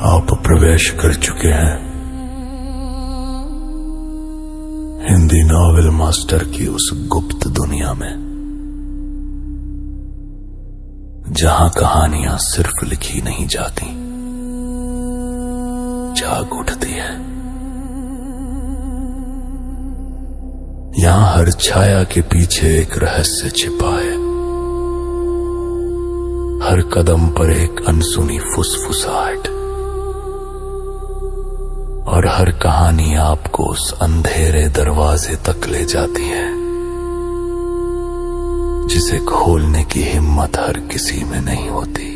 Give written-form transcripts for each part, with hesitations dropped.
आप प्रवेश कर चुके हैं हिंदी नॉवेल मास्टर की उस गुप्त दुनिया में, जहां कहानियां सिर्फ लिखी नहीं जाती, जाग उठती है। यहां हर छाया के पीछे एक रहस्य छिपा है, हर कदम पर एक अनसुनी फुसफुसाहट, और हर कहानी आपको उस अंधेरे दरवाजे तक ले जाती है जिसे खोलने की हिम्मत हर किसी में नहीं होती।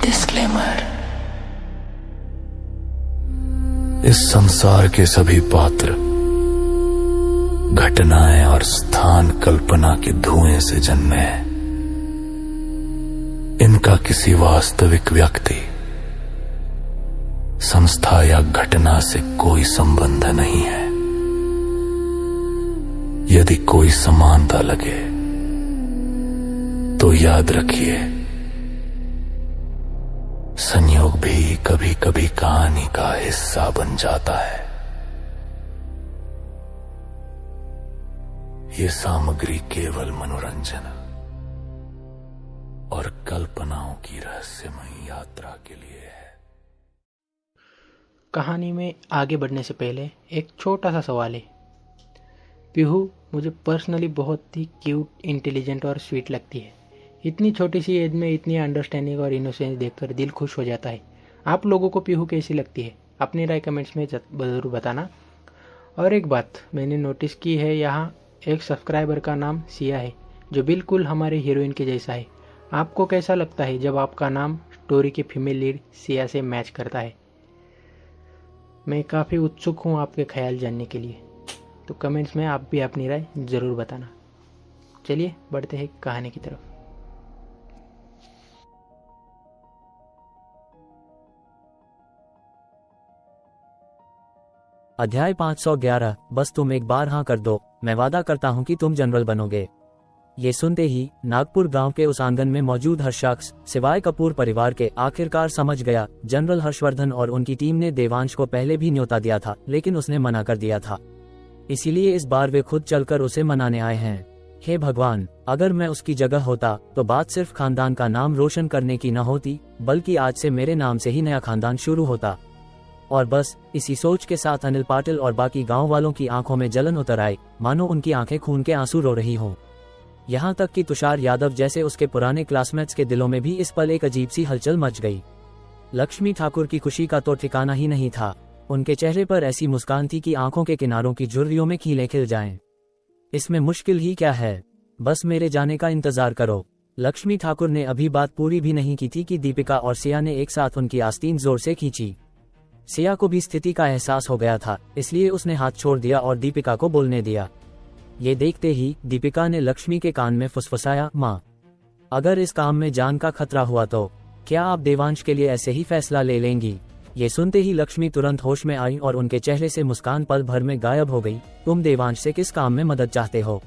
डिस्क्लेमर: इस संसार के सभी पात्र, घटनाएं और स्थान कल्पना के धुएं से जन्मे हैं। इनका किसी वास्तविक व्यक्ति, संस्था या घटना से कोई संबंध नहीं है। यदि कोई समानता लगे तो याद रखिए, संयोग भी कभी कभी कहानी का हिस्सा बन जाता है। ये सामग्री केवल मनोरंजन और कल्पनाओं की रहस्यमयी यात्रा के लिए है। कहानी में आगे बढ़ने से पहले एक छोटा सा सवाल है। पीहू मुझे पर्सनली बहुत ही क्यूट, इंटेलिजेंट और स्वीट लगती है। इतनी छोटी सी एज में इतनी अंडरस्टैंडिंग और इनोसेंस देखकर दिल खुश हो जाता है। आप लोगों को पीहू कैसी लगती है? अपनी राय कमेंट्स में ज़रूर बताना। और एक बात मैंने नोटिस की है, यहाँ एक सब्सक्राइबर का नाम सिया है, जो बिल्कुल हमारे हीरोइन के जैसा है। आपको कैसा लगता है जब आपका नाम स्टोरी के फीमेल लीड सिया से मैच करता है? मैं काफ़ी उत्सुक हूँ आपके ख्याल जानने के लिए, तो कमेंट्स में आप भी अपनी राय ज़रूर बताना। चलिए बढ़ते हैं कहानी की तरफ। अध्याय 511। बस तुम एक बार हाँ कर दो, मैं वादा करता हूँ कि तुम जनरल बनोगे। ये सुनते ही नागपुर गांव के उस आंगन में मौजूद हर शख्स सिवाय कपूर परिवार के आखिरकार समझ गया। जनरल हर्षवर्धन और उनकी टीम ने देवांश को पहले भी न्योता दिया था, लेकिन उसने मना कर दिया था। इसीलिए इस बार वे खुद चलकर उसे मनाने आए हैं। हे भगवान, अगर मैं उसकी जगह होता तो बात सिर्फ खानदान का नाम रोशन करने की न होती, बल्कि आज से मेरे नाम से ही नया खानदान शुरू होता। और बस इसी सोच के साथ अनिल पाटिल और बाकी गांव वालों की आंखों में जलन उतर आई, मानो उनकी आंखें खून के आंसू रो रही हों। यहाँ तक कि तुषार यादव जैसे उसके पुराने क्लासमेट्स के दिलों में भी इस पल एक अजीब सी हलचल मच गई। लक्ष्मी ठाकुर की खुशी का तो ठिकाना ही नहीं था। उनके चेहरे पर ऐसी मुस्कान थी कि आंखों के किनारों की झुर्रियों में खीले खिल जाएं। इसमें मुश्किल ही क्या है, बस मेरे जाने का इंतजार करो। लक्ष्मी ठाकुर ने अभी बात पूरी भी नहीं की थी कि दीपिका और सिया ने एक साथ उनकी आस्तीन जोर से खींची। सिया को भी स्थिति का एहसास हो गया था, इसलिए उसने हाथ छोड़ दिया और दीपिका को बोलने दिया। ये देखते ही दीपिका ने लक्ष्मी के कान में फुसफुसाया, माँ, अगर इस काम में जान का खतरा हुआ तो क्या आप देवांश के लिए ऐसे ही फैसला ले लेंगी? ये सुनते ही लक्ष्मी तुरंत होश में आई और उनके चेहरे से मुस्कान पल भर में गायब हो गई। तुम देवांश से किस काम में मदद चाहते हो?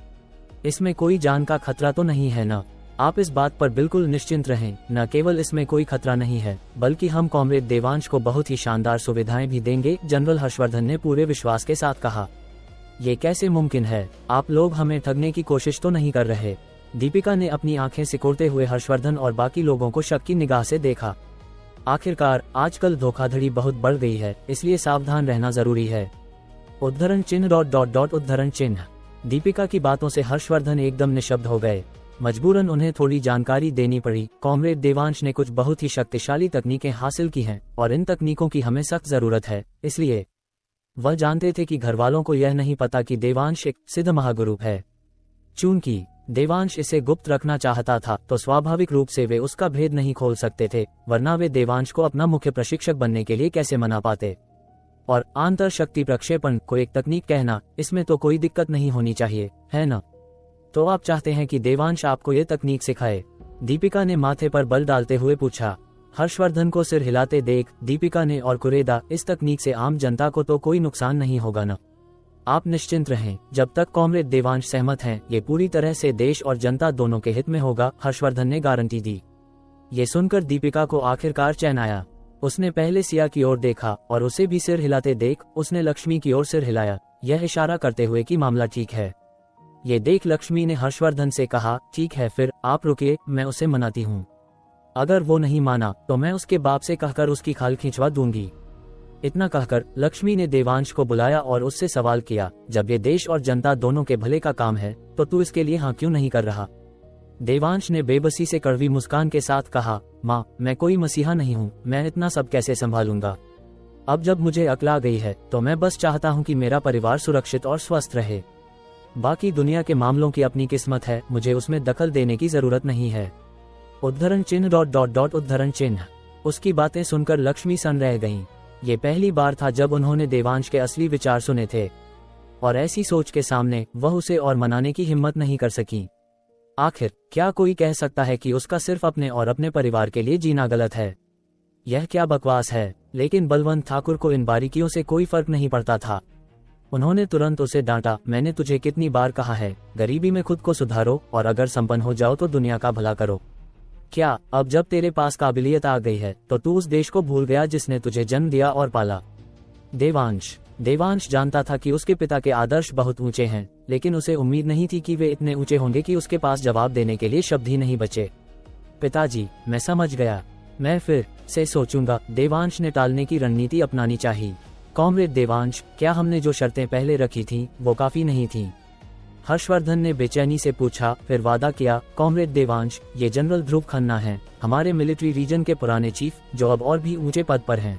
इसमें कोई जान का खतरा तो नहीं है ना? आप इस बात पर बिल्कुल निश्चिंत रहें, न केवल इसमें कोई खतरा नहीं है, बल्कि हम कॉमरेड देवांश को बहुत ही शानदार सुविधाएं भी देंगे, जनरल हर्षवर्धन ने पूरे विश्वास के साथ कहा। ये कैसे मुमकिन है? आप लोग हमें ठगने की कोशिश तो नहीं कर रहे? दीपिका ने अपनी आंखें सिकोड़ते हुए हर्षवर्धन और बाकी लोगों को शक की निगाह से देखा। आखिरकार आजकल धोखाधड़ी बहुत बढ़ गई है, इसलिए सावधान रहना जरूरी है। उद्धरण चिन्ह ... उद्धरण चिन्ह। दीपिका की बातों से हर्षवर्धन एकदम निशब्द हो गए। मजबूरन उन्हें थोड़ी जानकारी देनी पड़ी। कॉमरेड देवांश ने कुछ बहुत ही शक्तिशाली तकनीकें हासिल की हैं और इन तकनीकों की हमें सख्त जरूरत है। इसलिए वह जानते थे कि घर वालों को यह नहीं पता कि देवांश एक सिद्ध महागुरु है। चूंकि देवांश इसे गुप्त रखना चाहता था, तो स्वाभाविक रूप से वे उसका भेद नहीं खोल सकते थे, वरना वे देवांश को अपना मुख्य प्रशिक्षक बनने के लिए कैसे मना पाते। और आंतर शक्ति प्रक्षेपण को एक तकनीक कहना, इसमें तो कोई दिक्कत नहीं होनी चाहिए, है ना? तो आप चाहते हैं कि देवांश आपको ये तकनीक सिखाए? दीपिका ने माथे पर बल डालते हुए पूछा। हर्षवर्धन को सिर हिलाते देख दीपिका ने और कुरेदा, इस तकनीक से आम जनता को तो कोई नुकसान नहीं होगा ना? आप निश्चिंत रहें, जब तक कॉमरेड देवांश सहमत हैं, ये पूरी तरह से देश और जनता दोनों के हित में होगा, हर्षवर्धन ने गारंटी दी। ये सुनकर दीपिका को आखिरकार चैन आया। उसने पहले सिया की ओर देखा और उसे भी सिर हिलाते देख उसने लक्ष्मी की ओर सिर हिलाया, यह इशारा करते हुए कि मामला ठीक है। ये देख लक्ष्मी ने हर्षवर्धन से कहा, ठीक है फिर आप रुकिए, मैं उसे मनाती हूँ। अगर वो नहीं माना तो मैं उसके बाप से कहकर उसकी खाल खिंचवा दूंगी। इतना कहकर लक्ष्मी ने देवांश को बुलाया और उससे सवाल किया, जब ये देश और जनता दोनों के भले का काम है तो तू इसके लिए हाँ क्यों नहीं कर रहा। देवांश ने बेबसी से कड़वी मुस्कान के साथ कहा, माँ मैं कोई मसीहा नहीं हूँ, मैं इतना सब कैसे संभालूंगा। अब जब मुझे अक्ल आ गई है तो मैं बस चाहता हूँ कि मेरा परिवार सुरक्षित और स्वस्थ रहे। बाकी दुनिया के मामलों की अपनी किस्मत है, मुझे उसमें दखल देने की जरूरत नहीं है। उद्धरण चिन्ह ... उद्धरण चिन्ह। उसकी बातें सुनकर लक्ष्मी सन रह गईं। ये पहली बार था जब उन्होंने देवांश के असली विचार सुने थे और ऐसी सोच के सामने वह उसे और मनाने की हिम्मत नहीं कर सकी। आखिर क्या कोई कह सकता है कि उसका सिर्फ अपने और अपने परिवार के लिए जीना गलत है। यह क्या बकवास है। लेकिन बलवंत ठाकुर को इन बारीकियों से कोई फर्क नहीं पड़ता था। उन्होंने तुरंत उसे डांटा, मैंने तुझे कितनी बार कहा है, गरीबी में खुद को सुधारो और अगर संपन्न हो जाओ तो दुनिया का भला करो। क्या अब जब तेरे पास काबिलियत आ गई है तो तू उस देश को भूल गया जिसने तुझे जन्म दिया और पाला। देवांश जानता था कि उसके पिता के आदर्श बहुत ऊंचे हैं, लेकिन उसे उम्मीद नहीं थी कि वे इतने ऊंचे होंगे कि उसके पास जवाब देने के लिए शब्द ही नहीं बचे। पिताजी मैं समझ गया, मैं फिर से सोचूंगा। देवांश ने टालने की रणनीति अपनानी चाहिए। कॉमरेड देवांश, क्या हमने जो शर्तें पहले रखी थी वो काफी नहीं थी? हर्षवर्धन ने बेचैनी से पूछा, फिर वादा किया। कॉमरेड देवांश, ये जनरल ध्रुव खन्ना हैं, हमारे मिलिट्री रीजन के पुराने चीफ जो अब और भी ऊंचे पद पर हैं।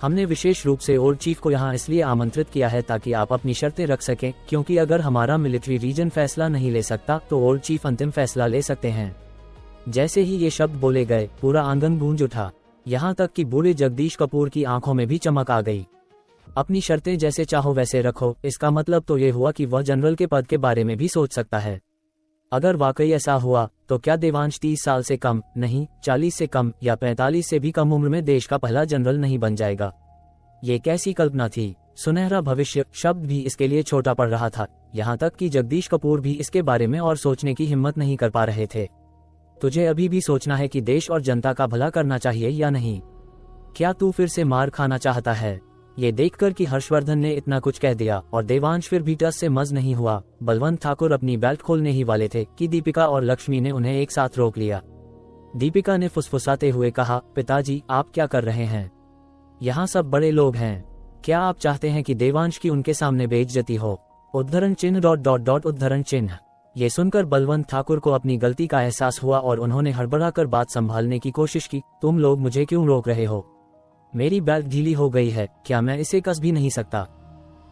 हमने विशेष रूप से ओल्ड चीफ को यहाँ इसलिए आमंत्रित किया है ताकि आप अपनी शर्तें रख सकें, क्योंकि अगर हमारा मिलिट्री रीजन फैसला नहीं ले सकता तो ओल्ड चीफ अंतिम फैसला ले सकते हैं। जैसे ही ये शब्द बोले गए पूरा आंगन गूंज उठा, यहाँ तक कि बूढ़े जगदीश कपूर की आंखों में भी चमक आ गई। अपनी शर्तें जैसे चाहो वैसे रखो, इसका मतलब तो ये हुआ कि वह जनरल के पद के बारे में भी सोच सकता है। अगर वाकई ऐसा हुआ तो क्या देवांश 30 साल से कम नहीं, 40 से कम या 45 से भी कम उम्र में देश का पहला जनरल नहीं बन जाएगा? ये कैसी कल्पना थी। सुनहरा भविष्य शब्द भी इसके लिए छोटा पड़ रहा था, यहाँ तक कि जगदीश कपूर भी इसके बारे में और सोचने की हिम्मत नहीं कर पा रहे थे। तुझे अभी भी सोचना है कि देश और जनता का भला करना चाहिए या नहीं? क्या तू फिर से मार खाना चाहता है? ये देखकर कि हर्षवर्धन ने इतना कुछ कह दिया और देवांश फिर भी टस से मज नहीं हुआ, बलवंत ठाकुर अपनी बेल्ट खोलने ही वाले थे कि दीपिका और लक्ष्मी ने उन्हें एक साथ रोक लिया। दीपिका ने फुसफुसाते हुए कहा, पिताजी आप क्या कर रहे हैं? यहाँ सब बड़े लोग हैं, क्या आप चाहते हैं कि देवांश की उनके सामने बेइज्जती हो? उद्धरण चिन्ह ... उद्धरण चिन्ह। ये सुनकर बलवंत ठाकुर को अपनी गलती का एहसास हुआ और उन्होंने हड़बड़ाकर बात संभालने की कोशिश की, तुम लोग मुझे क्यों रोक रहे हो? मेरी बेल्ट ढीली हो गई है, क्या मैं इसे कस भी नहीं सकता?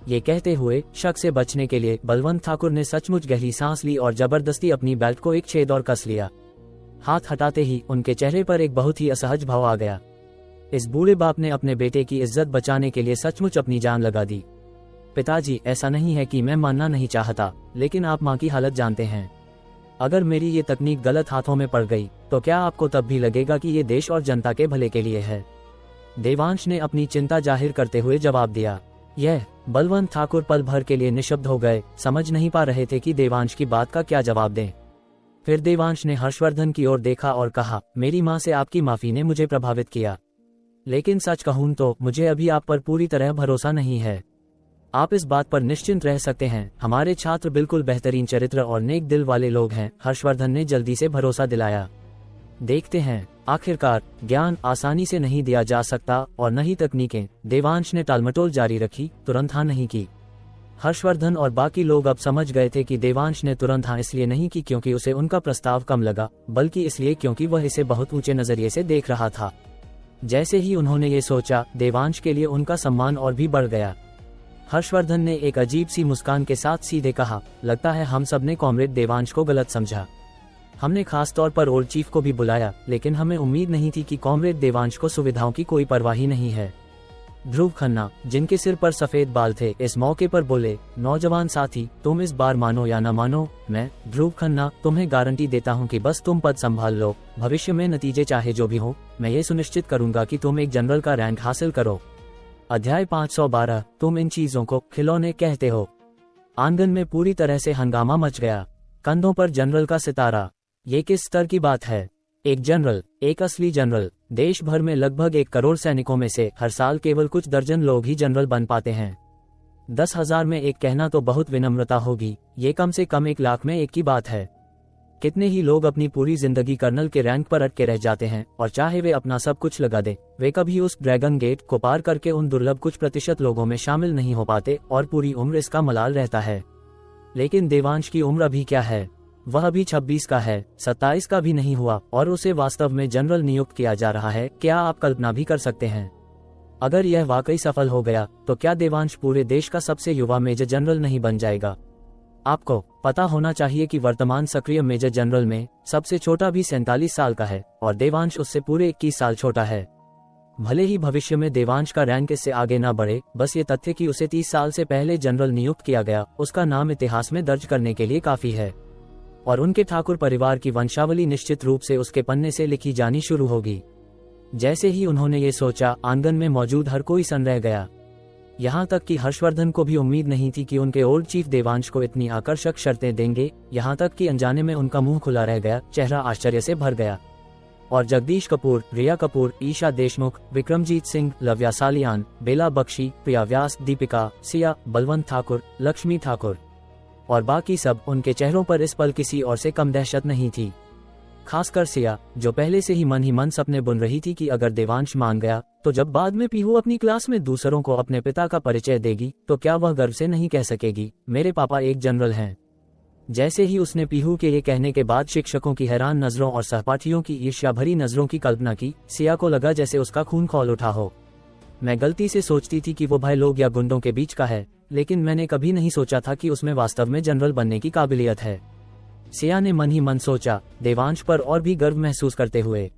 ये कहते हुए शक से बचने के लिए बलवंत ठाकुर ने सचमुच गहरी सांस ली और जबरदस्ती अपनी बेल्ट को एक छेद और कस लिया। हाथ हटाते ही उनके चेहरे पर एक बहुत ही असहज भाव आ गया। इस बूढ़े बाप ने अपने बेटे की इज्जत बचाने के लिए सचमुच अपनी जान लगा दी। पिताजी ऐसा नहीं है कि मैं मानना नहीं चाहता, लेकिन आप माँ की हालत जानते हैं। अगर मेरी ये तकनीक गलत हाथों में पड़ गई तो क्या आपको तब भी लगेगा कि ये देश और जनता के भले के लिए है? देवांश ने अपनी चिंता जाहिर करते हुए जवाब दिया। यह बलवंत ठाकुर पल भर के लिए निशब्द हो गए, समझ नहीं पा रहे थे कि देवांश की बात का क्या जवाब दें। फिर देवांश ने हर्षवर्धन की ओर देखा और कहा, मेरी माँ से आपकी माफी ने मुझे प्रभावित किया, लेकिन सच कहूं तो मुझे अभी आप पर पूरी तरह भरोसा नहीं है। आप इस बात पर निश्चिंत रह सकते हैं, हमारे छात्र बिल्कुल बेहतरीन चरित्र और नेक दिल वाले लोग हैं। हर्षवर्धन ने जल्दी से भरोसा दिलाया। देखते हैं, आखिरकार ज्ञान आसानी से नहीं दिया जा सकता और न ही तकनीकें। देवांश ने टालमटोल जारी रखी, तुरंत हाँ नहीं की। हर्षवर्धन और बाकी लोग अब समझ गए थे कि देवांश ने तुरंत हाँ इसलिए नहीं की क्योंकि उसे उनका प्रस्ताव कम लगा, बल्कि इसलिए क्योंकि वह इसे बहुत ऊंचे नजरिए से देख रहा था। जैसे ही उन्होंने ये सोचा, देवांश के लिए उनका सम्मान और भी बढ़ गया। हर्षवर्धन ने एक अजीब सी मुस्कान के साथ सीधे कहा, लगता है हम सब ने कॉमरेड देवांश को गलत समझा। हमने खास तौर पर ओल्ड चीफ को भी बुलाया, लेकिन हमें उम्मीद नहीं थी कि कॉमरेड देवांश को सुविधाओं की कोई परवाह ही नहीं है। ध्रुव खन्ना, जिनके सिर पर सफेद बाल थे, इस मौके पर बोले, नौजवान साथी, तुम इस बार मानो या न मानो, मैं ध्रुव खन्ना तुम्हें गारंटी देता हूं कि बस तुम पद संभाल लो, भविष्य में नतीजे चाहे जो भी हो, मैं ये सुनिश्चित करूंगा कि तुम एक जनरल का रैंक हासिल करो। अध्याय 512, तुम इन चीजों को खिलौने कहते हो। आंगन में पूरी तरह से हंगामा मच गया। कंधों पर जनरल का सितारा, ये किस स्तर की बात है? एक जनरल, एक असली जनरल। देश भर में लगभग 1 करोड़ सैनिकों में से हर साल केवल कुछ दर्जन लोग ही जनरल बन पाते हैं। 10,000 में एक कहना तो बहुत विनम्रता होगी, ये कम से कम 1 लाख में एक की बात है। कितने ही लोग अपनी पूरी जिंदगी कर्नल के रैंक पर अटके रह जाते हैं और चाहे वे अपना सब कुछ लगा दे, वे कभी उस ड्रैगन गेट को पार करके उन दुर्लभ कुछ प्रतिशत लोगों में शामिल नहीं हो पाते और पूरी उम्र इसका मलाल रहता है। लेकिन देवांश की उम्र अभी क्या है, वह अभी 26 का है, 27 का भी नहीं हुआ और उसे वास्तव में जनरल नियुक्त किया जा रहा है। क्या आप कल्पना भी कर सकते हैं? अगर यह वाकई सफल हो गया तो क्या देवांश पूरे देश का सबसे युवा मेजर जनरल नहीं बन जाएगा? आपको पता होना चाहिए कि वर्तमान सक्रिय मेजर जनरल में सबसे छोटा भी 47 साल का है और देवांश उससे पूरे 21 साल छोटा है। भले ही भविष्य में देवांश का रैंक इससे आगे ना बढ़े, बस ये तथ्य कि उसे 30 साल से पहले जनरल नियुक्त किया गया उसका नाम इतिहास में दर्ज करने के लिए काफी है और उनके ठाकुर परिवार की वंशावली निश्चित रूप से उसके पन्ने से लिखी जानी शुरू होगी। जैसे ही उन्होंने ये सोचा, आंगन में मौजूद हर कोई सन रह गया। यहाँ तक कि हर्षवर्धन को भी उम्मीद नहीं थी कि उनके ओल्ड चीफ देवांश को इतनी आकर्षक शर्तें देंगे। यहाँ तक कि अनजाने में उनका मुंह खुला रह गया, चेहरा आश्चर्य से भर गया। और जगदीश कपूर, रिया कपूर, ईशा देशमुख, विक्रमजीत सिंह, लव्या सालियान, बेला बख्शी, प्रिया व्यास, दीपिका, सिया, बलवंत ठाकुर, लक्ष्मी ठाकुर और बाकी सब, उनके चेहरों पर इस पल किसी और से कम दहशत नहीं थी। खासकर सिया, जो पहले से ही मन सपने बुन रही थी कि अगर देवांश मान गया तो जब बाद में पीहू अपनी क्लास में दूसरों को अपने पिता का परिचय देगी तो क्या वह गर्व से नहीं कह सकेगी, मेरे पापा एक जनरल हैं। जैसे ही उसने पीहू के ये कहने के बाद शिक्षकों की हैरान नजरों और सहपाठियों की ईर्ष्या भरी नजरों की कल्पना की, सिया को लगा जैसे उसका खून खौल उठा हो। मैं गलती से सोचती थी कि वो भाई लोग या गुंडों के बीच का है, लेकिन मैंने कभी नहीं सोचा था कि उसमें वास्तव में जनरल बनने की काबिलियत है। सिया ने मन ही मन सोचा, देवांश पर और भी गर्व महसूस करते हुए।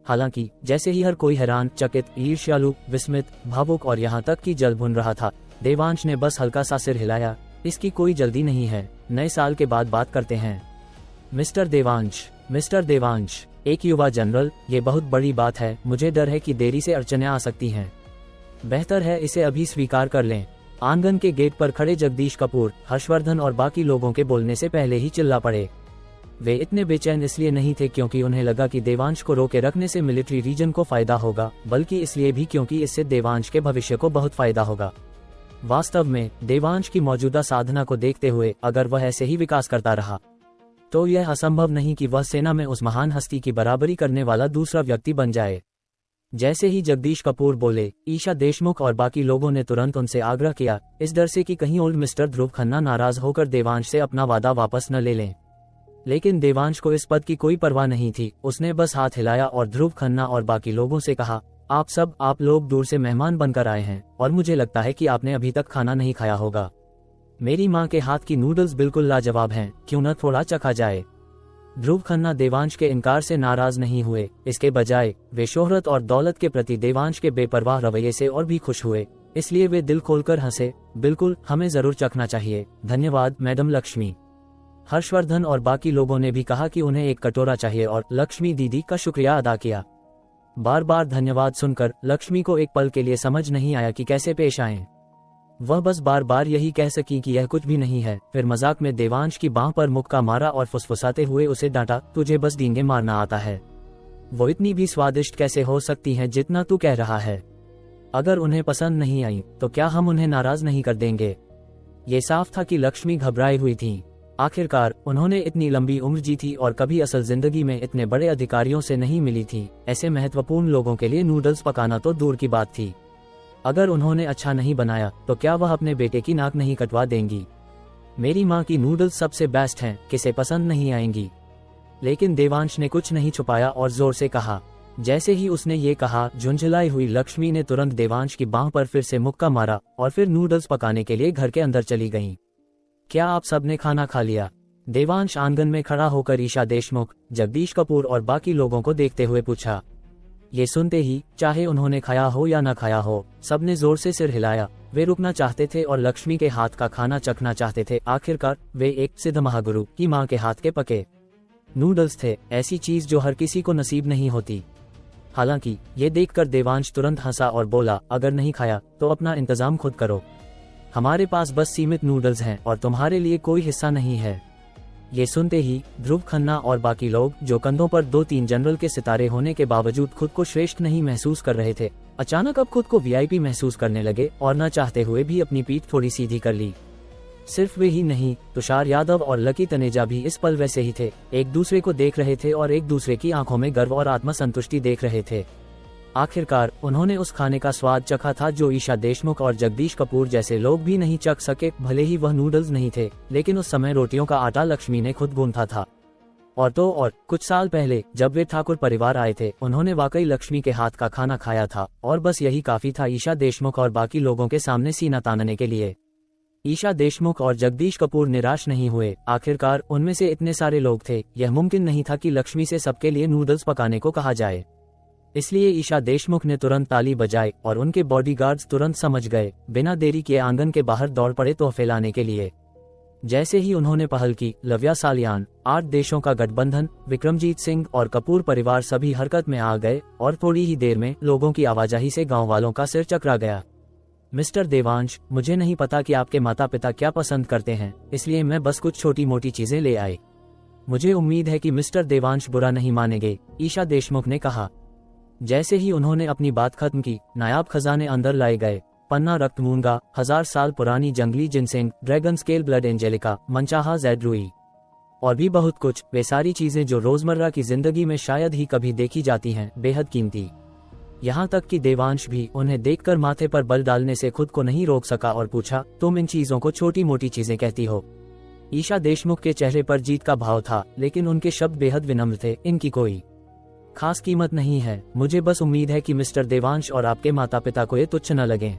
हालांकि जैसे ही हर कोई हैरान, चकित, ईर्ष्यालु, विस्मित, भावुक और यहाँ तक कि जल भुन रहा था, देवांश ने बस हल्का सा सिर हिलाया। इसकी कोई जल्दी नहीं है, नए साल के बाद बात करते हैं। मिस्टर देवांश, एक युवा जनरल, ये बहुत बड़ी बात है। मुझे डर है कि देरी से अड़चनें आ सकती हैं। बेहतर है इसे अभी स्वीकार कर लें। आंगन के गेट पर खड़े जगदीश कपूर, हर्षवर्धन और बाकी लोगों के बोलने से पहले ही चिल्ला पड़े। वे इतने बेचैन इसलिए नहीं थे क्योंकि उन्हें लगा कि देवांश को रोके रखने से मिलिट्री रीजन को फायदा होगा, बल्कि इसलिए भी क्योंकि इससे देवांश के भविष्य को बहुत फायदा होगा। वास्तव में देवांश की मौजूदा साधना को देखते हुए अगर वह ऐसे ही विकास करता रहा तो यह असंभव नहीं कि वह सेना में उस महान हस्ती की बराबरी करने वाला दूसरा व्यक्ति बन जाए। जैसे ही जगदीश कपूर बोले, ईशा देशमुख और बाकी लोगों ने तुरंत उनसे आग्रह किया, इस डर से कि कहीं ओल्ड मिस्टर ध्रुव खन्ना नाराज होकर देवांश से अपना वादा वापस न ले लें। लेकिन देवांश को इस पद की कोई परवाह नहीं थी। उसने बस हाथ हिलाया और ध्रुव खन्ना और बाकी लोगों से कहा, आप लोग दूर से मेहमान बनकर आए हैं और मुझे लगता है कि आपने अभी तक खाना नहीं खाया होगा। मेरी माँ के हाथ की नूडल्स बिल्कुल लाजवाब हैं, क्यों न थोड़ा चखा जाए। ध्रुव खन्ना देवांश के इनकार से नाराज नहीं हुए, इसके बजाय वे शोहरत और दौलत के प्रति देवांश के बेपरवाह रवैये से और भी खुश हुए, इसलिए वे दिल खोलकर हंसे। बिल्कुल, हमें जरूर चखना चाहिए, धन्यवाद मैडम लक्ष्मी। हर्षवर्धन और बाकी लोगों ने भी कहा कि उन्हें एक कटोरा चाहिए और लक्ष्मी दीदी का शुक्रिया अदा किया। बार बार धन्यवाद सुनकर लक्ष्मी को एक पल के लिए समझ नहीं आया कि कैसे पेश आएं। वह बस बार बार यही कह सकी कि यह कुछ भी नहीं है। फिर मजाक में देवांश की बांह पर मुक्का मारा और फुसफुसाते हुए उसे डांटा, तुझे बस डींगे मारना आता है। वो इतनी भी स्वादिष्ट कैसे हो सकती हैं जितना तू कह रहा है। अगर उन्हें पसंद नहीं आई तो क्या हम उन्हें नाराज नहीं कर देंगे। ये साफ था कि लक्ष्मी घबराई हुई थी। आखिरकार उन्होंने इतनी लंबी उम्र जी थी और कभी असल जिंदगी में इतने बड़े अधिकारियों से नहीं मिली थी। ऐसे महत्वपूर्ण लोगों के लिए नूडल्स पकाना तो दूर की बात थी। अगर उन्होंने अच्छा नहीं बनाया तो क्या वह अपने बेटे की नाक नहीं कटवा देंगी। मेरी माँ की नूडल्स सबसे बेस्ट हैं, किसे पसंद नहीं आएंगी। लेकिन देवांश ने कुछ नहीं छुपाया और जोर से कहा। जैसे ही उसने ये कहा, झुंझलाई हुई लक्ष्मी ने तुरंत देवांश की बांह पर फिर से मुक्का मारा और फिर नूडल्स पकाने के लिए घर के अंदर चली गईं। क्या आप सबने खाना खा लिया? देवांश आंगन में खड़ा होकर ईशा देशमुख, जगदीश कपूर और बाकी लोगों को देखते हुए पूछा। ये सुनते ही, चाहे उन्होंने खाया हो या न खाया हो, सबने जोर से सिर हिलाया। वे रुकना चाहते थे और लक्ष्मी के हाथ का खाना चखना चाहते थे। आखिरकार वे एक सिद्ध महागुरु की माँ के हाथ के पके नूडल्स थे, ऐसी चीज जो हर किसी को नसीब नहीं होती। हालांकि ये देखकर देवांश तुरंत हंसा और बोला, अगर नहीं खाया तो अपना इंतजाम खुद करो। हमारे पास बस सीमित नूडल्स हैं और तुम्हारे लिए कोई हिस्सा नहीं है। ये सुनते ही ध्रुव खन्ना और बाकी लोग, जो कंधों पर 2-3 जनरल के सितारे होने के बावजूद खुद को श्रेष्ठ नहीं महसूस कर रहे थे, अचानक अब खुद को वीआईपी महसूस करने लगे और न चाहते हुए भी अपनी पीठ थोड़ी सीधी कर ली। सिर्फ वे ही नहीं, तुषार यादव और लकी तनेजा भी इस पल वैसे ही थे, एक दूसरे को देख रहे थे और एक दूसरे की आंखों में गर्व और आत्मसंतुष्टि देख रहे थे। आखिरकार उन्होंने उस खाने का स्वाद चखा था जो ईशा देशमुख और जगदीश कपूर जैसे लोग भी नहीं चख सके, भले ही वह नूडल्स नहीं थे, लेकिन उस समय रोटियों का आटा लक्ष्मी ने खुद गूंथा था। और तो और कुछ साल पहले जब वे ठाकुर परिवार आए थे, उन्होंने वाकई लक्ष्मी के हाथ का खाना खाया था और बस यही काफी था ईशा देशमुख और बाकी लोगों के सामने सीना तानने के लिए। ईशा देशमुख और जगदीश कपूर निराश नहीं हुए, आखिरकार उनमें से इतने सारे लोग थे, यह मुमकिन नहीं था कि लक्ष्मी से सबके लिए नूडल्स पकाने को कहा जाए। इसलिए ईशा देशमुख ने तुरंत ताली बजाई और उनके बॉडीगार्ड्स तुरंत समझ गए, बिना देरी किए आंगन के बाहर दौड़ पड़े तोहफे लाने के लिए। जैसे ही उन्होंने पहल की, लव्या सालियान, 8 देशों का गठबंधन, विक्रमजीत सिंह और कपूर परिवार सभी हरकत में आ गए और थोड़ी ही देर में लोगों की आवाजाही से गांव वालों का सिर चकरा गया। मिस्टर देवांश, मुझे नहीं पता कि आपके माता पिता क्या पसंद करते हैं, इसलिए मैं बस कुछ छोटी मोटी चीजें ले आई। मुझे उम्मीद है कि मिस्टर देवांश बुरा नहीं मानेंगे, ईशा देशमुख ने कहा। जैसे ही उन्होंने अपनी बात खत्म की, नायाब खजाने अंदर लाए गए। पन्ना रक्त मूंगा, 1000 साल पुरानी जंगली ginseng, dragon scale blood Angelica, मनचाहा जैड रुई और भी बहुत कुछ, वे सारी चीजें जो रोजमर्रा की जिंदगी में शायद ही कभी देखी जाती हैं, बेहद कीमती। यहाँ तक कि देवांश भी उन्हें देखकर माथे पर बल डालने से खुद को नहीं रोक सका और पूछा, तुम इन चीजों को छोटी मोटी चीजें कहती हो? ईशा देशमुख के चेहरे पर जीत का भाव था, लेकिन उनके शब्द बेहद विनम्र थे। इनकी कोई खास कीमत नहीं है, मुझे बस उम्मीद है कि मिस्टर देवांश और आपके माता पिता को ये तुच्छ न लगे।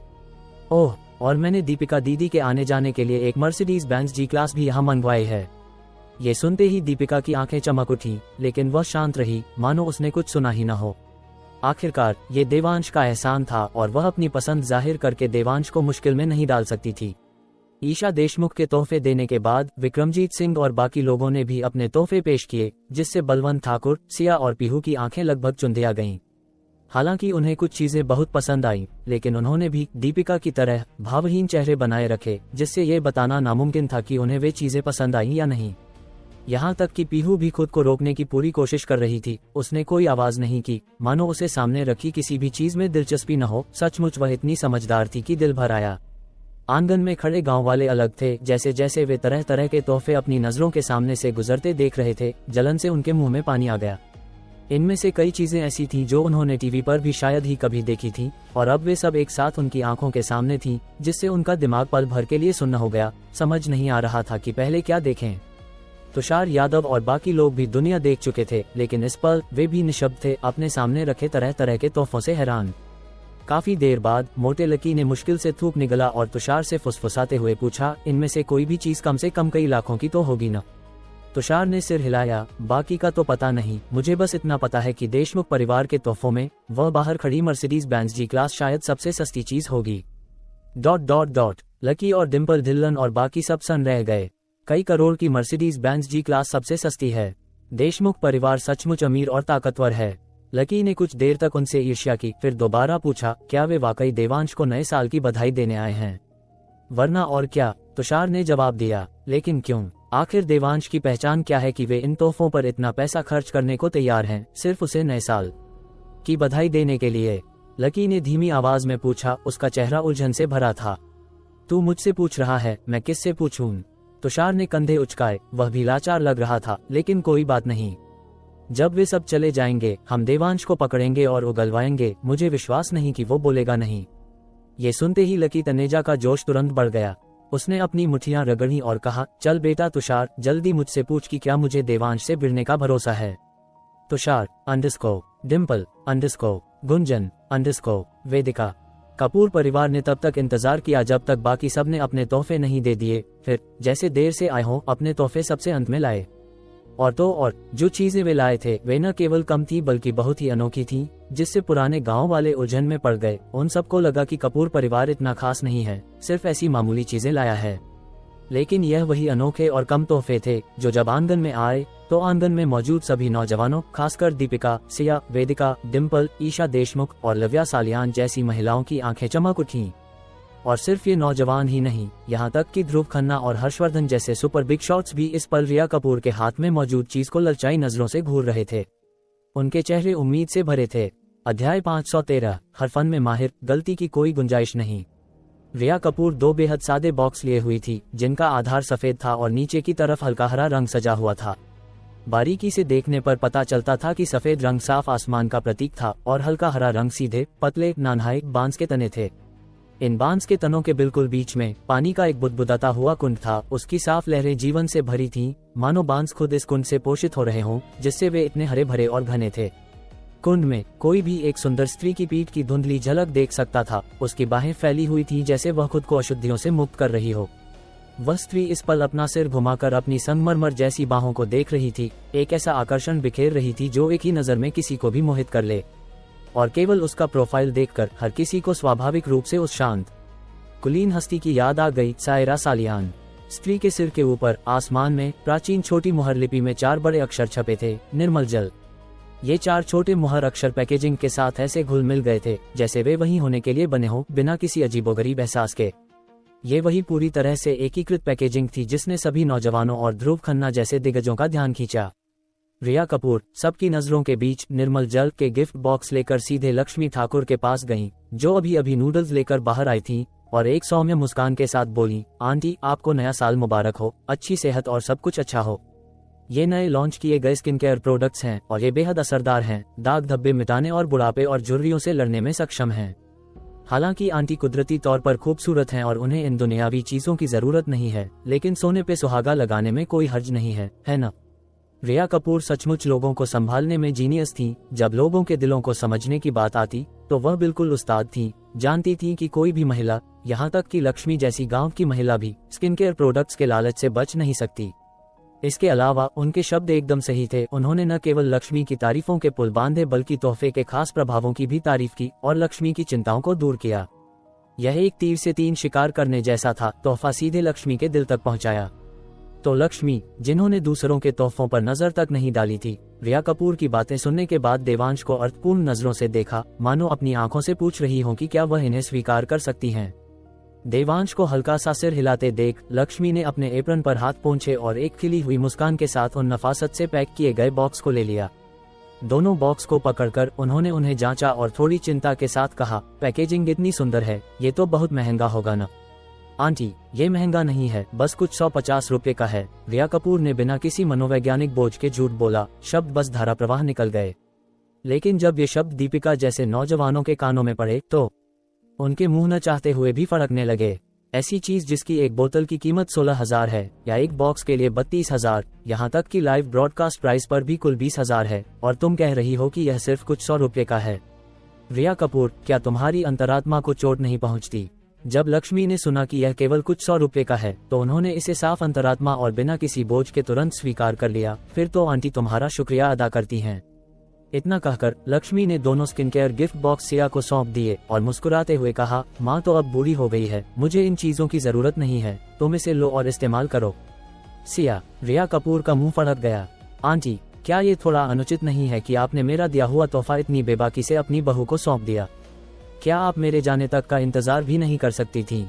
ओह, और मैंने दीपिका दीदी के आने जाने के लिए एक मर्सिडीज बेंज जी क्लास भी यहाँ मंगवाई है। ये सुनते ही दीपिका की आंखें चमक उठी, लेकिन वह शांत रही, मानो उसने कुछ सुना ही न हो। आखिरकार ये देवांश का एहसान था और वह अपनी पसंद जाहिर करके देवांश को मुश्किल में नहीं डाल सकती थी। ईशा देशमुख के तोहफे देने के बाद विक्रमजीत सिंह और बाकी लोगों ने भी अपने तोहफे पेश किए, जिससे बलवंत ठाकुर, सिया और पीहू की आंखें लगभग चुंधिया गईं। हालांकि उन्हें कुछ चीजें बहुत पसंद आईं, लेकिन उन्होंने भी दीपिका की तरह भावहीन चेहरे बनाए रखे, जिससे ये बताना नामुमकिन था कि उन्हें वे चीजें पसंद आईं या नहीं। यहाँ तक कि पीहू भी खुद को रोकने की पूरी कोशिश कर रही थी, उसने कोई आवाज नहीं की, मानो उसे सामने रखी किसी भी चीज में दिलचस्पी न हो। सचमुच वह इतनी समझदार थी कि दिल भर आया। आंगन में खड़े गांव वाले अलग थे, जैसे जैसे वे तरह तरह के तोहफे अपनी नजरों के सामने से गुजरते देख रहे थे, जलन से उनके मुंह में पानी आ गया। इनमें से कई चीजें ऐसी थीं जो उन्होंने टीवी पर भी शायद ही कभी देखी थीं, और अब वे सब एक साथ उनकी आंखों के सामने थीं, जिससे उनका दिमाग पल भर के लिए सुन्न हो गया। समझ नहीं आ रहा था कि पहले क्या देखें। तुषार यादव और बाकी लोग भी दुनिया देख चुके थे, लेकिन इस पल वे भी निशब्द थे, अपने सामने रखे तरह तरह के तोहफों से हैरान। काफी देर बाद मोटे लकी ने मुश्किल से थूक निगला और तुषार से फुसफुसाते हुए पूछा, इनमें से कोई भी चीज कम से कम कई लाखों की तो होगी न? तुषार ने सिर हिलाया, बाकी का तो पता नहीं, मुझे बस इतना पता है कि देशमुख परिवार के तोहफों में वह बाहर खड़ी मर्सिडीज बेंज जी क्लास शायद सबसे सस्ती चीज होगी। ... लकी और डिम्पल ढिल्लन और बाकी सब सन रह गए। कई करोड़ की मर्सिडीज बेंज जी क्लास सबसे सस्ती है। देशमुख परिवार सचमुच अमीर और ताकतवर है। लकी ने कुछ देर तक उनसे ईर्ष्या की, फिर दोबारा पूछा, क्या वे वाकई देवांश को नए साल की बधाई देने आए हैं? वरना और क्या, तुषार ने जवाब दिया। लेकिन क्यों? आखिर देवांश की पहचान क्या है कि वे इन तोहफों पर इतना पैसा खर्च करने को तैयार हैं, सिर्फ उसे नए साल की बधाई देने के लिए? लकी ने धीमी आवाज में पूछा, उसका चेहरा उलझन से भरा था। तू मुझसे पूछ रहा है, मैं किससे पूछूं? तुषार ने कंधे उचकाए, वह भी लाचार लग रहा था, लेकिन कोई बात नहीं। जब वे सब चले जाएंगे, हम देवांश को पकड़ेंगे और उगलवाएंगे, मुझे विश्वास नहीं कि वो बोलेगा नहीं। ये सुनते ही लकी तनेजा का जोश तुरंत बढ़ गया। उसने अपनी मुठ्ठियां रगड़ी और कहा, चल बेटा तुषार, जल्दी मुझसे पूछ कि क्या मुझे देवांश से भिड़ने का भरोसा है। तुषार डिम्पल गुंजन वेदिका। कपूर परिवार ने तब तक इंतजार किया जब तक बाकी सब ने अपने तोहफे नहीं दे दिए, फिर जैसे देर से आए हों अपने तोहफे सबसे अंत में लाए। और तो और जो चीजें वे लाए थे वे न केवल कम थी बल्कि बहुत ही अनोखी थीं, जिससे पुराने गांव वाले उलझन में पड़ गए। उन सबको लगा कि कपूर परिवार इतना खास नहीं है, सिर्फ ऐसी मामूली चीजें लाया है। लेकिन यह वही अनोखे और कम तोहफे थे जो जब आंगन में आए तो आंगन में मौजूद सभी नौजवानों, खासकर दीपिका, सिया, वेदिका, डिम्पल, ईशा देशमुख और लव्या सालियान जैसी महिलाओं की आंखें चमक उठीं। और सिर्फ ये नौजवान ही नहीं, यहाँ तक कि ध्रुव खन्ना और हर्षवर्धन जैसे सुपर बिग शॉट्स भी इस पल रिया कपूर के हाथ में मौजूद चीज को ललचाई नजरों से घूर रहे थे। उनके चेहरे उम्मीद से भरे थे। अध्याय 513, हर फन में माहिर, गलती की कोई गुंजाइश नहीं। रिया कपूर 2 बेहद सादे बॉक्स लिए हुई थी, जिनका आधार सफेद था और नीचे की तरफ हल्का हरा रंग सजा हुआ था। बारीकी से देखने पर पता चलता था कि सफेद रंग साफ आसमान का प्रतीक था और हल्का हरा रंग सीधे पतले नानहाई बांस के तने थे। इन बांस के तनों के बिल्कुल बीच में पानी का एक बुदबुदाता हुआ कुंड था। उसकी साफ लहरें जीवन से भरी थीं, मानो बांस खुद इस कुंड से पोषित हो रहे हों, जिससे वे इतने हरे भरे और घने थे। कुंड में कोई भी एक सुंदर स्त्री की पीठ की धुंधली झलक देख सकता था। उसकी बाहें फैली हुई थीं जैसे वह खुद को अशुद्धियों से मुक्त कर रही हो। वह स्त्री इस पल अपना सिर घुमाकर अपनी संगमरमर जैसी बाहों को देख रही थी, एक ऐसा आकर्षण बिखेर रही थी जो एक ही नजर में किसी को भी मोहित कर ले। और केवल उसका प्रोफाइल देखकर हर किसी को स्वाभाविक रूप से उस शांत कुलीन हस्ती की याद आ गई, सायरा सालियान। स्त्री के सिर के ऊपर आसमान में प्राचीन छोटी मुहर लिपि में 4 बड़े अक्षर छपे थे, निर्मल जल। ये 4 छोटे मुहर अक्षर पैकेजिंग के साथ ऐसे घुल मिल गए थे जैसे वे वही होने के लिए बने हों, बिना किसी अजीबोगरीब एहसास के। ये वही पूरी तरह से एकीकृत पैकेजिंग थी जिसने सभी नौजवानों और ध्रुव खन्ना जैसे दिग्गजों का ध्यान खींचा। रिया कपूर सबकी नजरों के बीच निर्मल जल के गिफ्ट बॉक्स लेकर सीधे लक्ष्मी ठाकुर के पास गईं, जो अभी अभी नूडल्स लेकर बाहर आई थीं, और एक सौम्य मुस्कान के साथ बोली, आंटी आपको नया साल मुबारक हो, अच्छी सेहत और सब कुछ अच्छा हो। ये नए लॉन्च किए गए स्किन केयर प्रोडक्ट्स हैं और ये बेहद असरदार हैं, दाग धब्बे मिटाने और बुढ़ापे और झुर्रियों से लड़ने में सक्षम हैं। हालांकि आंटी कुदरती तौर पर खूबसूरत हैं और उन्हें इन दुनियावी चीजों की जरूरत नहीं है, लेकिन सोने पे सुहागा लगाने में कोई हर्ज नहीं है ना? रिया कपूर सचमुच लोगों को संभालने में जीनियस थी। जब लोगों के दिलों को समझने की बात आती तो वह बिल्कुल उस्ताद थी। जानती थी कि कोई भी महिला, यहाँ तक कि लक्ष्मी जैसी गांव की महिला भी स्किन केयर प्रोडक्ट्स के लालच से बच नहीं सकती। इसके अलावा उनके शब्द एकदम सही थे। उन्होंने न केवल लक्ष्मी की तारीफों के पुल बांधे बल्कि तोहफे के खास प्रभावों की भी तारीफ की और लक्ष्मी की चिंताओं को दूर किया। यह एक तीर से 3 शिकार करने जैसा था। तोहफा सीधे लक्ष्मी के दिल तक पहुंचाया तो लक्ष्मी, जिन्होंने दूसरों के तोहफों पर नजर तक नहीं डाली थी, रिया कपूर की बातें सुनने के बाद देवांश को अर्थपूर्ण नजरों से देखा, मानो अपनी आंखों से पूछ रही हो कि क्या वह इन्हें स्वीकार कर सकती हैं। देवांश को हल्का सा सिर हिलाते देख लक्ष्मी ने अपने एप्रन पर हाथ पोंछे और एक खिली हुई मुस्कान के साथ उन नफासत से पैक किए गए बॉक्स को ले लिया। दोनों बॉक्स को पकड़कर उन्होंने उन्हें जांचा और थोड़ी चिंता के साथ कहा, पैकेजिंग इतनी सुंदर है, ये तो बहुत महंगा होगा न? आंटी, ये महंगा नहीं है, बस कुछ 150 रुपए का है। रिया कपूर ने बिना किसी मनोवैज्ञानिक बोझ के झूठ बोला। शब्द बस धारा प्रवाह निकल गए। लेकिन जब ये शब्द दीपिका जैसे नौजवानों के कानों में पड़े तो उनके मुंह न चाहते हुए भी फड़कने लगे। ऐसी चीज जिसकी एक बोतल की कीमत 16,000 है या एक बॉक्स के लिए 32,000, यहाँ तक कि लाइव ब्रॉडकास्ट प्राइस पर भी कुल 20,000 है, और तुम कह रही हो कि यह सिर्फ कुछ 100 रुपए का है। रिया कपूर, क्या तुम्हारी अंतरात्मा को चोट नहीं पहुंचती? जब लक्ष्मी ने सुना कि यह केवल कुछ 100 रुपए का है तो उन्होंने इसे साफ अंतरात्मा और बिना किसी बोझ के तुरंत स्वीकार कर लिया। फिर तो आंटी तुम्हारा शुक्रिया अदा करती हैं। इतना कहकर लक्ष्मी ने दोनों skin care gift box Siya को सौंप दिए और मुस्कुराते हुए कहा, माँ तो अब बूढ़ी हो गई है, मुझे इन चीजों की जरूरत नहीं है, तुम इसे लो और इस्तेमाल करो। सिया, रिया कपूर का मुंह फड़क गया। आंटी, क्या ये थोड़ा अनुचित नहीं है कि आपने मेरा दिया हुआ तोहफा इतनी बेबाकी से अपनी बहू को सौंप दिया? क्या आप मेरे जाने तक का इंतजार भी नहीं कर सकती थी?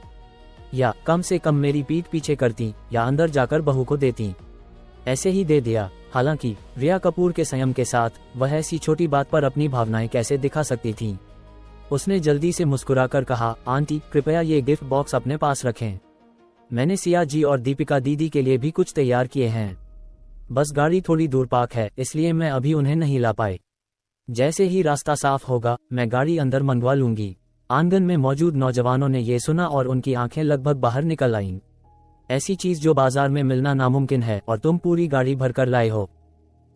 या कम से कम मेरी पीठ पीछे करती या अंदर जाकर बहू को देती? ऐसे ही दे दिया। हालांकि रिया कपूर के संयम के साथ वह ऐसी छोटी बात पर अपनी भावनाएं कैसे दिखा सकती थी। उसने जल्दी से मुस्कुराकर कहा, आंटी कृपया ये गिफ्ट बॉक्स अपने पास रखें। मैंने सिया जी और दीपिका दीदी के लिए भी कुछ तैयार किए हैं। बस गाड़ी थोड़ी दूर पार्क है, इसलिए मैं अभी उन्हें नहीं ला पाई। जैसे ही रास्ता साफ होगा मैं गाड़ी अंदर मंगवा लूंगी। आंगन में मौजूद नौजवानों ने ये सुना और उनकी आंखें लगभग बाहर निकल आईं। ऐसी चीज जो बाजार में मिलना नामुमकिन है और तुम पूरी गाड़ी भरकर लाए हो।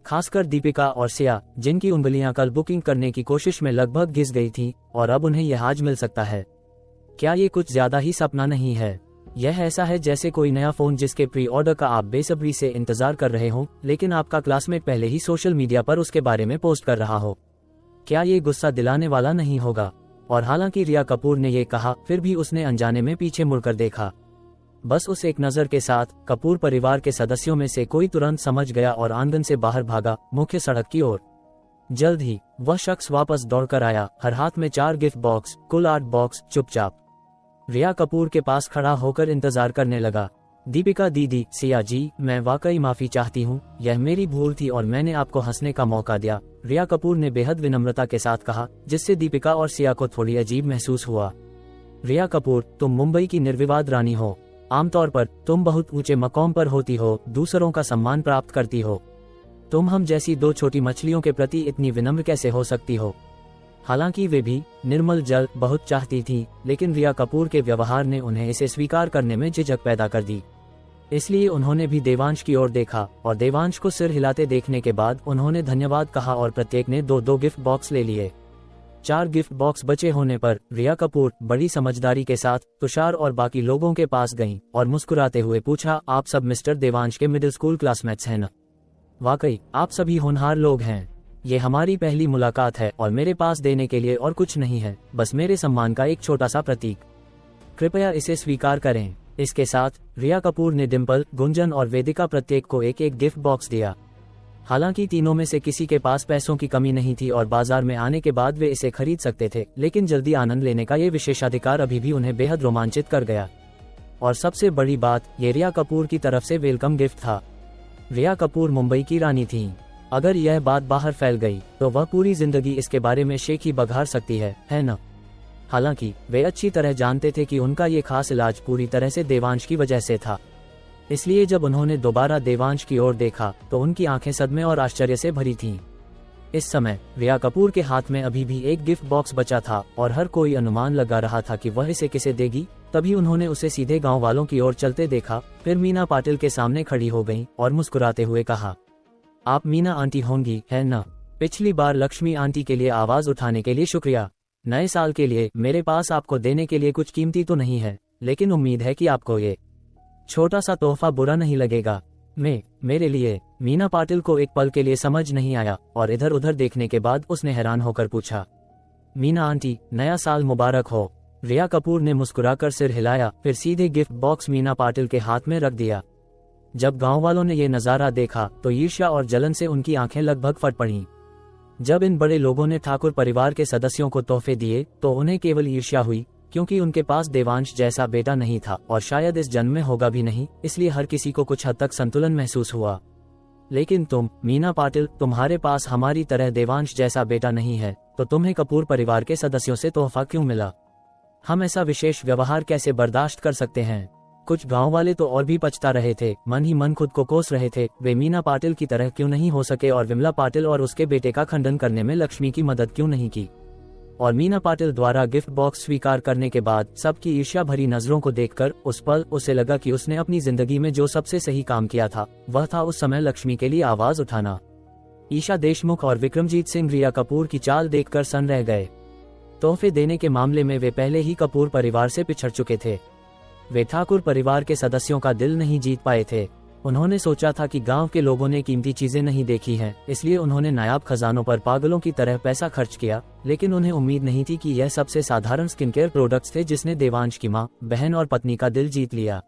खासकर दीपिका और सिया, जिनकी उंगलियां कल बुकिंग करने की कोशिश में लगभग घिस गई थी और अब उन्हें यह आज मिल सकता है। क्या ये कुछ ज्यादा ही सपना नहीं है? यह ऐसा है जैसे कोई नया फोन जिसके प्री ऑर्डर का आप बेसब्री से इंतजार कर रहे हो, लेकिन आपका क्लासमेट पहले ही सोशल मीडिया पर उसके बारे में पोस्ट कर रहा हो। क्या ये गुस्सा दिलाने वाला नहीं होगा? और हालांकि रिया कपूर ने ये कहा, फिर भी उसने अनजाने में पीछे मुड़कर देखा। बस उस एक नजर के साथ कपूर परिवार के सदस्यों में से कोई तुरंत समझ गया और आंगन से बाहर भागा, मुख्य सड़क की ओर। जल्द ही वह शख्स वापस दौड़कर आया, हर हाथ में 4 गिफ्ट बॉक्स, कुल 8 बॉक्स। चुपचाप रिया कपूर के पास खड़ा होकर इंतजार करने लगा। दीपिका दीदी, सिया जी, मैं वाकई माफी चाहती हूँ, यह मेरी भूल थी और मैंने आपको हंसने का मौका दिया, रिया कपूर ने बेहद विनम्रता के साथ कहा, जिससे दीपिका और सिया को थोड़ी अजीब महसूस हुआ। रिया कपूर, तुम मुंबई की निर्विवाद रानी हो। आमतौर पर तुम बहुत ऊंचे मकाम पर होती हो, दूसरों का सम्मान प्राप्त करती हो। तुम हम जैसी दो छोटी मछलियों के प्रति इतनी विनम्र कैसे हो सकती हो? हालांकि वे भी निर्मल जल बहुत चाहती थी, लेकिन रिया कपूर के व्यवहार ने उन्हें इसे स्वीकार करने में झिझक पैदा कर दी। इसलिए उन्होंने भी देवांश की ओर देखा और देवांश को सिर हिलाते देखने के बाद उन्होंने धन्यवाद कहा और प्रत्येक ने 2-2 गिफ्ट बॉक्स ले लिए। 4 गिफ्ट बॉक्स बचे होने पर रिया कपूर बड़ी समझदारी के साथ तुषार और बाकी लोगों के पास गईं और मुस्कुराते हुए पूछा, आप सब मिस्टर देवांश के मिडिल स्कूल क्लासमेट्स हैं न? वाकई आप सभी होनहार लोग हैं। ये हमारी पहली मुलाकात है और मेरे पास देने के लिए और कुछ नहीं है, बस मेरे सम्मान का एक छोटा सा प्रतीक। कृपया इसे स्वीकार करें। इसके साथ रिया कपूर ने डिम्पल, गुंजन और वेदिका प्रत्येक को एक एक गिफ्ट बॉक्स दिया। हालांकि तीनों में से किसी के पास पैसों की कमी नहीं थी और बाजार में आने के बाद वे इसे खरीद सकते थे, लेकिन जल्दी आनंद लेने का ये विशेषाधिकार अभी भी उन्हें बेहद रोमांचित कर गया। और सबसे बड़ी बात, ये रिया कपूर की तरफ से वेलकम गिफ्ट था। रिया कपूर मुंबई की रानी थीं। अगर यह बात बाहर फैल गई तो वह पूरी जिंदगी इसके बारे में शेख ही बघार सकती है न? हालांकि वे अच्छी तरह जानते थे कि उनका ये खास इलाज पूरी तरह से देवांश की वजह से था। इसलिए जब उन्होंने दोबारा देवांश की ओर देखा तो उनकी आंखें सदमे और आश्चर्य से भरी थीं। इस समय रिया कपूर के हाथ में अभी भी एक गिफ्ट बॉक्स बचा था और हर कोई अनुमान लगा रहा था कि वह इसे किसे देगी। तभी उन्होंने उसे सीधे गांव वालों की ओर चलते देखा। फिर मीना पाटिल के सामने खड़ी हो गईं और मुस्कुराते हुए कहा, आप मीना आंटी होंगी, है न? पिछली बार लक्ष्मी आंटी के लिए आवाज उठाने के लिए शुक्रिया। नए साल के लिए मेरे पास आपको देने के लिए कुछ कीमती तो नहीं है, लेकिन उम्मीद है कि आपको ये छोटा सा तोहफा बुरा नहीं लगेगा। मेरे लिए। मीना पाटिल को एक पल के लिए समझ नहीं आया और इधर उधर देखने के बाद उसने हैरान होकर पूछा, मीना आंटी, नया साल मुबारक हो। रिया कपूर ने मुस्कुराकर सिर हिलाया, फिर सीधे गिफ्ट बॉक्स मीना पाटिल के हाथ में रख दिया। जब गांव वालों ने ये नजारा देखा तो ईर्ष्या और जलन से उनकी आंखें लगभग फट पड़ीं। जब इन बड़े लोगों ने ठाकुर परिवार के सदस्यों को तोहफे दिए तो उन्हें केवल ईर्ष्या हुई, क्योंकि उनके पास देवांश जैसा बेटा नहीं था और शायद इस जन्म में होगा भी नहीं। इसलिए हर किसी को कुछ हद तक संतुलन महसूस हुआ। लेकिन तुम, मीना पाटिल, तुम्हारे पास हमारी तरह देवांश जैसा बेटा नहीं है, तो तुम्हें कपूर परिवार के सदस्यों से तोहफा क्यों मिला? हम ऐसा विशेष व्यवहार कैसे बर्दाश्त कर सकते हैं? कुछ गांव वाले तो और भी पछता रहे थे, मन ही मन खुद को कोस रहे थे, वे मीना पाटिल की तरह क्यों नहीं हो सके और विमला पाटिल और उसके बेटे का खंडन करने में लक्ष्मी की मदद क्यों नहीं की। और मीना पाटिल द्वारा गिफ्ट बॉक्स स्वीकार करने के बाद सबकी ईर्ष्या भरी नजरों को देखकर उस पल उसे लगा कि उसने अपनी जिंदगी में जो सबसे सही काम किया था वह था उस समय लक्ष्मी के लिए आवाज उठाना। ईशा देशमुख और विक्रमजीत सिंह रिया कपूर की चाल देखकर सन्न रह गए। तोहफे देने के मामले में वे पहले ही कपूर परिवार से पिछड़ चुके थे। वे ठाकुर परिवार के सदस्यों का दिल नहीं जीत पाए थे। उन्होंने सोचा था कि गांव के लोगों ने कीमती चीजें नहीं देखी हैं, इसलिए उन्होंने नायाब खजानों पर पागलों की तरह पैसा खर्च किया, लेकिन उन्हें उम्मीद नहीं थी कि यह सबसे साधारण स्किन केयर प्रोडक्ट्स थे जिसने देवांश की मां, बहन और पत्नी का दिल जीत लिया।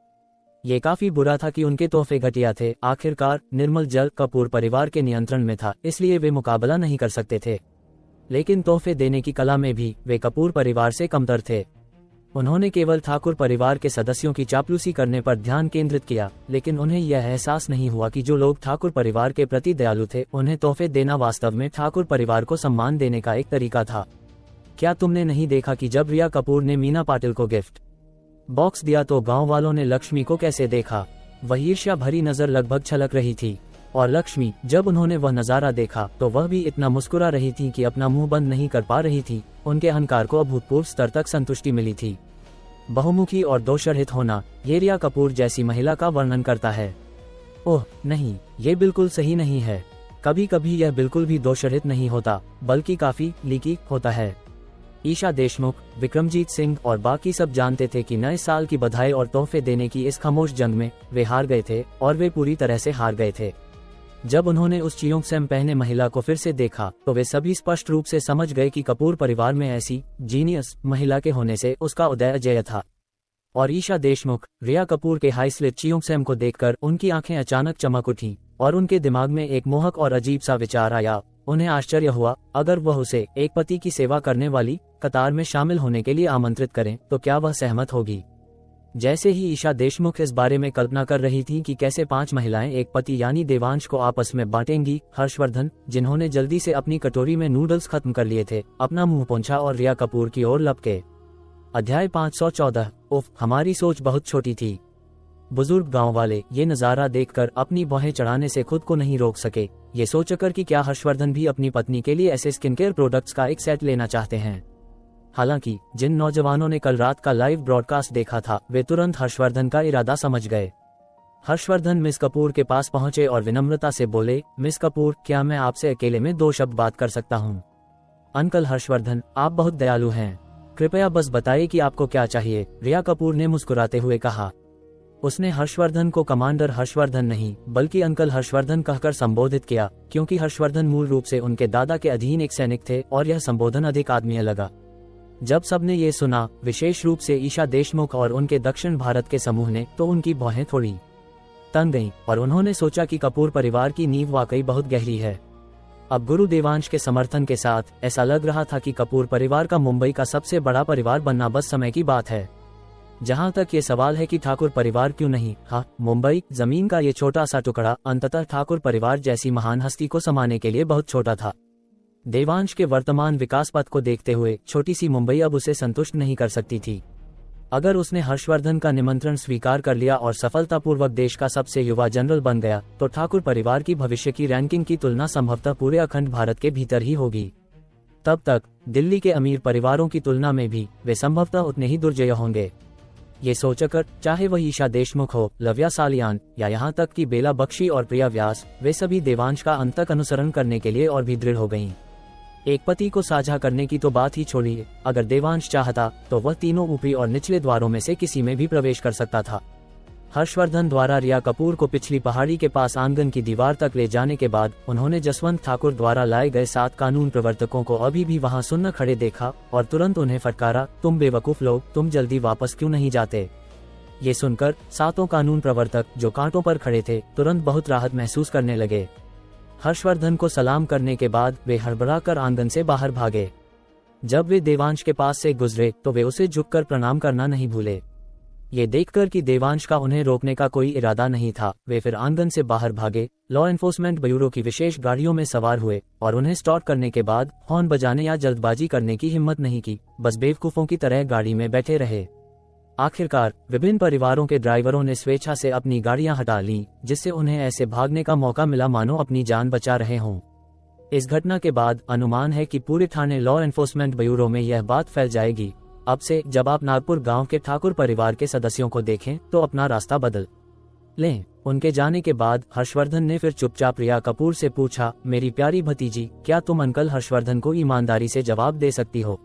ये काफी बुरा था कि उनके तोहफे घटिया थे। आखिरकार निर्मल जल कपूर परिवार के नियंत्रण में था, इसलिए वे मुकाबला नहीं कर सकते थे। लेकिन तोहफे देने की कला में भी वे कपूर परिवार से कमतर थे। उन्होंने केवल ठाकुर परिवार के सदस्यों की चापलूसी करने पर ध्यान केंद्रित किया, लेकिन उन्हें यह एहसास नहीं हुआ कि जो लोग ठाकुर परिवार के प्रति दयालु थे उन्हें तोहफे देना वास्तव में ठाकुर परिवार को सम्मान देने का एक तरीका था। क्या तुमने नहीं देखा कि जब रिया कपूर ने मीना पाटिल को गिफ्ट बॉक्स दिया तो गांव वालों ने लक्ष्मी को कैसे देखा? वह ईर्ष्या भरी नजर लगभग छलक रही थी। और लक्ष्मी, जब उन्होंने वह नजारा देखा तो वह भी इतना मुस्कुरा रही थी कि अपना मुंह बंद नहीं कर पा रही थी। उनके अहंकार को अभूतपूर्व स्तर तक संतुष्टि मिली थी। बहुमुखी और दोषरहित होना, ये रिया कपूर जैसी महिला का वर्णन करता है। ओह नहीं, ये बिल्कुल सही नहीं है। कभी कभी यह बिल्कुल भी दोषरहित नहीं होता, बल्कि काफी लीकी होता है। ईशा देशमुख, विक्रमजीत सिंह और बाकी सब जानते थे कि नए साल की बधाई और तोहफे देने की इस खामोश जंग में वे हार गए थे, और वे पूरी तरह से हार गए थे। जब उन्होंने उस चियोंगसेम पहने महिला को फिर से देखा तो वे सभी स्पष्ट रूप से समझ गए कि कपूर परिवार में ऐसी जीनियस महिला के होने से उसका उदय अजेय था। और ईशा देशमुख, रिया कपूर के हाई स्लिट चियोंगसेम को देखकर उनकी आंखें अचानक चमक उठी और उनके दिमाग में एक मोहक और अजीब सा विचार आया। उन्हें आश्चर्य हुआ, अगर वह उसे एक पति की सेवा करने वाली कतार में शामिल होने के लिए आमंत्रित करें तो क्या वह सहमत होगी। जैसे ही ईशा देशमुख इस बारे में कल्पना कर रही थी कि कैसे 5 महिलाएं एक पति यानी देवांश को आपस में बांटेंगी, हर्षवर्धन, जिन्होंने जल्दी से अपनी कटोरी में नूडल्स खत्म कर लिए थे, अपना मुंह पोंछा और रिया कपूर की ओर लपके। अध्याय 514। उफ, हमारी सोच बहुत छोटी थी। बुजुर्ग गांव वाले ये नजारा देखकर अपनी भौहें चढ़ाने से खुद को नहीं रोक सके, ये सोचकर कि क्या हर्षवर्धन भी अपनी पत्नी के लिए ऐसे स्किन केयर प्रोडक्ट्स का एक सेट लेना चाहते हैं। हालांकि जिन नौजवानों ने कल रात का लाइव ब्रॉडकास्ट देखा था वे तुरंत हर्षवर्धन का इरादा समझ गए। हर्षवर्धन मिस कपूर के पास पहुंचे और विनम्रता से बोले, मिस कपूर, क्या मैं आपसे अकेले में 2 शब्द बात कर सकता हूं? अंकल हर्षवर्धन, आप बहुत दयालु हैं, कृपया बस बताइए कि आपको क्या चाहिए, रिया कपूर ने मुस्कुराते हुए कहा। उसने हर्षवर्धन को कमांडर हर्षवर्धन नहीं बल्कि अंकल हर्षवर्धन कहकर संबोधित किया, क्योंकि हर्षवर्धन मूल रूप से उनके दादा के अधीन एक सैनिक थे और यह संबोधन अधिक आत्मीय लगा। जब सबने ये सुना, विशेष रूप से ईशा देशमुख और उनके दक्षिण भारत के समूह ने, तो उनकी भौहें थोड़ी तन गईं और उन्होंने सोचा कि कपूर परिवार की नींव वाकई बहुत गहरी है। अब गुरु देवांश के समर्थन के साथ ऐसा लग रहा था कि कपूर परिवार का मुंबई का सबसे बड़ा परिवार बनना बस समय की बात है। जहां तक ये सवाल है कि ठाकुर परिवार क्यों नहीं, हाँ, मुंबई जमीन का ये छोटा सा टुकड़ा अंततः ठाकुर परिवार जैसी महान हस्ती को समाने के लिए बहुत छोटा था। देवांश के वर्तमान विकास पथ को देखते हुए छोटी सी मुंबई अब उसे संतुष्ट नहीं कर सकती थी। अगर उसने हर्षवर्धन का निमंत्रण स्वीकार कर लिया और सफलतापूर्वक देश का सबसे युवा जनरल बन गया तो ठाकुर परिवार की भविष्य की रैंकिंग की तुलना संभवतः पूरे अखंड भारत के भीतर ही होगी। तब तक दिल्ली के अमीर परिवारों की तुलना में भी वे संभवतः उतने ही दुर्जय होंगे। ये सोचकर चाहे वह ईशा देशमुख हो, लव्या सालियान या यहाँ तक कि बेला बख्शी और प्रिया व्यास, वे सभी देवांश का अंत तक अनुसरण करने के लिए और भी दृढ़ हो गईं। एक पति को साझा करने की तो बात ही छोड़िए, अगर देवांश चाहता तो वह तीनों ऊपरी और निचले द्वारों में से किसी में भी प्रवेश कर सकता था। हर्षवर्धन द्वारा रिया कपूर को पिछली पहाड़ी के पास आंगन की दीवार तक ले जाने के बाद उन्होंने जसवंत ठाकुर द्वारा लाए गए 7 कानून प्रवर्तकों को अभी भी वहां सुन्न खड़े देखा और तुरंत उन्हें फटकारा, तुम बेवकूफ लोग, तुम जल्दी वापस क्यों नहीं जाते? ये सुनकर 7 कानून प्रवर्तक जो कांटों पर खड़े थे तुरंत बहुत राहत महसूस करने लगे। हर्षवर्धन को सलाम करने के बाद वे हड़बड़ाकर आंगन से बाहर भागे। जब वे देवांश के पास से गुजरे तो वे उसे झुककर प्रणाम करना नहीं भूले। ये देखकर कि देवांश का उन्हें रोकने का कोई इरादा नहीं था, वे फिर आंगन से बाहर भागे, लॉ एनफोर्समेंट ब्यूरो की विशेष गाड़ियों में सवार हुए और उन्हें स्टॉप करने के बाद हॉर्न बजाने या जल्दबाजी करने की हिम्मत नहीं की, बस बेवकूफों की तरह गाड़ी में बैठे रहे। आखिरकार विभिन्न परिवारों के ड्राइवरों ने स्वेच्छा से अपनी गाड़ियां हटा लीं, जिससे उन्हें ऐसे भागने का मौका मिला मानो अपनी जान बचा रहे हों। इस घटना के बाद अनुमान है कि पूरे ठाणे लॉ एनफोर्समेंट ब्यूरो में यह बात फैल जाएगी, अब से जब आप नागपुर गांव के ठाकुर परिवार के सदस्यों को देखें तो अपना रास्ता बदल लें। उनके जाने के बाद हर्षवर्धन ने फिर चुपचाप रिया कपूर से पूछा, मेरी प्यारी भतीजी, क्या तुम अंकल हर्षवर्धन को ईमानदारी से जवाब दे सकती हो?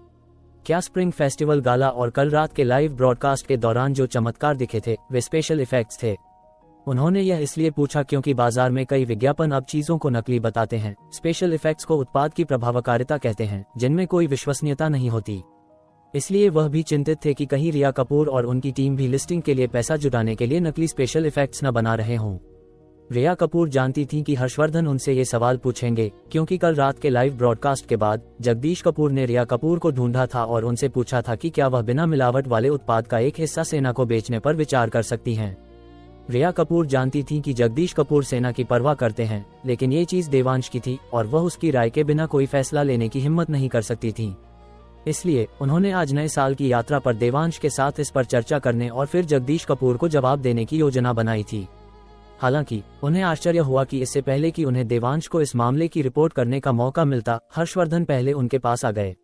क्या स्प्रिंग फेस्टिवल गाला और कल रात के लाइव ब्रॉडकास्ट के दौरान जो चमत्कार दिखे थे वे स्पेशल इफेक्ट्स थे? उन्होंने यह इसलिए पूछा क्योंकि बाजार में कई विज्ञापन अब चीजों को नकली बताते हैं। स्पेशल इफेक्ट्स को उत्पाद की प्रभावकारिता कहते हैं, जिनमें कोई विश्वसनीयता नहीं होती। इसलिए वह भी चिंतित थे कि कहीं रिया कपूर और उनकी टीम भी लिस्टिंग के लिए पैसा जुटाने के लिए नकली स्पेशल इफेक्ट्स न बना रहे हों। रिया कपूर जानती थी कि हर्षवर्धन उनसे ये सवाल पूछेंगे, क्योंकि कल रात के लाइव ब्रॉडकास्ट के बाद जगदीश कपूर ने रिया कपूर को ढूंढा था और उनसे पूछा था कि क्या वह बिना मिलावट वाले उत्पाद का एक हिस्सा सेना को बेचने पर विचार कर सकती हैं। रिया कपूर जानती थी कि जगदीश कपूर सेना की परवाह करते हैं, लेकिन ये चीज देवांश की थी और वह उसकी राय के बिना कोई फैसला लेने की हिम्मत नहीं कर सकती थी। इसलिए उन्होंने आज नए साल की यात्रा पर देवांश के साथ इस पर चर्चा करने और फिर जगदीश कपूर को जवाब देने की योजना बनाई थी। हालांकि उन्हें आश्चर्य हुआ कि इससे पहले कि उन्हें देवांश को इस मामले की रिपोर्ट करने का मौका मिलता, हर्षवर्धन पहले उनके पास आ गए।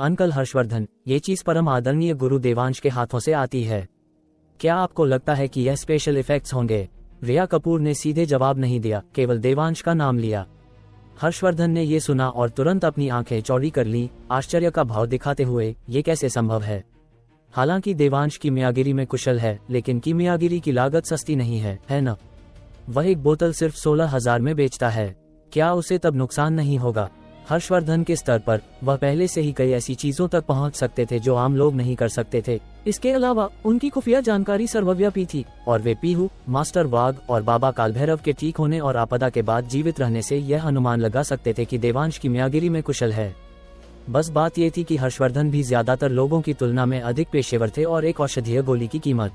अंकल हर्षवर्धन, ये चीज परम आदरणीय गुरु देवांश के हाथों से आती है, क्या आपको लगता है कि यह स्पेशल इफेक्ट्स होंगे? रिया कपूर ने सीधे जवाब नहीं दिया, केवल देवांश का नाम लिया। हर्षवर्धन ने ये सुना और तुरंत अपनी आंखें चौड़ी कर लीं, आश्चर्य का भाव दिखाते हुए, ये कैसे संभव है? हालांकि देवांश कीमियागिरी में कुशल है, लेकिन कीमियागिरी की लागत सस्ती नहीं है न? वह एक बोतल सिर्फ 16,000 में बेचता है, क्या उसे तब नुकसान नहीं होगा? हर्षवर्धन के स्तर पर वह पहले से ही कई ऐसी चीजों तक पहुंच सकते थे जो आम लोग नहीं कर सकते थे। इसके अलावा उनकी खुफिया जानकारी सर्वव्यापी थी और वे पीहू, मास्टर वाघ और बाबा कालभैरव के ठीक होने और आपदा के बाद जीवित रहने से यह अनुमान लगा सकते थे कि देवांश कीमियागिरी में कुशल है। बस बात ये थी कि हर्षवर्धन भी ज्यादातर लोगों की तुलना में अधिक पेशेवर थे और एक औषधीय गोली की कीमत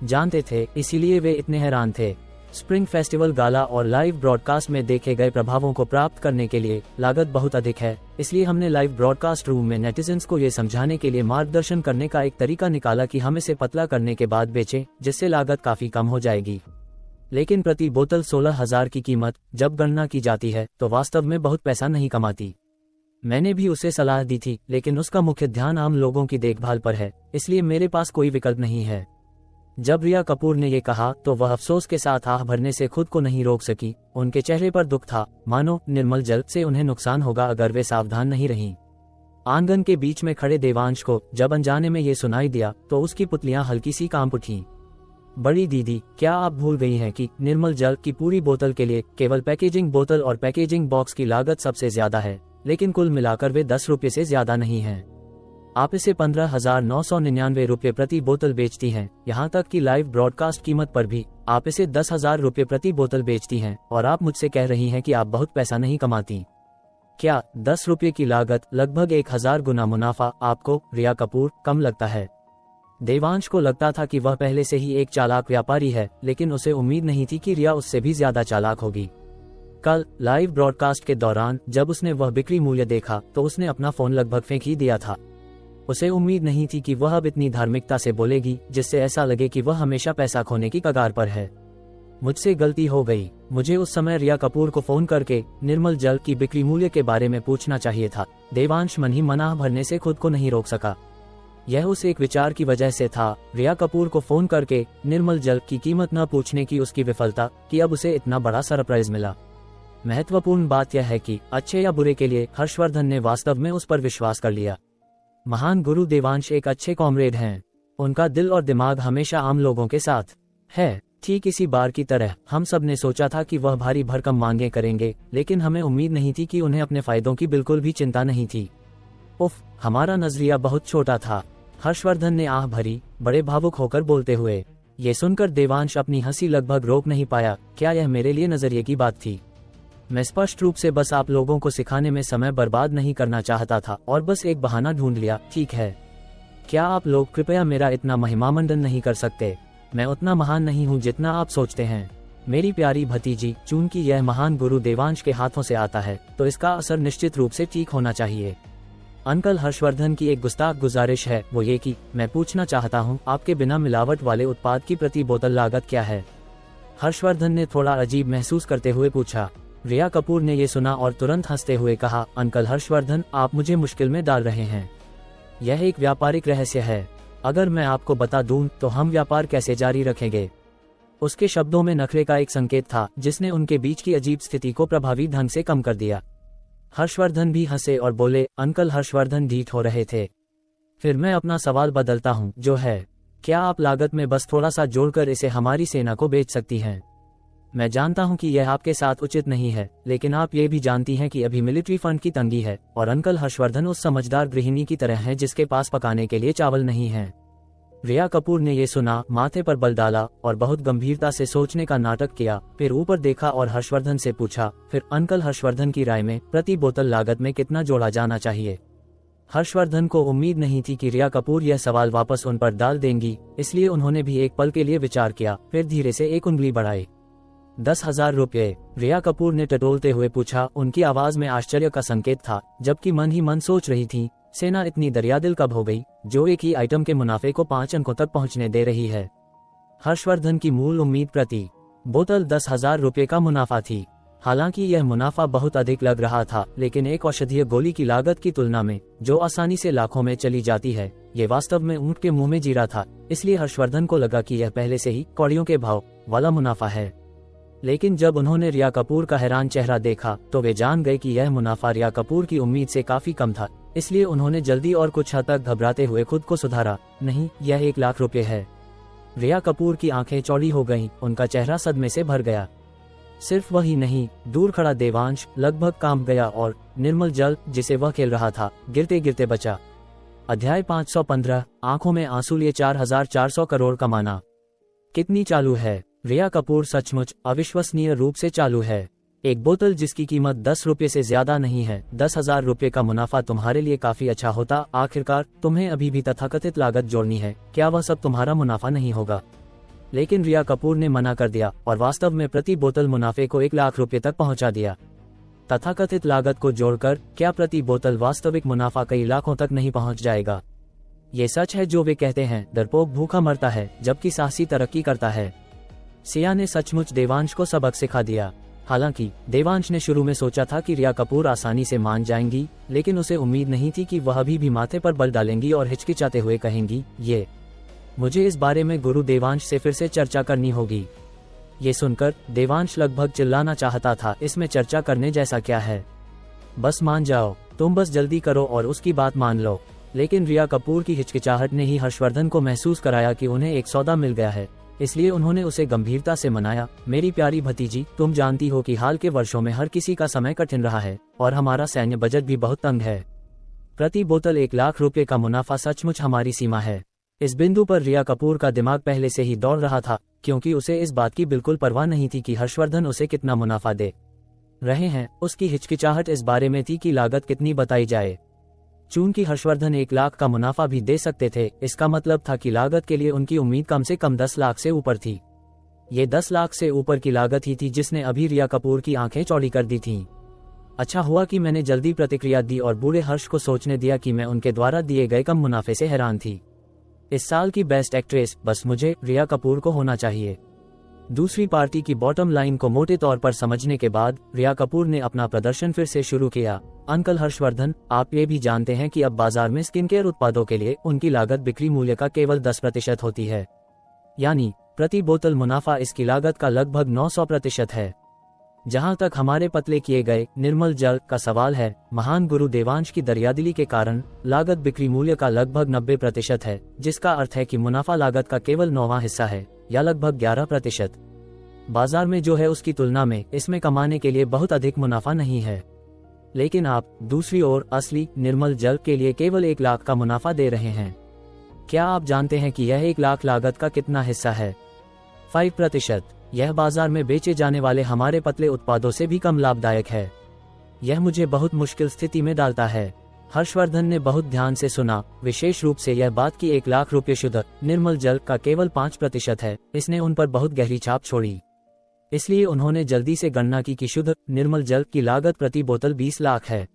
जानते थे, इसीलिए वे इतने हैरान थे। स्प्रिंग फेस्टिवल गाला और लाइव ब्रॉडकास्ट में देखे गए प्रभावों को प्राप्त करने के लिए लागत बहुत अधिक है, इसलिए हमने लाइव ब्रॉडकास्ट रूम में नेटिजन्स को ये समझाने के लिए मार्गदर्शन करने का एक तरीका निकाला कि हम इसे पतला करने के बाद बेचें, जिससे लागत काफी कम हो जाएगी। लेकिन प्रति बोतल 16,000 की कीमत जब गणना की जाती है तो वास्तव में बहुत पैसा नहीं कमाती। मैंने भी उसे सलाह दी थी, लेकिन उसका मुख्य ध्यान आम लोगों की देखभाल पर है, इसलिए मेरे पास कोई विकल्प नहीं है। जब रिया कपूर ने ये कहा तो वह अफसोस के साथ आह भरने से खुद को नहीं रोक सकी। उनके चेहरे पर दुख था, मानो निर्मल जल से उन्हें नुकसान होगा अगर वे सावधान नहीं रहीं। आंगन के बीच में खड़े देवांश को जब अनजाने में ये सुनाई दिया तो उसकी पुतलियां हल्की सी कांप उठीं। बड़ी दीदी, क्या आप भूल गई हैं कि निर्मल जल की पूरी बोतल के लिए केवल पैकेजिंग बोतल और पैकेजिंग बॉक्स की लागत सबसे ज्यादा है, लेकिन कुल मिलाकर वे 10 रुपये से ज्यादा नहीं हैं। आप इसे 15,999 रुपये प्रति बोतल बेचती हैं, यहाँ तक कि लाइव ब्रॉडकास्ट कीमत पर भी आप इसे 10,000 रुपये प्रति बोतल बेचती हैं, और आप मुझसे कह रही हैं कि आप बहुत पैसा नहीं कमाती। क्या 10 रुपये की लागत लगभग 1,000 गुना मुनाफा आपको, रिया कपूर, कम लगता है? देवांश को लगता था कि वह पहले से ही एक चालाक व्यापारी है, लेकिन उसे उम्मीद नहीं थी कि रिया उससे भी ज्यादा चालाक होगी। कल लाइव ब्रॉडकास्ट के दौरान जब उसने वह बिक्री मूल्य देखा तो उसने अपना फोन लगभग फेंक ही दिया था। उसे उम्मीद नहीं थी कि वह अब इतनी धार्मिकता से बोलेगी जिससे ऐसा लगे कि वह हमेशा पैसा खोने की कगार पर है। मुझसे गलती हो गई, मुझे उस समय रिया कपूर को फोन करके निर्मल जल की बिक्री मूल्य के बारे में पूछना चाहिए था। देवांश मन ही मन आह भरने से खुद को नहीं रोक सका। यह उस एक विचार की वजह से था, रिया कपूर को फोन करके निर्मल जल की कीमत न पूछने की उसकी विफलता, कि अब उसे इतना बड़ा सरप्राइज मिला। महत्वपूर्ण बात यह है कि अच्छे या बुरे के लिए हर्षवर्धन ने वास्तव में उस पर विश्वास कर लिया। महान गुरु देवांश एक अच्छे कॉमरेड हैं। उनका दिल और दिमाग हमेशा आम लोगों के साथ है। ठीक इसी बार की तरह हम सब ने सोचा था कि वह भारी भरकम मांगे करेंगे, लेकिन हमें उम्मीद नहीं थी कि उन्हें अपने फायदों की बिल्कुल भी चिंता नहीं थी। उफ, हमारा नजरिया बहुत छोटा था, हर्षवर्धन ने आह भरी, बड़े भावुक होकर बोलते हुए। ये सुनकर देवांश अपनी हंसी लगभग रोक नहीं पाया। क्या यह मेरे लिए नजरिए की बात थी? मैं स्पष्ट रूप से बस आप लोगों को सिखाने में समय बर्बाद नहीं करना चाहता था और बस एक बहाना ढूंढ लिया, ठीक है? क्या आप लोग कृपया मेरा इतना महिमामंडन नहीं कर सकते? मैं उतना महान नहीं हूँ जितना आप सोचते हैं। मेरी प्यारी भतीजी, चूंकि यह महान गुरु देवांश के हाथों से आता है तो इसका असर निश्चित रूप से ठीक होना चाहिए। अंकल हर्षवर्धन की एक गुस्ताख गुजारिश है, वो ये कि मैं पूछना चाहता हूँ, आपके बिना मिलावट वाले उत्पाद की प्रति बोतल लागत क्या है? हर्षवर्धन ने थोड़ा अजीब महसूस करते हुए पूछा। रिया कपूर ने ये सुना और तुरंत हंसते हुए कहा, अंकल हर्षवर्धन, आप मुझे मुश्किल में डाल रहे हैं। यह एक व्यापारिक रहस्य है। अगर मैं आपको बता दूं तो हम व्यापार कैसे जारी रखेंगे? उसके शब्दों में नखरे का एक संकेत था जिसने उनके बीच की अजीब स्थिति को प्रभावी ढंग से कम कर दिया। हर्षवर्धन भी हंसे और बोले, अंकल हर्षवर्धन ढीठ हो रहे थे। फिर मैं अपना सवाल बदलता हूँ, जो है, क्या आप लागत में बस थोड़ा सा जोड़कर इसे हमारी सेना को बेच सकती हैं? मैं जानता हूं कि यह आपके साथ उचित नहीं है, लेकिन आप ये भी जानती हैं कि अभी मिलिट्री फंड की तंगी है और अंकल हर्षवर्धन उस समझदार गृहिणी की तरह हैं जिसके पास पकाने के लिए चावल नहीं है। रिया कपूर ने ये सुना, माथे पर बल डाला और बहुत गंभीरता से सोचने का नाटक किया। फिर ऊपर देखा और हर्षवर्धन से पूछा, फिर अंकल हर्षवर्धन की राय में प्रति बोतल लागत में कितना जोड़ा जाना चाहिए? हर्षवर्धन को उम्मीद नहीं थी कि रिया कपूर यह सवाल वापस उन पर डाल देंगी, इसलिए उन्होंने भी एक पल के लिए विचार किया, फिर धीरे से एक उंगली बढ़ाई। 10,000 रुपये, रिया कपूर ने टटोलते हुए पूछा। उनकी आवाज में आश्चर्य का संकेत था, जबकि मन ही मन सोच रही थी, सेना इतनी दरियादिल कब हो गई जो एक ही आइटम के मुनाफे को 5 अंकों तक पहुंचने दे रही है। हर्षवर्धन की मूल उम्मीद प्रति बोतल 10,000 रुपये का मुनाफा थी। हालांकि यह मुनाफा बहुत अधिक लग रहा था, लेकिन एक औषधीय गोली की लागत की तुलना में जो आसानी से लाखों में चली जाती है, ये वास्तव में ऊंट के मुंह में जीरा था। इसलिए हर्षवर्धन को लगा कि यह पहले से ही कौड़ियों के भाव वाला मुनाफा है। लेकिन जब उन्होंने रिया कपूर का हैरान चेहरा देखा तो वे जान गए कि यह मुनाफा रिया कपूर की उम्मीद से काफी कम था। इसलिए उन्होंने जल्दी और कुछ हद तक घबराते हुए खुद को सुधारा, नहीं, यह 1 लाख रुपए है। रिया कपूर की आंखें चौड़ी हो गईं, उनका चेहरा सदमे से भर गया। सिर्फ वही नहीं, दूर खड़ा देवांश लगभग कांप गया और निर्मल जल जिसे वह खेल रहा था गिरते गिरते बचा। अध्याय 515, आंखों में आंसू लिए 4,400 करोड़ कमाना। कितनी चालू है? रिया कपूर सचमुच अविश्वसनीय रूप से चालू है। एक बोतल जिसकी कीमत 10 रुपये से ज्यादा नहीं है, 10,000 रुपये का मुनाफा तुम्हारे लिए काफी अच्छा होता। आखिरकार तुम्हें अभी भी तथाकथित लागत जोड़नी है, क्या वह सब तुम्हारा मुनाफा नहीं होगा? लेकिन रिया कपूर ने मना कर दिया और वास्तव में प्रति बोतल मुनाफे को 1 लाख रुपये तक पहुंचा दिया। तथाकथित लागत को जोड़कर क्या प्रति बोतल वास्तविक मुनाफा कई लाखों तक नहीं पहुंच जाएगा? ये सच है जो वे कहते हैं, डरपोक भूखा मरता है जबकि साहसी तरक्की करता है। सिया ने सचमुच देवांश को सबक सिखा दिया। हालांकि देवांश ने शुरू में सोचा था कि रिया कपूर आसानी से मान जाएंगी, लेकिन उसे उम्मीद नहीं थी कि वह अभी भी माथे पर बल डालेंगी और हिचकिचाते हुए कहेंगी, ये मुझे इस बारे में गुरु देवांश से फिर से चर्चा करनी होगी। ये सुनकर देवांश लगभग चिल्लाना चाहता था, इसमें चर्चा करने जैसा क्या है, बस मान जाओ, तुम बस जल्दी करो और उसकी बात मान लो। लेकिन रिया कपूर की हिचकिचाहट ने ही हर्षवर्धन को महसूस कराया कि उन्हें एक सौदा मिल गया है, इसलिए उन्होंने उसे गंभीरता से मनाया। मेरी प्यारी भतीजी, तुम जानती हो कि हाल के वर्षों में हर किसी का समय कठिन रहा है और हमारा सैन्य बजट भी बहुत तंग है। प्रति बोतल 1 लाख रुपए का मुनाफा सचमुच हमारी सीमा है। इस बिंदु पर रिया कपूर का दिमाग पहले से ही दौड़ रहा था, क्योंकि उसे इस बात की बिल्कुल परवाह नहीं थी कि हर्षवर्धन उसे कितना मुनाफा दे रहे हैं। उसकी हिचकिचाहट इस बारे में थी कि लागत कितनी बताई जाए। चूंकि हर्षवर्धन 1 लाख का मुनाफा भी दे सकते थे, इसका मतलब था कि लागत के लिए उनकी उम्मीद कम से कम 10 लाख से ऊपर थी। ये 10 लाख से ऊपर की लागत ही थी जिसने अभी रिया कपूर की आंखें चौड़ी कर दी थीं। अच्छा हुआ कि मैंने जल्दी प्रतिक्रिया दी और बूढ़े हर्ष को सोचने दिया कि मैं उनके द्वारा दिए गए कम मुनाफे से हैरान थी। इस साल की बेस्ट एक्ट्रेस बस मुझे रिया कपूर को होना चाहिए। दूसरी पार्टी की बॉटम लाइन को मोटे तौर पर समझने के बाद रिया कपूर ने अपना प्रदर्शन फिर से शुरू किया। अंकल हर्षवर्धन, आप ये भी जानते हैं कि अब बाजार में स्किन केयर उत्पादों के लिए उनकी लागत बिक्री मूल्य का केवल 10% होती है, यानी प्रति बोतल मुनाफा इसकी लागत का लगभग 900% है। जहां तक हमारे पतले किए गए निर्मल जल का सवाल है, महान गुरु देवांश की दरियादिली के कारण लागत बिक्री मूल्य का लगभग 90% है, जिसका अर्थ है कि मुनाफा लागत का केवल 9वां हिस्सा है या लगभग 11%। बाजार में जो है उसकी तुलना में इसमें कमाने के लिए बहुत अधिक मुनाफा नहीं है। लेकिन आप दूसरी ओर असली निर्मल जल के लिए केवल 1 लाख का मुनाफा दे रहे हैं। क्या आप जानते हैं कि यह 1 लाख लागत का कितना हिस्सा है? 5%। यह बाजार में बेचे जाने वाले हमारे पतले उत्पादों से भी कम लाभदायक है। यह मुझे बहुत मुश्किल स्थिति में डालता है। हर्षवर्धन ने बहुत ध्यान से सुना, विशेष रूप से यह बात कि 1 लाख रुपये शुद्ध निर्मल जल का केवल 5% है। इसने उन पर बहुत गहरी छाप छोड़ी। इसलिए उन्होंने जल्दी से गणना की कि शुद्ध निर्मल जल की लागत प्रति बोतल 20 लाख है।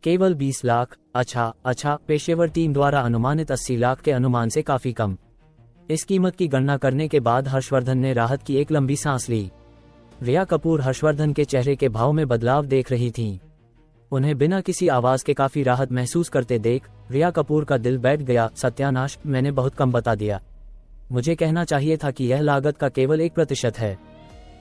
केवल 20 लाख? अच्छा, पेशेवर टीम द्वारा अनुमानित 80 लाख के अनुमान से काफी कम। इस कीमत की गणना करने के बाद हर्षवर्धन ने राहत की एक लंबी सांस ली। रिया कपूर हर्षवर्धन के चेहरे के भाव में बदलाव देख रही थीं। उन्हें बिना किसी आवाज के काफी राहत महसूस करते देख रिया कपूर का दिल बैठ गया। सत्यानाश, मैंने बहुत कम बता दिया। मुझे कहना चाहिए था कि यह लागत का केवल 1% है।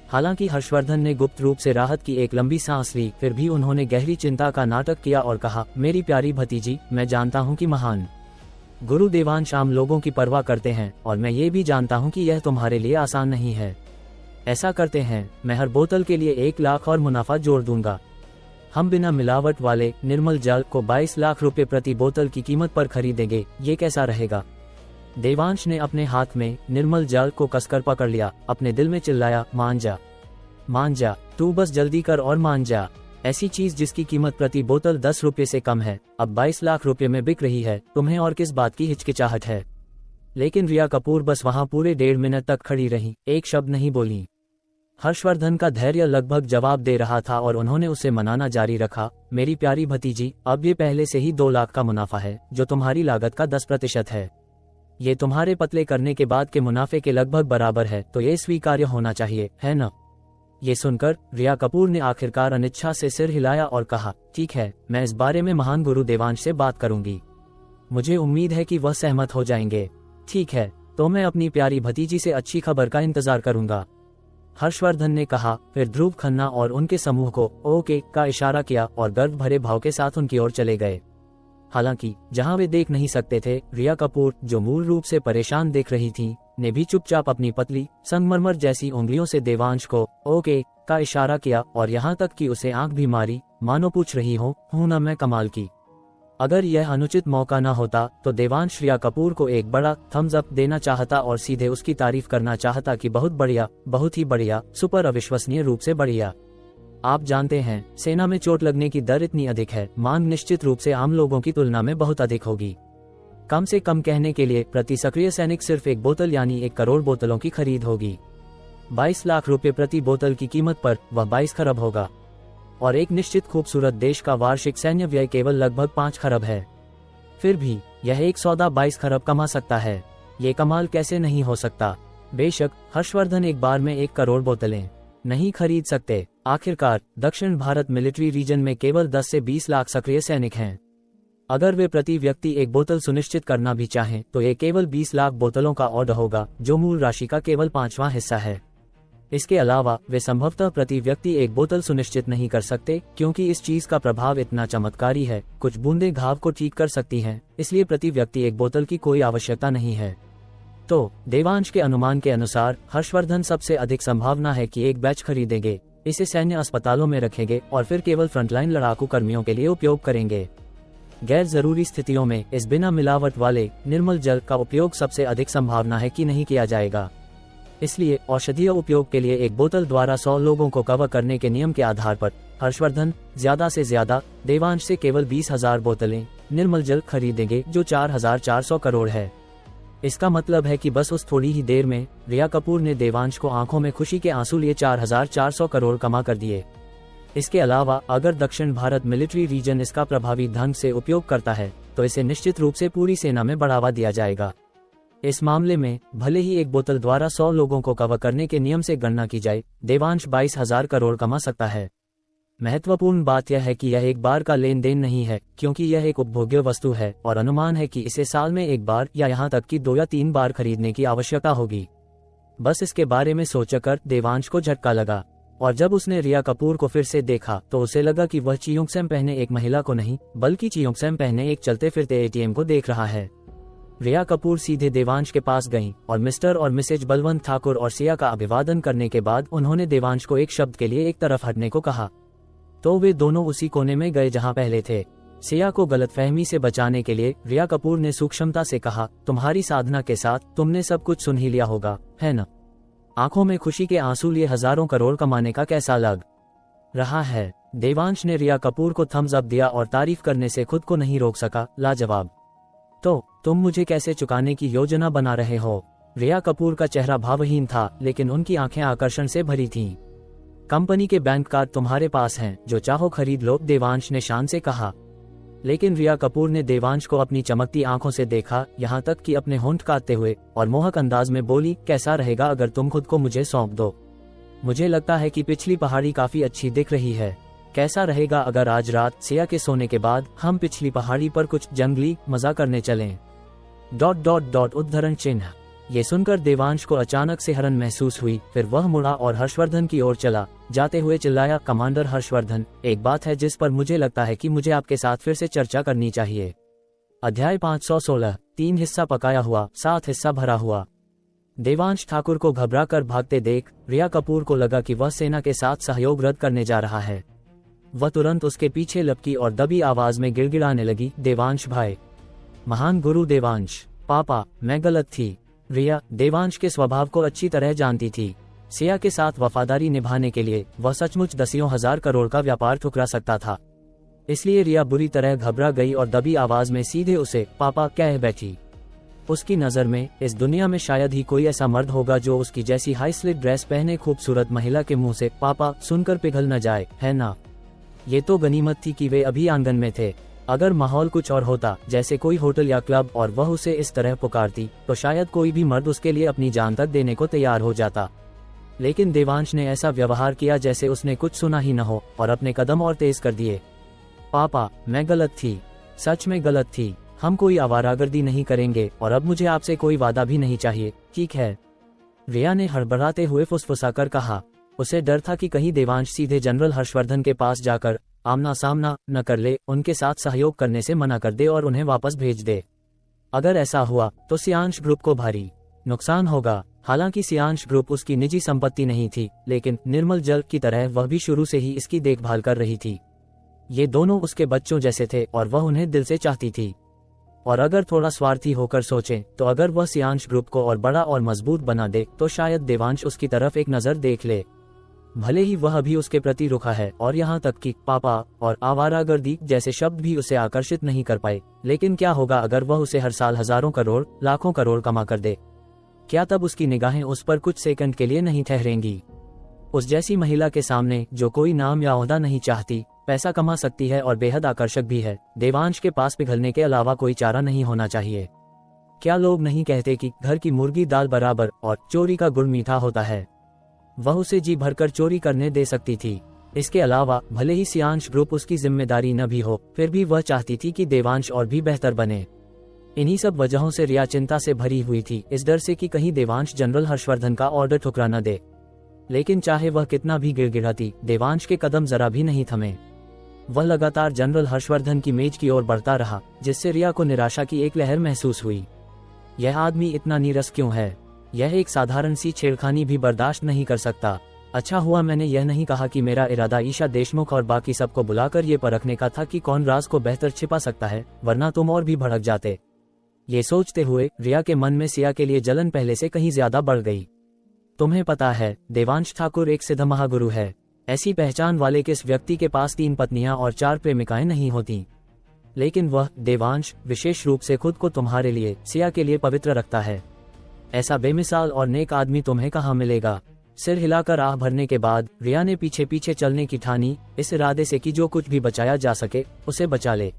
हालांकि हर्षवर्धन ने गुप्त रूप से राहत की एक लंबी सांस ली, फिर भी उन्होंने गहरी चिंता का नाटक किया और कहा, मेरी प्यारी भतीजी, मैं जानता हूं कि महान गुरु देवांश आम लोगों की परवाह करते हैं और मैं ये भी जानता हूं कि यह तुम्हारे लिए आसान नहीं है। ऐसा करते हैं, मैं हर बोतल के लिए 1 लाख और मुनाफा जोड़ दूंगा। हम बिना मिलावट वाले निर्मल जल को 22 लाख रुपए प्रति बोतल की कीमत पर खरीदेंगे। ये कैसा रहेगा? देवांश ने अपने हाथ में निर्मल जल को कसकर पकड़ लिया, अपने दिल में चिल्लाया, मान जा, तू बस जल्दी कर और मान जा। ऐसी चीज जिसकी कीमत प्रति बोतल 10 रुपये से कम है, अब 22 लाख रुपए में बिक रही है। तुम्हें और किस बात की हिचकिचाहट है? लेकिन रिया कपूर बस वहां पूरे 1.5 मिनट तक खड़ी रही, एक शब्द नहीं बोली। हर्षवर्धन का धैर्य लगभग जवाब दे रहा था और उन्होंने उसे मनाना जारी रखा, मेरी प्यारी भतीजी, अब ये पहले से ही 2 लाख का मुनाफा है, जो तुम्हारी लागत का 10% है। ये तुम्हारे पतले करने के बाद के मुनाफे के लगभग बराबर है, तो ये स्वीकार्य होना चाहिए, है न? ये सुनकर रिया कपूर ने आखिरकार अनिच्छा से सिर हिलाया और कहा, ठीक है, मैं इस बारे में महान गुरु देवांश से बात करूंगी। मुझे उम्मीद है कि वह सहमत हो जाएंगे। ठीक है, तो मैं अपनी प्यारी भतीजी से अच्छी खबर का इंतजार करूंगा, हर्षवर्धन ने कहा। फिर ध्रुव खन्ना और उनके समूह को ओके का इशारा किया और गर्व भरे भाव के साथ उनकी ओर चले गए। हालांकि जहां वे देख नहीं सकते थे, रिया कपूर, जो मूल रूप से परेशान देख रही थीं, ने भी चुपचाप अपनी पतली संगमरमर जैसी उंगलियों से देवांश को ओके का इशारा किया और यहाँ तक कि उसे आंख भी मारी, मानो पूछ रही हो, हूं ना मैं कमाल की। अगर यह अनुचित मौका न होता तो देवांश रिया कपूर को एक बड़ा थम्स अप देना चाहता और सीधे उसकी तारीफ करना चाहता कि बहुत बढ़िया, बहुत ही बढ़िया, सुपर अविश्वसनीय रूप से बढ़िया। आप जानते हैं, सेना में चोट लगने की दर इतनी अधिक है, मांग निश्चित रूप से आम लोगों की तुलना में बहुत अधिक होगी। कम से कम कहने के लिए प्रति सक्रिय सैनिक सिर्फ 1 बोतल यानी 1 करोड़ बोतलों की खरीद होगी। 22 लाख रुपए प्रति बोतल की कीमत पर वह 22 खरब होगा। और एक निश्चित खूबसूरत देश का वार्षिक सैन्य व्यय केवल लगभग 5 खरब है। फिर भी यह एक सौदा 22 खरब कमा सकता है। ये कमाल कैसे नहीं हो सकता। बेशक हर्षवर्धन एक बार में 1 करोड़ बोतलें नहीं खरीद सकते। आखिरकार दक्षिण भारत मिलिट्री रीजन में केवल 10 से 20 लाख सक्रिय सैनिक हैं। अगर वे प्रति व्यक्ति 1 बोतल सुनिश्चित करना भी चाहें तो ये केवल 20 लाख बोतलों का ऑर्डर होगा, जो मूल राशि का केवल 5वां हिस्सा है। इसके अलावा वे संभवतः प्रति व्यक्ति 1 बोतल सुनिश्चित नहीं कर सकते, क्योंकि इस चीज का प्रभाव इतना चमत्कारी है, कुछ बूंदें घाव को ठीक कर सकती हैं, इसलिए प्रति व्यक्ति 1 बोतल की कोई आवश्यकता नहीं है। तो देवांश के अनुमान के अनुसार हर्षवर्धन सबसे अधिक संभावना है कि 1 बैच खरीदेंगे, इसे सैन्य अस्पतालों में रखेंगे और फिर केवल फ्रंटलाइन लड़ाकू कर्मियों के लिए उपयोग करेंगे। गैर जरूरी स्थितियों में इस बिना मिलावट वाले निर्मल जल का उपयोग सबसे अधिक संभावना है कि नहीं किया जाएगा। इसलिए औषधीय उपयोग के लिए 1 बोतल द्वारा 100 लोगों को कवर करने के नियम के आधार पर हर्षवर्धन ज्यादा से ज्यादा देवांश से केवल 20,000 बोतलें निर्मल जल खरीदेंगे, जो 4,400 करोड़ है। इसका मतलब है कि बस उस थोड़ी ही देर में रिया कपूर ने देवांश को आंखों में खुशी के आंसू लिए 4,400 करोड़ कमा कर दिए। इसके अलावा अगर दक्षिण भारत मिलिट्री रीजन इसका प्रभावी ढंग से उपयोग करता है तो इसे निश्चित रूप से पूरी सेना में बढ़ावा दिया जाएगा। इस मामले में भले ही 1 बोतल द्वारा 100 लोगों को कवर करने के नियम से गणना की जाए, देवांश 22,000 करोड़ कमा सकता है। महत्वपूर्ण बात यह है कि यह एक बार का लेन देन नहीं है, क्योंकि यह एक उपभोग्य वस्तु है और अनुमान है कि इसे साल में 1 बार या यहाँ तक कि 2 या 3 बार खरीदने की आवश्यकता होगी। बस इसके बारे में सोचकर देवांश को झटका लगा, और जब उसने रिया कपूर को फिर से देखा तो उसे लगा कि वह चियोंगसेम पहने एक महिला को नहीं, बल्कि चियोंगसेम पहने एक चलते फिरते ATM को देख रहा है। रिया कपूर सीधे देवांश के पास गईं और मिस्टर और मिसेज बलवंत ठाकुर और सिया का अभिवादन करने के बाद उन्होंने देवांश को एक शब्द के लिए एक तरफ हटने को कहा। तो वे दोनों उसी कोने में गए जहां पहले थे। सिया को गलतफहमी से बचाने के लिए रिया कपूर ने सूक्ष्मता से कहा, तुम्हारी साधना के साथ तुमने सब कुछ सुन ही लिया होगा, है न? आंखों में खुशी के आंसू लिए हजारों करोड़ कमाने का कैसा लग रहा है। देवांश ने रिया कपूर को थम्स अप दिया और तारीफ करने से खुद को नहीं रोक सका। लाजवाब। तो तुम मुझे कैसे चुकाने की योजना बना रहे हो? रिया कपूर का चेहरा भावहीन था, लेकिन उनकी आंखें आकर्षण से भरी थीं। कंपनी के बैंक कार्ड तुम्हारे पास हैं, जो चाहो खरीद लो, देवांश ने शान से कहा। लेकिन रिया कपूर ने देवांश को अपनी चमकती आंखों से देखा, यहाँ तक कि अपने होंठ काटते हुए, और मोहक अंदाज में बोली, कैसा रहेगा अगर तुम खुद को मुझे सौंप दो? मुझे लगता है कि पिछली पहाड़ी काफी अच्छी दिख रही है। कैसा रहेगा अगर आज रात सिया के सोने के बाद हम पिछली पहाड़ी पर कुछ जंगली मजा करने चलें? ... उद्धरण चिन्ह। ये सुनकर देवांश को अचानक से हरन महसूस हुई। फिर वह मुड़ा और हर्षवर्धन की ओर चला, जाते हुए चिल्लाया, कमांडर हर्षवर्धन, एक बात है जिस पर मुझे लगता है कि मुझे आपके साथ फिर से चर्चा करनी चाहिए। अध्याय 516, 3 हिस्सा पकाया हुआ, 7 हिस्सा भरा हुआ। देवांश ठाकुर को घबरा कर भागते देख रिया कपूर को लगा कि वह सेना के साथ सहयोग रद्द करने जा रहा है। वह तुरंत उसके पीछे लपकी और दबी आवाज में गिड़गिड़ाने लगी, देवांश भाई, महान गुरु देवांश, पापा, मैं गलत थी। रिया देवांश के स्वभाव को अच्छी तरह जानती थी। सिया के साथ वफादारी निभाने के लिए वह सचमुच दसियों हजार करोड़ का व्यापार ठुकरा सकता था। इसलिए रिया बुरी तरह घबरा गई और दबी आवाज में सीधे उसे पापा कह बैठी। उसकी नजर में इस दुनिया में शायद ही कोई ऐसा मर्द होगा जो उसकी जैसी हाई स्लिट ड्रेस पहने खूबसूरत महिला के मुंह से पापा सुनकर पिघल न जाए, है ना? ये तो गनीमत थी कि वे अभी आंगन में थे। अगर माहौल कुछ और होता, जैसे कोई होटल या क्लब, और वह उसे इस तरह पुकारती, तो शायद कोई भी मर्द उसके लिए अपनी जान तक देने को तैयार हो जाता। लेकिन देवांश ने ऐसा व्यवहार किया जैसे उसने कुछ सुना ही न हो, और अपने कदम और तेज कर दिए। पापा, मैं गलत थी, सच में गलत थी। हम कोई आवारागर्दी नहीं करेंगे, और अब मुझे आपसे कोई वादा भी नहीं चाहिए, ठीक है? रिया ने हड़बड़ाते हुए फुसफुसाकर कहा। उसे डर था कि कहीं देवांश सीधे जनरल हर्षवर्धन के पास जाकर आमना सामना न कर ले, उनके साथ सहयोग करने से मना कर दे और उन्हें वापस भेज दे। अगर ऐसा हुआ तो सियांश ग्रुप को भारी नुकसान होगा। हालांकि सियांश ग्रुप उसकी निजी संपत्ति नहीं थी, लेकिन निर्मल जल की तरह वह भी शुरू से ही इसकी देखभाल कर रही थी। ये दोनों उसके बच्चों जैसे थे और वह उन्हें दिल से चाहती थी। और अगर थोड़ा स्वार्थी होकर सोचें तो अगर वह सियांश ग्रुप को और बड़ा और मजबूत बना दे तो शायद देवांश उसकी तरफ एक नजर देख ले। भले ही वह अभी उसके प्रति रुखा है और यहाँ तक कि पापा और आवारागर्दी जैसे शब्द भी उसे आकर्षित नहीं कर पाए, लेकिन क्या होगा अगर वह उसे हर साल हजारों करोड़ लाखों करोड़ कमा कर दे? क्या तब उसकी निगाहें उस पर कुछ सेकंड के लिए नहीं ठहरेंगी? उस जैसी महिला के सामने जो कोई नाम या ओहदा नहीं चाहती, पैसा कमा सकती है और बेहद आकर्षक भी है, देवांश के पास पिघलने के अलावा कोई चारा नहीं होना चाहिए। क्या लोग नहीं कहते कि घर की मुर्गी दाल बराबर और चोरी का गुड़ मीठा होता है? वह उसे जी भरकर चोरी करने दे सकती थी। इसके अलावा भले ही सियांश ग्रुप उसकी जिम्मेदारी न भी हो, फिर भी वह चाहती थी कि देवांश और भी बेहतर बने। इन्हीं सब वजहों से रिया चिंता से भरी हुई थी, इस डर से कि कहीं देवांश जनरल हर्षवर्धन का ऑर्डर ठुकरा न दे। लेकिन चाहे वह कितना भी गिड़गिड़ाती, देवांश के कदम जरा भी नहीं थमे। वह लगातार जनरल हर्षवर्धन की मेज की ओर बढ़ता रहा, जिससे रिया को निराशा की एक लहर महसूस हुई। यह आदमी इतना नीरस क्यों है? यह एक साधारण सी छेड़खानी भी बर्दाश्त नहीं कर सकता। अच्छा हुआ मैंने यह नहीं कहा कि मेरा इरादा ईशा देशमुख और बाकी सबको बुलाकर ये परखने का था कि कौन राज को बेहतर छिपा सकता है, वरना तुम और भी भड़क जाते। ये सोचते हुए रिया के मन में सिया के लिए जलन पहले से कहीं ज्यादा बढ़ गई। तुम्हें पता है, देवांश ठाकुर एक सिद्ध महागुरु है। ऐसी पहचान वाले किस व्यक्ति के पास 3 पत्नियां और 4 प्रेमिकाएं नहीं होती? लेकिन वह देवांश विशेष रूप से खुद को तुम्हारे लिए, सिया के लिए पवित्र रखता है। ऐसा बेमिसाल और नेक आदमी तुम्हें कहाँ मिलेगा? सिर हिलाकर आह भरने के बाद रिया ने पीछे पीछे चलने की ठानी, इस इरादे से कि जो कुछ भी बचाया जा सके उसे बचा ले।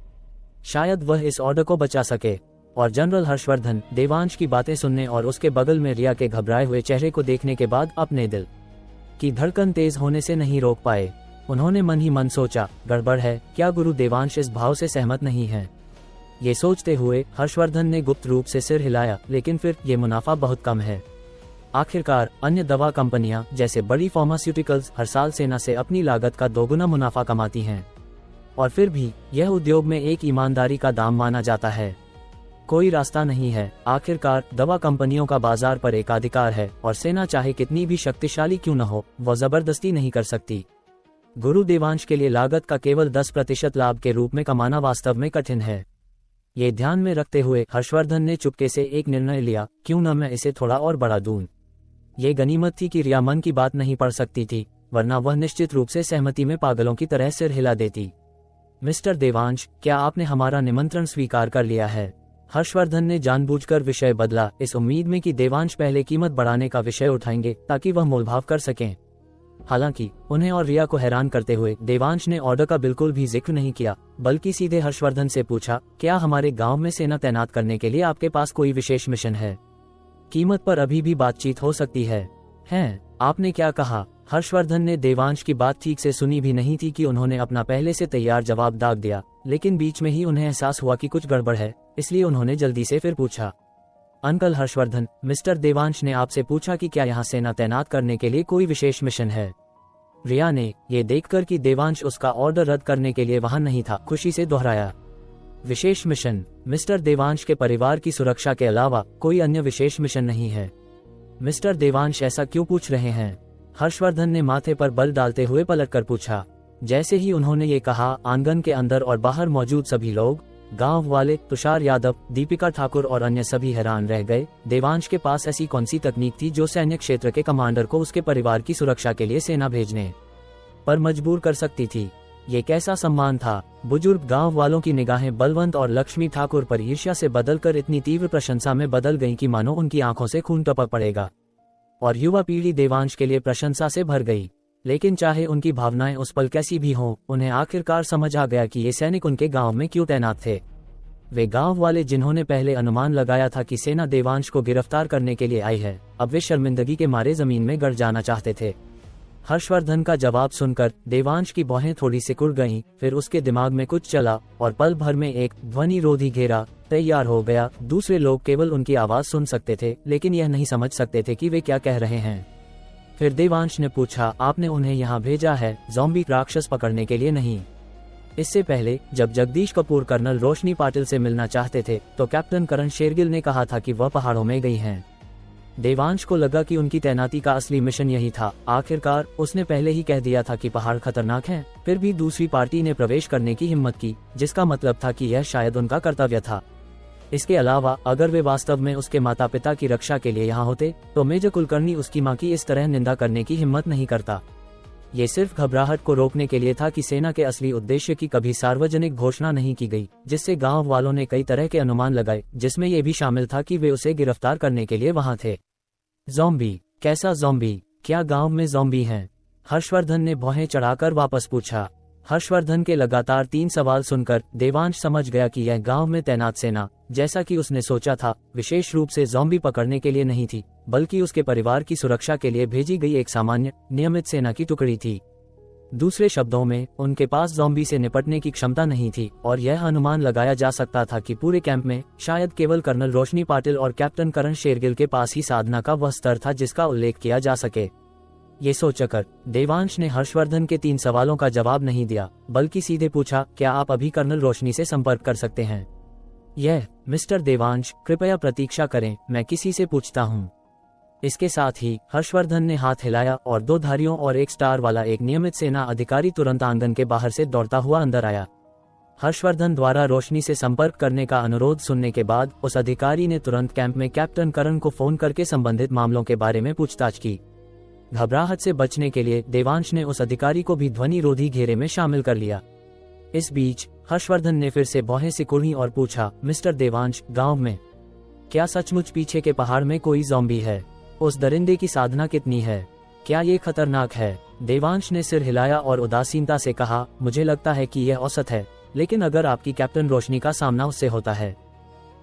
शायद वह इस ऑर्डर को बचा सके। और जनरल हर्षवर्धन देवांश की बातें सुनने और उसके बगल में रिया के घबराए हुए चेहरे को देखने के बाद अपने दिल की धड़कन तेज होने से नहीं रोक पाए। उन्होंने मन ही मन सोचा, गड़बड़ है, क्या गुरु देवांश इस भाव से सहमत नहीं है? ये सोचते हुए हर्षवर्धन ने गुप्त रूप से सिर हिलाया, लेकिन फिर ये मुनाफा बहुत कम है। आखिरकार अन्य दवा कंपनियां जैसे बड़ी फार्मास्यूटिकल्स हर साल सेना से अपनी लागत का 2 गुना मुनाफा कमाती हैं, और फिर भी यह उद्योग में एक ईमानदारी का दाम माना जाता है। कोई रास्ता नहीं है। आखिरकार दवा कंपनियों का बाजार पर एकाधिकार है और सेना चाहे कितनी भी शक्तिशाली क्यों न हो, वह जबरदस्ती नहीं कर सकती। गुरु देवांश के लिए लागत का केवल 10% लाभ के रूप में कमाना वास्तव में कठिन है। ये ध्यान में रखते हुए हर्षवर्धन ने चुपके से एक निर्णय लिया, क्यों न मैं इसे थोड़ा और बढ़ा दूं। ये गनीमत थी कि रिया मन की बात नहीं पढ़ सकती थी, वरना वह निश्चित रूप से सहमति में पागलों की तरह सिर हिला देती। मिस्टर देवांश, क्या आपने हमारा निमंत्रण स्वीकार कर लिया है? हर्षवर्धन ने जानबूझकर विषय बदला, इस उम्मीद में कि देवांश पहले कीमत बढ़ाने का विषय उठाएंगे ताकि वह मोलभाव कर सकें। हालांकि उन्हें और रिया को हैरान करते हुए देवांश ने ऑर्डर का बिल्कुल भी जिक्र नहीं किया, बल्कि सीधे हर्षवर्धन से पूछा, क्या हमारे गांव में सेना तैनात करने के लिए आपके पास कोई विशेष मिशन है? कीमत पर अभी भी बातचीत हो सकती है। हैं, आपने क्या कहा? हर्षवर्धन ने देवांश की बात ठीक से सुनी भी नहीं थी कि उन्होंने अपना पहले से तैयार जवाब दाग दिया, लेकिन बीच में ही उन्हें एहसास हुआ कि कुछ गड़बड़ है, इसलिए उन्होंने जल्दी से फिर पूछा, अंकल हर्षवर्धन, मिस्टर देवांश ने आपसे पूछा कि क्या यहाँ सेना तैनात करने के लिए कोई विशेष मिशन है? रिया ने ये देखकर कि देवांश उसका ऑर्डर रद्द करने के लिए वहां नहीं था, खुशी से दोहराया, विशेष मिशन? मिस्टर देवांश के परिवार की सुरक्षा के अलावा कोई अन्य विशेष मिशन नहीं है। मिस्टर देवांश ऐसा क्यों पूछ रहे हैं? हर्षवर्धन ने माथे पर बल डालते हुए पलटकर पूछा। जैसे ही उन्होंने ये कहा, आंगन के अंदर और बाहर मौजूद सभी लोग, गांव वाले, तुषार यादव, दीपिका ठाकुर और अन्य सभी हैरान रह गए। देवांश के पास ऐसी कौन सी तकनीक थी जो सैन्य क्षेत्र के कमांडर को उसके परिवार की सुरक्षा के लिए सेना भेजने पर मजबूर कर सकती थी? ये कैसा सम्मान था? बुजुर्ग गांव वालों की निगाहें बलवंत और लक्ष्मी ठाकुर पर ईर्ष्या से बदलकर इतनी तीव्र प्रशंसा में बदल गईं कि मानो उनकी आंखों से खून टपक पड़ेगा, और युवा पीढ़ी देवांश के लिए प्रशंसा से भर गई। लेकिन चाहे उनकी भावनाएं उस पल कैसी भी हों, उन्हें आखिरकार समझ आ गया कि ये सैनिक उनके गांव में क्यों तैनात थे। वे गांव वाले जिन्होंने पहले अनुमान लगाया था कि सेना देवांश को गिरफ्तार करने के लिए आई है, अब वे शर्मिंदगी के मारे जमीन में गड़ जाना चाहते थे। हर्षवर्धन का जवाब सुनकर देवांश की भौहें थोड़ी सिकुड़ गईं, फिर उसके दिमाग में कुछ चला और पल भर में एक ध्वनि रोधी घेरा तैयार हो गया। दूसरे लोग केवल उनकी आवाज सुन सकते थे, लेकिन यह नहीं समझ सकते थे कि वे क्या कह रहे हैं। फिर देवांश ने पूछा, आपने उन्हें यहाँ भेजा है ज़ॉम्बी राक्षस पकड़ने के लिए नहीं? इससे पहले जब जगदीश कपूर कर्नल रोशनी पाटिल से मिलना चाहते थे, तो कैप्टन करण शेरगिल ने कहा था कि वह पहाड़ों में गई हैं। देवांश को लगा कि उनकी तैनाती का असली मिशन यही था। आखिरकार उसने पहले ही कह दिया था कि पहाड़ खतरनाक हैं, फिर भी दूसरी पार्टी ने प्रवेश करने की हिम्मत की, जिसका मतलब था कि यह शायद उनका कर्तव्य था। इसके अलावा अगर वे वास्तव में उसके माता पिता की रक्षा के लिए यहाँ होते, तो मेजर कुलकर्णी उसकी माँ की इस तरह निंदा करने की हिम्मत नहीं करता। ये सिर्फ घबराहट को रोकने के लिए था कि सेना के असली उद्देश्य की कभी सार्वजनिक घोषणा नहीं की गई, जिससे गांव वालों ने कई तरह के अनुमान लगाए, जिसमें ये भी शामिल था कि वे उसे गिरफ्तार करने के लिए वहां थे। ज़ॉम्बी, कैसा ज़ॉम्बी? क्या गांव में ज़ॉम्बी हैं? हर्षवर्धन ने भौहें चढ़ाकर वापस पूछा। हर्षवर्धन के लगातार 3 सवाल सुनकर देवांश समझ गया कि यह गांव में तैनात सेना, जैसा कि उसने सोचा था, विशेष रूप से ज़ॉम्बी पकड़ने के लिए नहीं थी, बल्कि उसके परिवार की सुरक्षा के लिए भेजी गई एक सामान्य, नियमित सेना की टुकड़ी थी। दूसरे शब्दों में, उनके पास ज़ॉम्बी से निपटने की क्षमता नहीं थी, और यह अनुमान लगाया जा सकता था कि पूरे कैंप में शायद केवल कर्नल रोशनी पाटिल और कैप्टन करण शेरगिल के पास ही साधना का वह स्तर था जिसका उल्लेख किया जा सके। ये सोचकर देवांश ने हर्षवर्धन के 3 सवालों का जवाब नहीं दिया, बल्कि सीधे पूछा, क्या आप अभी कर्नल रोशनी से संपर्क कर सकते हैं? यह, मिस्टर देवांश, कृपया प्रतीक्षा करें, मैं किसी से पूछता हूँ। इसके साथ ही हर्षवर्धन ने हाथ हिलाया और 2 धारियों और 1 स्टार वाला एक नियमित सेना अधिकारी तुरंत आंगन के बाहर से दौड़ता हुआ अंदर आया। हर्षवर्धन द्वारा रोशनी से संपर्क करने का अनुरोध सुनने के बाद उस अधिकारी ने तुरंत कैंप में कैप्टन करण को फोन करके संबंधित मामलों के बारे में पूछताछ की। घबराहट से बचने के लिए देवांश ने उस अधिकारी को भी ध्वनि रोधी घेरे में शामिल कर लिया। इस बीच हर्षवर्धन ने फिर से भौहें सिकुड़ी और पूछा, मिस्टर देवांश, गांव में क्या सचमुच पीछे के पहाड़ में कोई ज़ॉम्बी है? उस दरिंदे की साधना कितनी है? क्या ये खतरनाक है? देवांश ने सिर हिलाया और उदासीनता से कहा, मुझे लगता है कि यह औसत है, लेकिन अगर आपकी कैप्टन रोशनी का सामना उससे होता है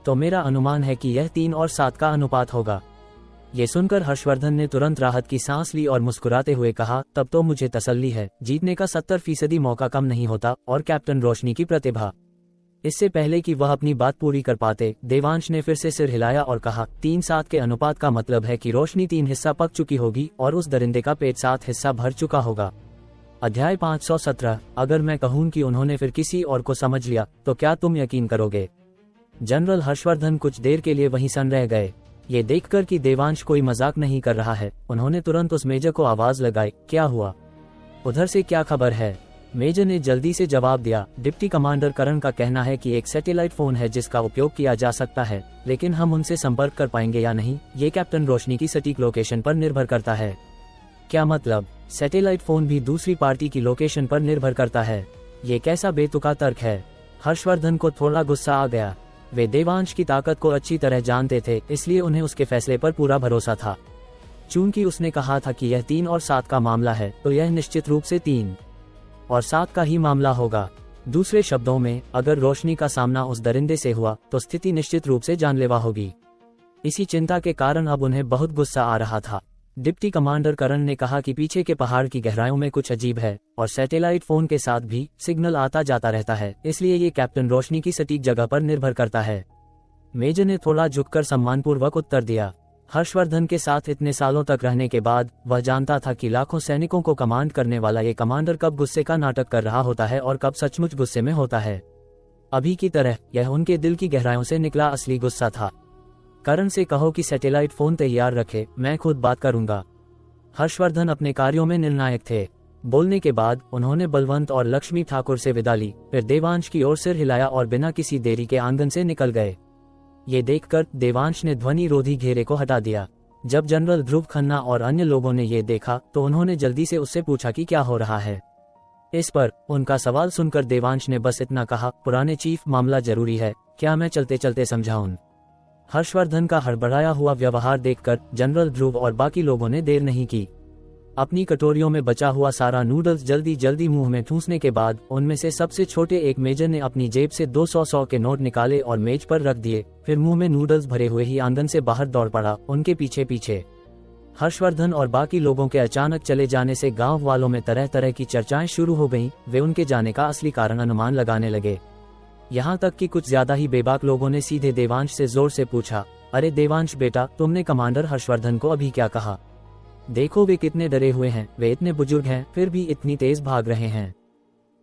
तो मेरा अनुमान है कि यह 3 और 7 का अनुपात होगा। ये सुनकर हर्षवर्धन ने तुरंत राहत की सांस ली और मुस्कुराते हुए कहा, तब तो मुझे तसल्ली है, जीतने का 70% मौका कम नहीं होता। और कैप्टन रोशनी की प्रतिभा। इससे पहले कि वह अपनी बात पूरी कर पाते, देवांश ने फिर से सिर हिलाया और कहा, 3-7 के अनुपात का मतलब है कि रोशनी 3 हिस्सा पक चुकी होगी और उस दरिंदे का पेट 7 हिस्सा भर चुका होगा। अध्याय 517। अगर मैं कहूं कि उन्होंने फिर किसी और को समझ लिया तो क्या तुम यकीन करोगे? जनरल हर्षवर्धन कुछ देर के लिए वहीं सन रह गए। ये देखकर कि देवांश कोई मजाक नहीं कर रहा है, उन्होंने तुरंत उस मेजर को आवाज लगाई, क्या हुआ? उधर से क्या खबर है? मेजर ने जल्दी से जवाब दिया, डिप्टी कमांडर करण का कहना है कि एक सैटेलाइट फोन है जिसका उपयोग किया जा सकता है, लेकिन हम उनसे संपर्क कर पाएंगे या नहीं, ये कैप्टन रोशनी की सटीक लोकेशन पर निर्भर करता है। क्या मतलब? सैटेलाइट फोन भी दूसरी पार्टी की लोकेशन पर निर्भर करता है? ये कैसा बेतुका तर्क है? हर्षवर्धन को थोड़ा गुस्सा आ गया। वे देवांश की ताकत को अच्छी तरह जानते थे, इसलिए उन्हें उसके फैसले पर पूरा भरोसा था। चूंकि उसने कहा था कि यह 3 और 7 का मामला है, तो यह निश्चित रूप से 3 और 7 का ही मामला होगा। दूसरे शब्दों में, अगर रोशनी का सामना उस दरिंदे से हुआ तो स्थिति निश्चित रूप से जानलेवा होगी। इसी चिंता के कारण अब उन्हें बहुत गुस्सा आ रहा था। डिप्टी कमांडर करण ने कहा कि पीछे के पहाड़ की गहराइयों में कुछ अजीब है और सैटेलाइट फोन के साथ भी सिग्नल आता जाता रहता है, इसलिए ये कैप्टन रोशनी की सटीक जगह पर निर्भर करता है। मेजर ने थोड़ा झुककर सम्मानपूर्वक उत्तर दिया। हर्षवर्धन के साथ इतने सालों तक रहने के बाद वह जानता था कि लाखों सैनिकों को कमांड करने वाला ये कमांडर कब गुस्से का नाटक कर रहा होता है और कब सचमुच गुस्से में होता है। अभी की तरह यह उनके दिल की गहराइयों से निकला असली गुस्सा था। करण से कहो कि सैटेलाइट फोन तैयार रखे, मैं खुद बात करूंगा। हर्षवर्धन अपने कार्यों में निर्णायक थे। बोलने के बाद उन्होंने बलवंत और लक्ष्मी ठाकुर से विदा ली, फिर देवांश की ओर सिर हिलाया और बिना किसी देरी के आंगन से निकल गए। ये देखकर देवांश ने ध्वनि रोधी घेरे को हटा दिया। जब जनरल ध्रुव खन्ना और अन्य लोगों ने ये देखा तो उन्होंने जल्दी से उससे पूछा कि क्या हो रहा है। इस पर उनका सवाल सुनकर देवांश ने बस इतना कहा, पुराने चीफ, मामला जरूरी है, क्या मैं चलते चलते समझाऊं? हर्षवर्धन का हड़बड़ाया हुआ व्यवहार देखकर जनरल ध्रुव और बाकी लोगों ने देर नहीं की। अपनी कटोरियों में बचा हुआ सारा नूडल्स जल्दी जल्दी मुंह में ठूंसने के बाद उनमें से सबसे छोटे एक मेजर ने अपनी जेब से 200 के नोट निकाले और मेज पर रख दिए, फिर मुंह में नूडल्स भरे हुए ही आंगन से बाहर दौड़ पड़ा, उनके पीछे पीछे। हर्षवर्धन और बाकी लोगों के अचानक चले जाने से गांव वालों में तरह तरह की चर्चाएं शुरू हो गईं। वे उनके जाने का असली कारण अनुमान लगाने लगे। यहाँ तक कि कुछ ज्यादा ही बेबाक लोगों ने सीधे देवांश से जोर से पूछा, अरे देवांश बेटा, तुमने कमांडर हर्षवर्धन को अभी क्या कहा? देखो वे कितने डरे हुए हैं, वे इतने बुजुर्ग हैं फिर भी इतनी तेज भाग रहे हैं।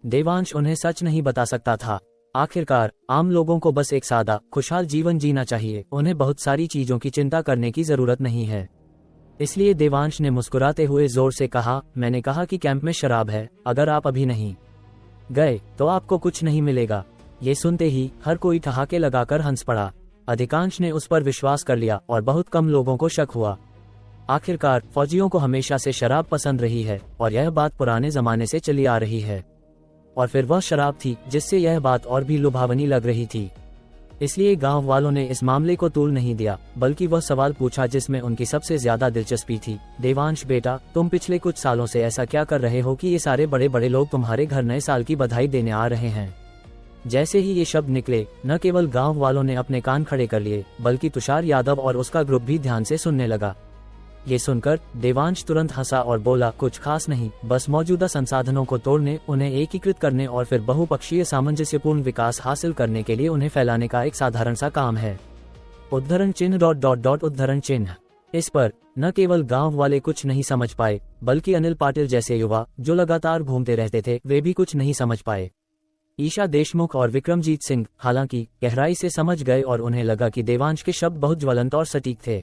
देवांश उन्हें सच नहीं बता सकता था। आखिरकार आम लोगों को बस एक सादा खुशहाल जीवन जीना चाहिए, उन्हें बहुत सारी चीजों की चिंता करने की जरूरत नहीं है। इसलिए देवांश ने मुस्कुराते हुए जोर से कहा, मैंने कहा कि कैंप में शराब है, अगर आप अभी नहीं गए तो आपको कुछ नहीं मिलेगा। ये सुनते ही हर कोई ठहाके लगाकर हंस पड़ा। अधिकांश ने उस पर विश्वास कर लिया और बहुत कम लोगों को शक हुआ। आखिरकार फौजियों को हमेशा से शराब पसंद रही है और यह बात पुराने जमाने से चली आ रही है। और फिर वह शराब थी जिससे यह बात और भी लुभावनी लग रही थी। इसलिए गांव वालों ने इस मामले को तूल नहीं दिया, बल्कि वह सवाल पूछा जिसमें उनकी सबसे ज्यादा दिलचस्पी थी। देवांश बेटा, तुम पिछले कुछ सालों से ऐसा क्या कर रहे हो कि ये सारे बड़े बड़े लोग तुम्हारे घर नए साल की बधाई देने आ रहे हैं? जैसे ही ये शब्द निकले, न केवल गांव वालों ने अपने कान खड़े कर लिए, बल्कि तुषार यादव और उसका ग्रुप भी ध्यान से सुनने लगा। ये सुनकर देवांश तुरंत हंसा और बोला, कुछ खास नहीं, बस मौजूदा संसाधनों को तोड़ने, उन्हें एकीकृत करने और फिर बहुपक्षीय सामंजस्यपूर्ण विकास हासिल करने के लिए उन्हें फैलाने का एक साधारण सा काम है। उद्धरण चिन्ह ... उद्धरण चिन्ह। इस पर न केवल गांव वाले कुछ नहीं समझ पाए, बल्कि अनिल पाटिल जैसे युवा जो लगातार घूमते रहते थे, वे भी कुछ नहीं समझ पाए। ईशा देशमुख और विक्रमजीत सिंह हालांकि गहराई से समझ गए और उन्हें लगा कि देवांश के शब्द बहुत ज्वलंत और सटीक थे,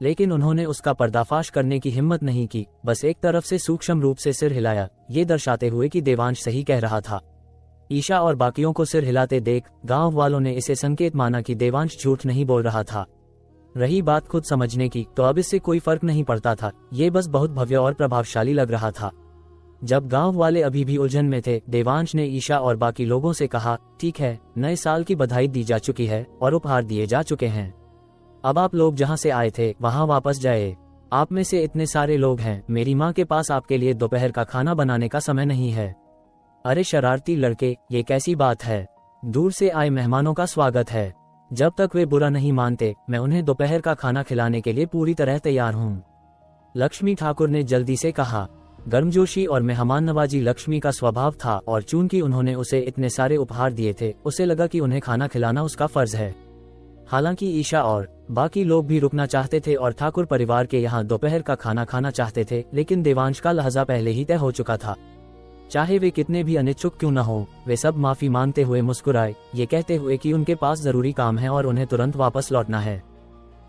लेकिन उन्होंने उसका पर्दाफाश करने की हिम्मत नहीं की, बस एक तरफ से सूक्ष्म रूप से सिर हिलाया, ये दर्शाते हुए कि देवांश सही कह रहा था। ईशा और बाकियों को सिर हिलाते देख गांव वालों ने इसे संकेत माना कि देवांश झूठ नहीं बोल रहा था। रही बात खुद समझने की, तो अब इससे कोई फर्क नहीं पड़ता था, ये बस बहुत भव्य और प्रभावशाली लग रहा था। जब गांव वाले अभी भी उलझन में थे, देवांश ने ईशा और बाकी लोगों से कहा, ठीक है, नए साल की बधाई दी जा चुकी है और उपहार दिए जा चुके हैं। अब आप लोग जहां से आए थे वहां वापस जाए। आप में से इतने सारे लोग हैं, मेरी माँ के पास आपके लिए दोपहर का खाना बनाने का समय नहीं है। अरे शरारती लड़के, ये कैसी बात है? दूर से आए मेहमानों का स्वागत है। जब तक वे बुरा नहीं मानते, मैं उन्हें दोपहर का खाना खिलाने के लिए पूरी तरह तैयार हूँ। लक्ष्मी ठाकुर ने जल्दी से कहा। गर्मजोशी और मेहमान नवाजी लक्ष्मी का स्वभाव था और चूंकि उन्होंने उसे इतने सारे उपहार दिए थे, उसे लगा कि उन्हें खाना खिलाना उसका फर्ज है। हालांकि ईशा और बाकी लोग भी रुकना चाहते थे और ठाकुर परिवार के यहाँ दोपहर का खाना खाना चाहते थे, लेकिन देवांश का लहजा पहले ही तय हो चुका था। चाहे वे कितने भी अनिच्छुक क्यों न हो, वे सब माफी मांगते हुए मुस्कुराए, ये कहते हुए कि उनके पास जरूरी काम है और उन्हें तुरंत वापस लौटना है।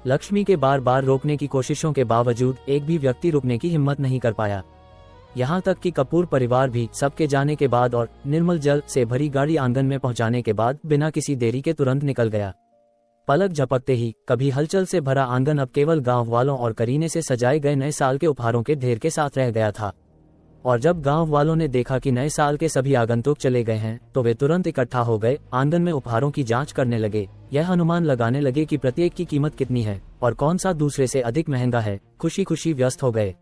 लक्ष्मी के बार बार रोकने की कोशिशों के बावजूद एक भी व्यक्ति रुकने की हिम्मत नहीं कर पाया। यहाँ तक कि कपूर परिवार भी सबके जाने के बाद और निर्मल जल से भरी गाड़ी आंगन में पहुँचाने के बाद बिना किसी देरी के तुरंत निकल गया। पलक झपकते ही कभी हलचल से भरा आंगन अब केवल गांव वालों और करीने से सजाए गए नए साल के उपहारों के ढेर के साथ रह गया था। और जब गांव वालों ने देखा कि नए साल के सभी आगंतुक चले गए हैं, तो वे तुरंत इकट्ठा हो गए, आंगन में उपहारों की जांच करने लगे, यह अनुमान लगाने लगे कि प्रत्येक की कीमत कितनी है और कौन सा दूसरे से अधिक महंगा है। खुशी खुशी व्यस्त हो गए।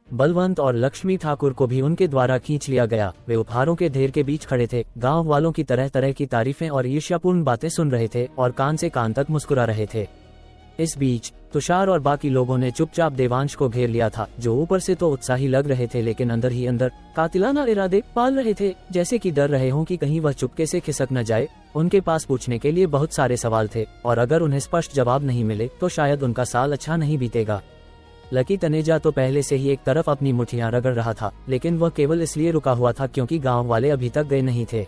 बलवंत और लक्ष्मी ठाकुर को भी उनके द्वारा खींच लिया गया। वे उपहारों के ढेर के बीच खड़े थे, गांव वालों की तरह तरह की तारीफें और ईर्ष्यापूर्ण बातें सुन रहे थे और कान से कान तक मुस्कुरा रहे थे। इस बीच तुषार और बाकी लोगों ने चुपचाप देवांश को घेर लिया था, जो ऊपर से तो उत्साही लग रहे थे, लेकिन अंदर ही अंदर कातिलाना इरादे पाल रहे थे, जैसे कि डर रहे हों कि कहीं वह चुपके से खिसक न जाए। उनके पास पूछने के लिए बहुत सारे सवाल थे और अगर उन्हें स्पष्ट जवाब नहीं मिले तो शायद उनका साल अच्छा नहीं बीतेगा। लकी तनेजा तो पहले से ही एक तरफ अपनी मुठ्ठियां रगड़ रहा था, लेकिन वह केवल इसलिए रुका हुआ था क्योंकि गांव वाले अभी तक गए नहीं थे।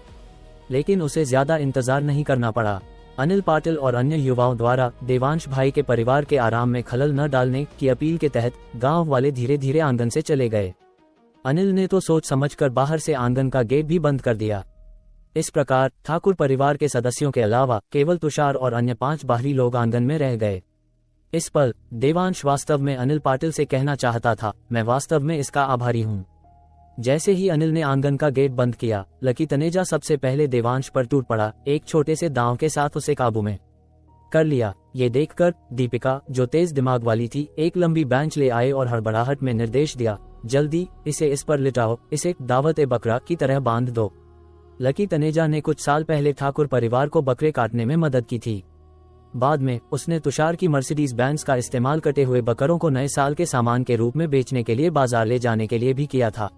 लेकिन उसे ज्यादा इंतजार नहीं करना पड़ा। अनिल पाटिल और अन्य युवाओं द्वारा देवांश भाई के परिवार के आराम में खलल न डालने की अपील के तहत गांव वाले धीरे धीरे आंगन से चले गए। अनिल ने तो सोच समझकर बाहर से आंगन का गेट भी बंद कर दिया। इस प्रकार ठाकुर परिवार के सदस्यों के अलावा केवल तुषार और अन्य 5 बाहरी लोग आंगन में रह गए। इस पल देवांश वास्तव में अनिल पाटिल से कहना चाहता था, मैं वास्तव में इसका आभारी हूँ। जैसे ही अनिल ने आंगन का गेट बंद किया, लकी तनेजा सबसे पहले देवांश पर टूट पड़ा, एक छोटे से दांव के साथ उसे काबू में कर लिया। ये देखकर दीपिका, जो तेज दिमाग वाली थी, एक लंबी बेंच ले आए और हड़बड़ाहट में निर्देश दिया, जल्दी इसे इस पर लिटाओ, इसे दावत ए बकरा की तरह बांध दो। लकी तनेजा ने कुछ साल पहले ठाकुर परिवार को बकरे काटने में मदद की थी। बाद में उसने तुषार की मर्सिडीज बेंज का इस्तेमाल कटे हुए बकरों को नए साल के सामान के रूप में बेचने के लिए बाजार ले जाने के लिए भी किया था।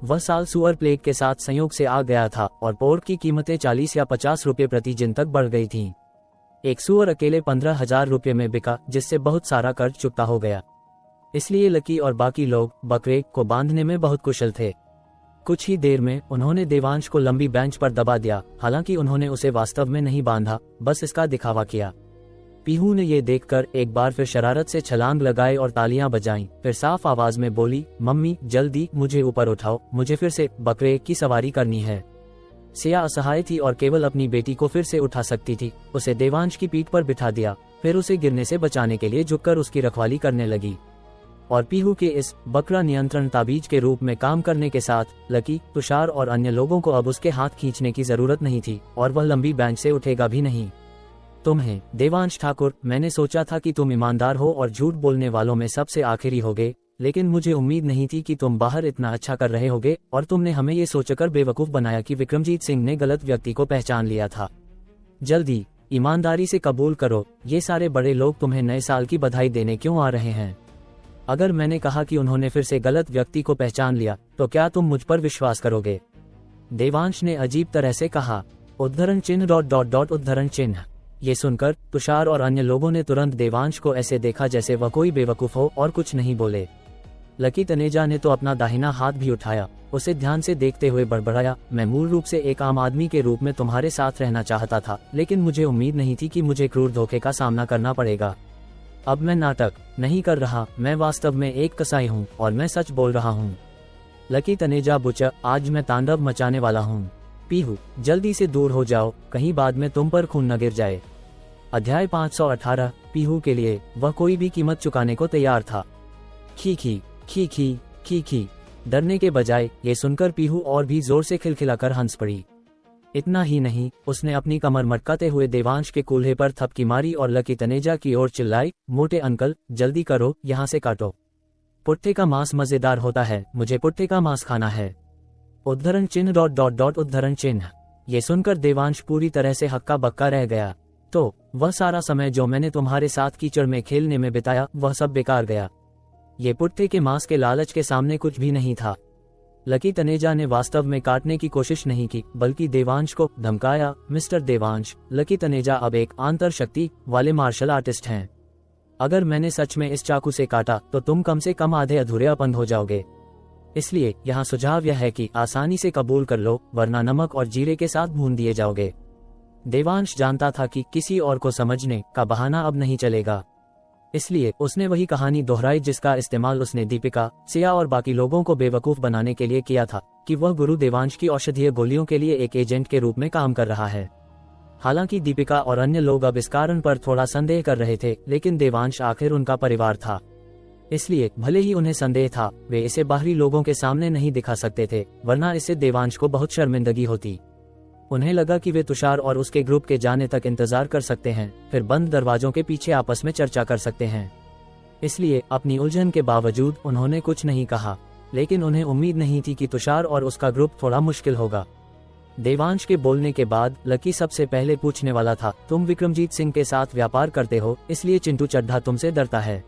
वह साल सुअर प्लेग के साथ संयोग से आ गया था और पोर्क की कीमतें 40 या 50 रुपए प्रति जिन तक बढ़ गई थीं। एक सुअर अकेले 15,000 रुपये में बिका, जिससे बहुत सारा कर्ज चुकता हो गया। इसलिए लकी और बाकी लोग बकरे को बांधने में बहुत कुशल थे। कुछ ही देर में उन्होंने देवांश को लंबी बेंच पर दबा दिया। हालांकि उन्होंने उसे वास्तव में नहीं बांधा, बस इसका दिखावा किया। पीहू ने ये देखकर एक बार फिर शरारत से छलांग लगाई और तालियां बजाईं। फिर साफ आवाज में बोली, मम्मी जल्दी मुझे ऊपर उठाओ, मुझे फिर से बकरे की सवारी करनी है। सिया असहाय थी और केवल अपनी बेटी को फिर से उठा सकती थी। उसे देवांश की पीठ पर बिठा दिया, फिर उसे गिरने से बचाने के लिए झुककर उसकी रखवाली करने लगी। और पीहू के इस बकरा नियंत्रण ताबीज के रूप में काम करने के साथ लकी, तुषार और अन्य लोगों को अब उसके हाथ खींचने की जरूरत नहीं थी और वह लंबी बेंच से उठेगा भी नहीं। तुम्हें देवांश ठाकुर, मैंने सोचा था कि तुम ईमानदार हो और झूठ बोलने वालों में सबसे आखिरी होगे, लेकिन मुझे उम्मीद नहीं थी कि तुम बाहर इतना अच्छा कर रहे होगे और तुमने हमें ये सोचकर बेवकूफ बनाया कि विक्रमजीत सिंह ने गलत व्यक्ति को पहचान लिया था। जल्दी ईमानदारी से कबूल करो, ये सारे बड़े लोग तुम्हें नए साल की बधाई देने क्यों आ रहे हैं? अगर मैंने कहा कि उन्होंने फिर से गलत व्यक्ति को पहचान लिया तो क्या तुम मुझ पर विश्वास करोगे? देवांश ने अजीब तरह से कहा। उद्धरण चिन्ह ... उद्धरण चिन्ह। ये सुनकर तुषार और अन्य लोगों ने तुरंत देवांश को ऐसे देखा जैसे वह कोई बेवकूफ हो और कुछ नहीं बोले। लकी तनेजा ने तो अपना दाहिना हाथ भी उठाया, उसे ध्यान से देखते हुए बड़बड़ाया, मैं मूल रूप से एक आम आदमी के रूप में तुम्हारे साथ रहना चाहता था, लेकिन मुझे उम्मीद नहीं थी कि मुझे क्रूर धोखे का सामना करना पड़ेगा। अब मैं नाटक नहीं कर रहा, मैं वास्तव में एक कसाई हूँ और मैं सच बोल रहा हूँ। लकी तनेजा बुच, आज मैं तांडव मचाने वाला हूँ। पीहू, जल्दी से दूर हो जाओ, कहीं बाद में तुम पर खून न गिर जाए। अध्याय 518। पीहू के लिए वह कोई भी कीमत चुकाने को तैयार था। खी खी खी खी खी खी। डरने के बजाय ये सुनकर पीहू और भी जोर से खिलखिलाकर हंस पड़ी। इतना ही नहीं, उसने अपनी कमर मटकाते हुए देवांश के कूल्हे पर थपकी मारी और लकी तनेजा की ओर चिल्लाई, मोटे अंकल जल्दी करो, यहाँ से काटो। पुट्ठे का मांस मजेदार होता है, मुझे पुट्ठे का मांस खाना है। उद्धरण चिन्ह ... उद्धरण चिन्ह। ये सुनकर देवांश पूरी तरह से हक्का बक्का रह गया। तो वह सारा समय जो मैंने तुम्हारे साथ कीचड़ में खेलने में बिताया वह सब बेकार गया। ये पुट्ठे के मांस के लालच के सामने कुछ भी नहीं था। लकी तनेजा ने वास्तव में काटने की कोशिश नहीं की, बल्कि देवांश को धमकाया, मिस्टर देवांश, लकी तनेजा अब एक आंतर शक्ति वाले मार्शल आर्टिस्ट हैं। अगर मैंने सच में इस चाकू से काटा तो तुम कम से कम आधे अधूरे अपंग हो जाओगे। इसलिए यहाँ सुझाव यह है कि आसानी से कबूल कर लो, वरना नमक और जीरे के साथ भून दिए जाओगे। देवांश जानता था कि किसी और को समझने का बहाना अब नहीं चलेगा, इसलिए उसने वही कहानी दोहराई जिसका इस्तेमाल उसने दीपिका, सिया और बाकी लोगों को बेवकूफ बनाने के लिए किया था कि वह गुरु देवांश की औषधीय गोलियों के लिए एक एजेंट के रूप में काम कर रहा है। हालांकि दीपिका और अन्य लोग अब इस कारण पर थोड़ा संदेह कर रहे थे, लेकिन देवांश आखिर उनका परिवार था, इसलिए भले ही उन्हें संदेह था, वे इसे बाहरी लोगों के सामने नहीं दिखा सकते थे, वरना इससे देवांश को बहुत शर्मिंदगी होती। उन्हें लगा कि वे तुषार और उसके ग्रुप के जाने तक इंतजार कर सकते हैं, फिर बंद दरवाजों के पीछे आपस में चर्चा कर सकते हैं। इसलिए अपनी उलझन के बावजूद उन्होंने कुछ नहीं कहा, लेकिन उन्हें उम्मीद नहीं थी कि तुषार और उसका ग्रुप थोड़ा मुश्किल होगा। देवांश के बोलने के बाद लकी सबसे पहले पूछने वाला था, तुम विक्रमजीत सिंह के साथ व्यापार करते हो, इसलिए चिंटू चड्ढा तुमसे डरता है।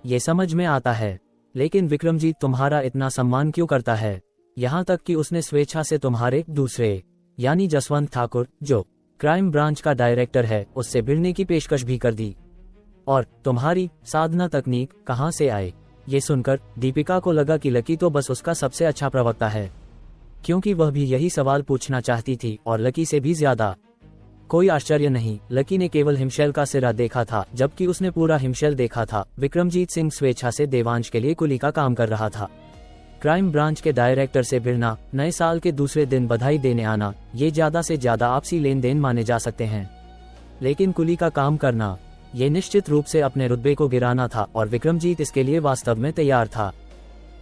ये समझ में आता है, लेकिन विक्रमजीत तुम्हारा इतना सम्मान क्यों करता है? यहाँ तक कि उसने स्वेच्छा से तुम्हारे दूसरे यानी जसवंत ठाकुर, जो क्राइम ब्रांच का डायरेक्टर है, उससे भिड़ने की पेशकश भी कर दी। और तुम्हारी साधना तकनीक कहाँ से आए? ये सुनकर दीपिका को लगा कि लकी तो बस उसका सबसे अच्छा प्रवक्ता है, क्योंकि वह भी यही सवाल पूछना चाहती थी और लकी से भी ज्यादा। कोई आश्चर्य नहीं, लकी ने केवल हिमशैल का सिरा देखा था, जबकि उसने पूरा हिमशैल देखा था। विक्रमजीत सिंह स्वेच्छा से देवांश के लिए कुली का काम कर रहा था। क्राइम ब्रांच के डायरेक्टर से भिड़ना, नए साल के दूसरे दिन बधाई देने आना, ये ज्यादा से ज्यादा आपसी लेन देन माने जा सकते हैं, लेकिन कुली का काम करना, ये निश्चित रूप से अपने रुतबे को गिराना था और विक्रमजीत इसके लिए वास्तव में तैयार था।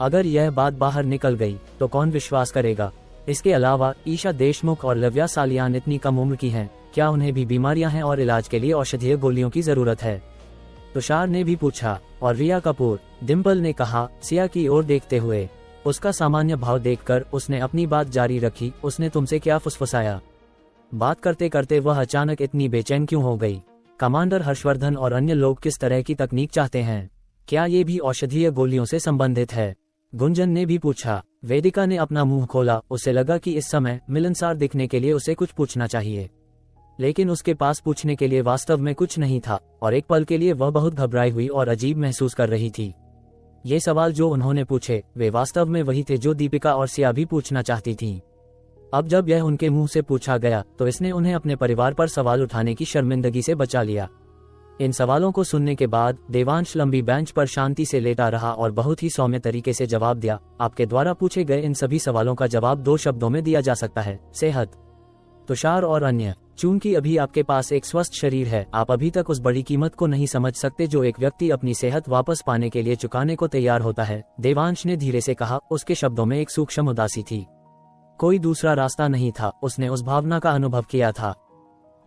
अगर यह बात बाहर निकल गई तो कौन विश्वास करेगा? इसके अलावा ईशा देशमुख और लव्या सालियान इतनी कम उम्र की हैं, क्या उन्हें भी बीमारियां हैं और इलाज के लिए औषधीय गोलियों की जरूरत है? तुषार ने भी पूछा। और रिया कपूर, डिम्पल ने कहा, सिया की ओर देखते हुए। उसका सामान्य भाव देखकर उसने अपनी बात जारी रखी, उसने तुमसे क्या फुसफुसाया? बात करते करते वह अचानक इतनी बेचैन क्यों हो गई? कमांडर हर्षवर्धन और अन्य लोग किस तरह की तकनीक चाहते हैं? क्या ये भी औषधीय गोलियों से संबंधित है? गुंजन ने भी पूछा। वेदिका ने अपना मुंह खोला, उसे लगा कि इस समय मिलनसार दिखने के लिए उसे कुछ पूछना चाहिए, लेकिन उसके पास पूछने के लिए वास्तव में कुछ नहीं था और एक पल के लिए वह बहुत घबराई हुई और अजीब महसूस कर रही थी। ये सवाल जो उन्होंने पूछे वे वास्तव में वही थे जो दीपिका और सिया भी पूछना चाहती थीं। अब जब यह उनके मुंह से पूछा गया तो इसने उन्हें अपने परिवार पर सवाल उठाने की शर्मिंदगी से बचा लिया। इन सवालों को सुनने के बाद देवांश लंबी बेंच पर शांति से लेटा रहा और बहुत ही सौम्य तरीके से जवाब दिया, आपके द्वारा पूछे गए इन सभी सवालों का जवाब 2 शब्दों में दिया जा सकता है, सेहत। तुषार और अन्य चूंकि अभी आपके पास एक स्वस्थ शरीर है, आप अभी तक उस बड़ी कीमत को नहीं समझ सकते जो एक व्यक्ति अपनी सेहत वापस पाने के लिए चुकाने को तैयार होता है, देवांश ने धीरे से कहा। उसके शब्दों में एक सूक्ष्म उदासी थी। कोई दूसरा रास्ता नहीं था, उसने उस भावना का अनुभव किया था।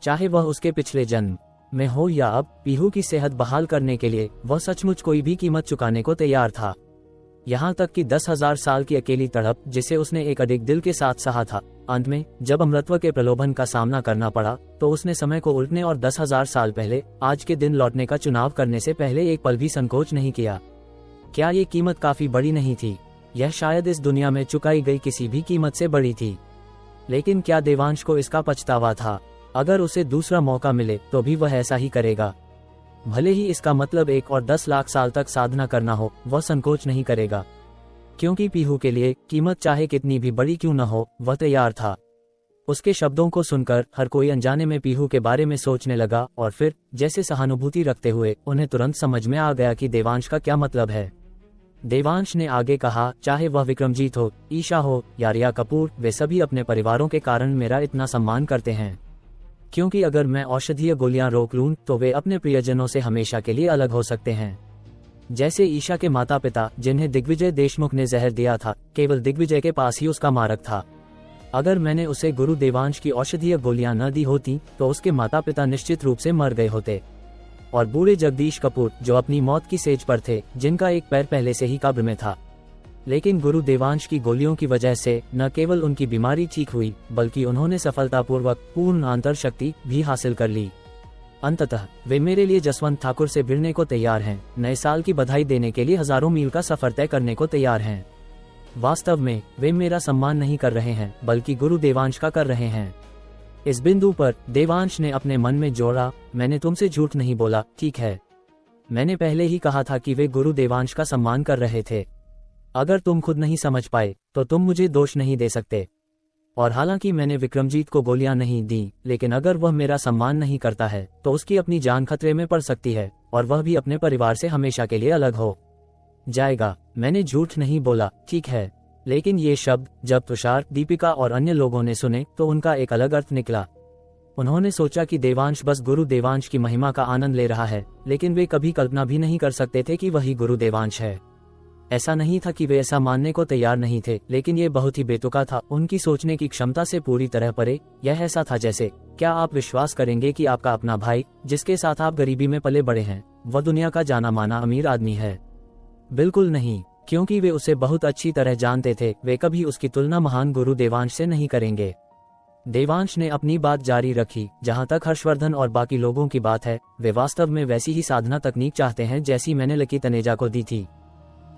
चाहे वह उसके पिछले जन्म में हो या अब, पीहू की सेहत बहाल करने के लिए वह सचमुच कोई भी कीमत चुकाने को तैयार था। यहाँ तक कि 10,000 साल की अकेली तड़प जिसे उसने एक अडिग दिल के साथ सहा था, अंत में जब अमृतत्व के प्रलोभन का सामना करना पड़ा तो उसने समय को उल्टने और 10,000 साल पहले आज के दिन लौटने का चुनाव करने से पहले एक पल भी संकोच नहीं किया। क्या ये कीमत काफी बड़ी नहीं थी? यह शायद इस दुनिया में चुकाई गई किसी भी कीमत से बड़ी थी। लेकिन क्या देवांश को इसका पछतावा था? अगर उसे दूसरा मौका मिले तो भी वह ऐसा ही करेगा। भले ही इसका मतलब 1 और 10 लाख साल तक साधना करना हो, वह संकोच नहीं करेगा, क्योंकि पीहू के लिए कीमत चाहे कितनी भी बड़ी क्यों न हो, वह तैयार था। उसके शब्दों को सुनकर हर कोई अनजाने में पीहू के बारे में सोचने लगा और फिर जैसे सहानुभूति रखते हुए उन्हें तुरंत समझ में आ गया कि देवांश का क्या मतलब है। देवांश ने आगे कहा, चाहे वह विक्रमजीत हो, ईशा हो या रिया कपूर, वे सभी अपने परिवारों के कारण मेरा इतना सम्मान करते हैं, क्योंकि अगर मैं औषधीय गोलियां रोक लूं तो वे अपने प्रियजनों से हमेशा के लिए अलग हो सकते हैं। जैसे ईशा के माता पिता जिन्हें दिग्विजय देशमुख ने जहर दिया था, केवल दिग्विजय के पास ही उसका मारक था। अगर मैंने उसे गुरु देवांश की औषधीय गोलियां न दी होती तो उसके माता पिता निश्चित रूप से मर गए होते। और बूढ़े जगदीश कपूर जो अपनी मौत की सेज पर थे, जिनका एक पैर पहले से ही कब्र में था, लेकिन गुरु देवांश की गोलियों की वजह से न केवल उनकी बीमारी ठीक हुई बल्कि उन्होंने सफलतापूर्वक पूर्ण अंतर शक्ति भी हासिल कर ली। अंततः वे मेरे लिए जसवंत ठाकुर से भिड़ने को तैयार हैं, नए साल की बधाई देने के लिए हजारों मील का सफर तय करने को तैयार हैं। वास्तव में वे मेरा सम्मान नहीं कर रहे हैं बल्कि गुरु देवांश का कर रहे हैं। इस बिंदु पर देवांश ने अपने मन में जोड़ा, मैंने तुमसे झूठ नहीं बोला, ठीक है। मैंने पहले ही कहा था कि वे गुरु देवांश का सम्मान कर रहे थे। अगर तुम खुद नहीं समझ पाए तो तुम मुझे दोष नहीं दे सकते। और हालांकि मैंने विक्रमजीत को गोलियां नहीं दी, लेकिन अगर वह मेरा सम्मान नहीं करता है तो उसकी अपनी जान खतरे में पड़ सकती है और वह भी अपने परिवार से हमेशा के लिए अलग हो जाएगा। मैंने झूठ नहीं बोला, ठीक है। लेकिन ये शब्द जब तुषार, दीपिका और अन्य लोगों ने सुने तो उनका एक अलग अर्थ निकला। उन्होंने सोचा कि देवांश बस गुरु देवांश की महिमा का आनंद ले रहा है, लेकिन वे कभी कल्पना भी नहीं कर सकते थे कि वही गुरु देवांश है। ऐसा नहीं था कि वे ऐसा मानने को तैयार नहीं थे, लेकिन ये बहुत ही बेतुका था, उनकी सोचने की क्षमता से पूरी तरह परे। यह ऐसा था जैसे, क्या आप विश्वास करेंगे कि आपका अपना भाई, जिसके साथ आप गरीबी में पले बड़े हैं, वह दुनिया का जाना माना अमीर आदमी है? बिल्कुल नहीं, क्योंकि वे उसे बहुत अच्छी तरह जानते थे। वे कभी उसकी तुलना महान गुरु देवांश से नहीं करेंगे। देवांश ने अपनी बात जारी रखी, जहां तक हर्षवर्धन और बाकी लोगों की बात है, वे वास्तव में वैसी ही साधना तकनीक चाहते हैं जैसी मैंने लकी तनेजा को दी थी।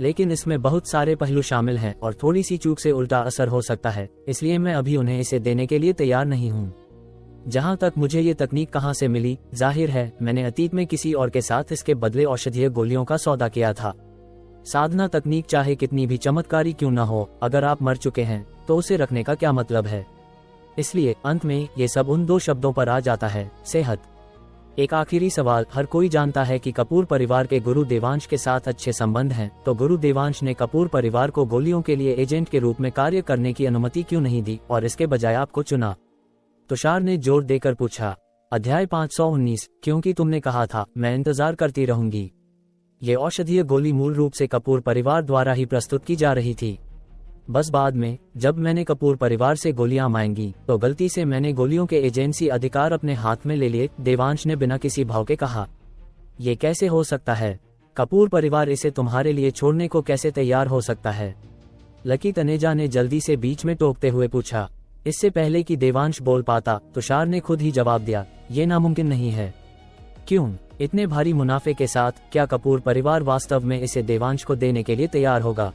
लेकिन इसमें बहुत सारे पहलू शामिल हैं और थोड़ी सी चूक से उल्टा असर हो सकता है, इसलिए मैं अभी उन्हें इसे देने के लिए तैयार नहीं हूँ। जहाँ तक मुझे ये तकनीक कहाँ से मिली, जाहिर है मैंने अतीत में किसी और के साथ इसके बदले औषधीय गोलियों का सौदा किया था। साधना तकनीक चाहे कितनी भी चमत्कारी क्यों न हो, अगर आप मर चुके हैं तो उसे रखने का क्या मतलब है? इसलिए अंत में ये सब उन दो शब्दों पर आ जाता है, सेहत। एक आखिरी सवाल, हर कोई जानता है कि कपूर परिवार के गुरु देवांश के साथ अच्छे संबंध हैं, तो गुरु देवांश ने कपूर परिवार को गोलियों के लिए एजेंट के रूप में कार्य करने की अनुमति क्यों नहीं दी और इसके बजाय आपको चुना? तुषार ने जोर देकर पूछा। अध्याय 519, क्योंकि तुमने कहा था, मैं इंतजार करती रहूंगी। ये औषधीय गोली मूल रूप से कपूर परिवार द्वारा ही प्रस्तुत की जा रही थी। बस बाद में जब मैंने कपूर परिवार से गोलियां मांगी तो गलती से मैंने गोलियों के एजेंसी अधिकार अपने हाथ में ले लिए। देवांश ने बिना किसी भाव के कहा। ये कैसे हो सकता है? कपूर परिवार इसे तुम्हारे लिए छोड़ने को कैसे तैयार हो सकता है? लकी तनेजा ने जल्दी से बीच में टोकते हुए पूछा। इससे पहले कि देवांश बोल पाता, तुषार ने खुद ही जवाब दिया, ये नामुमकिन नहीं है। क्यों? इतने भारी मुनाफे के साथ क्या कपूर परिवार वास्तव में इसे देवांश को देने के लिए तैयार होगा?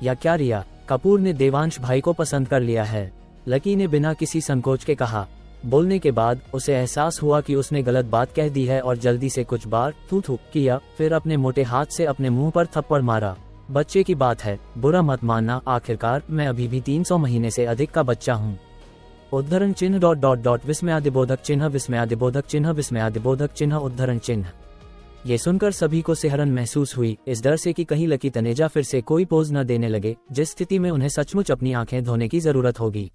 या क्या रिया कपूर ने देवांश भाई को पसंद कर लिया है? लकी ने बिना किसी संकोच के कहा। बोलने के बाद उसे एहसास हुआ कि उसने गलत बात कह दी है और जल्दी से कुछ बार थू थू किया, फिर अपने मोटे हाथ से अपने मुंह पर थप्पड़ मारा। बच्चे की बात है, बुरा मत मानना, आखिरकार मैं अभी भी 300 महीने से अधिक का बच्चा हूँ। उद्धरण चिन्ह ... विस्मयादिबोधक चिन्ह विस्मयादिबोधक चिन्ह विस्मयादिबोधक चिन्ह उद्धरण चिन्ह। ये सुनकर सभी को सिहरन महसूस हुई, इस डर से कि कहीं लकी तनेजा फिर से कोई पोज न देने लगे जिस स्थिति में उन्हें सचमुच अपनी आंखें धोने की जरूरत होगी।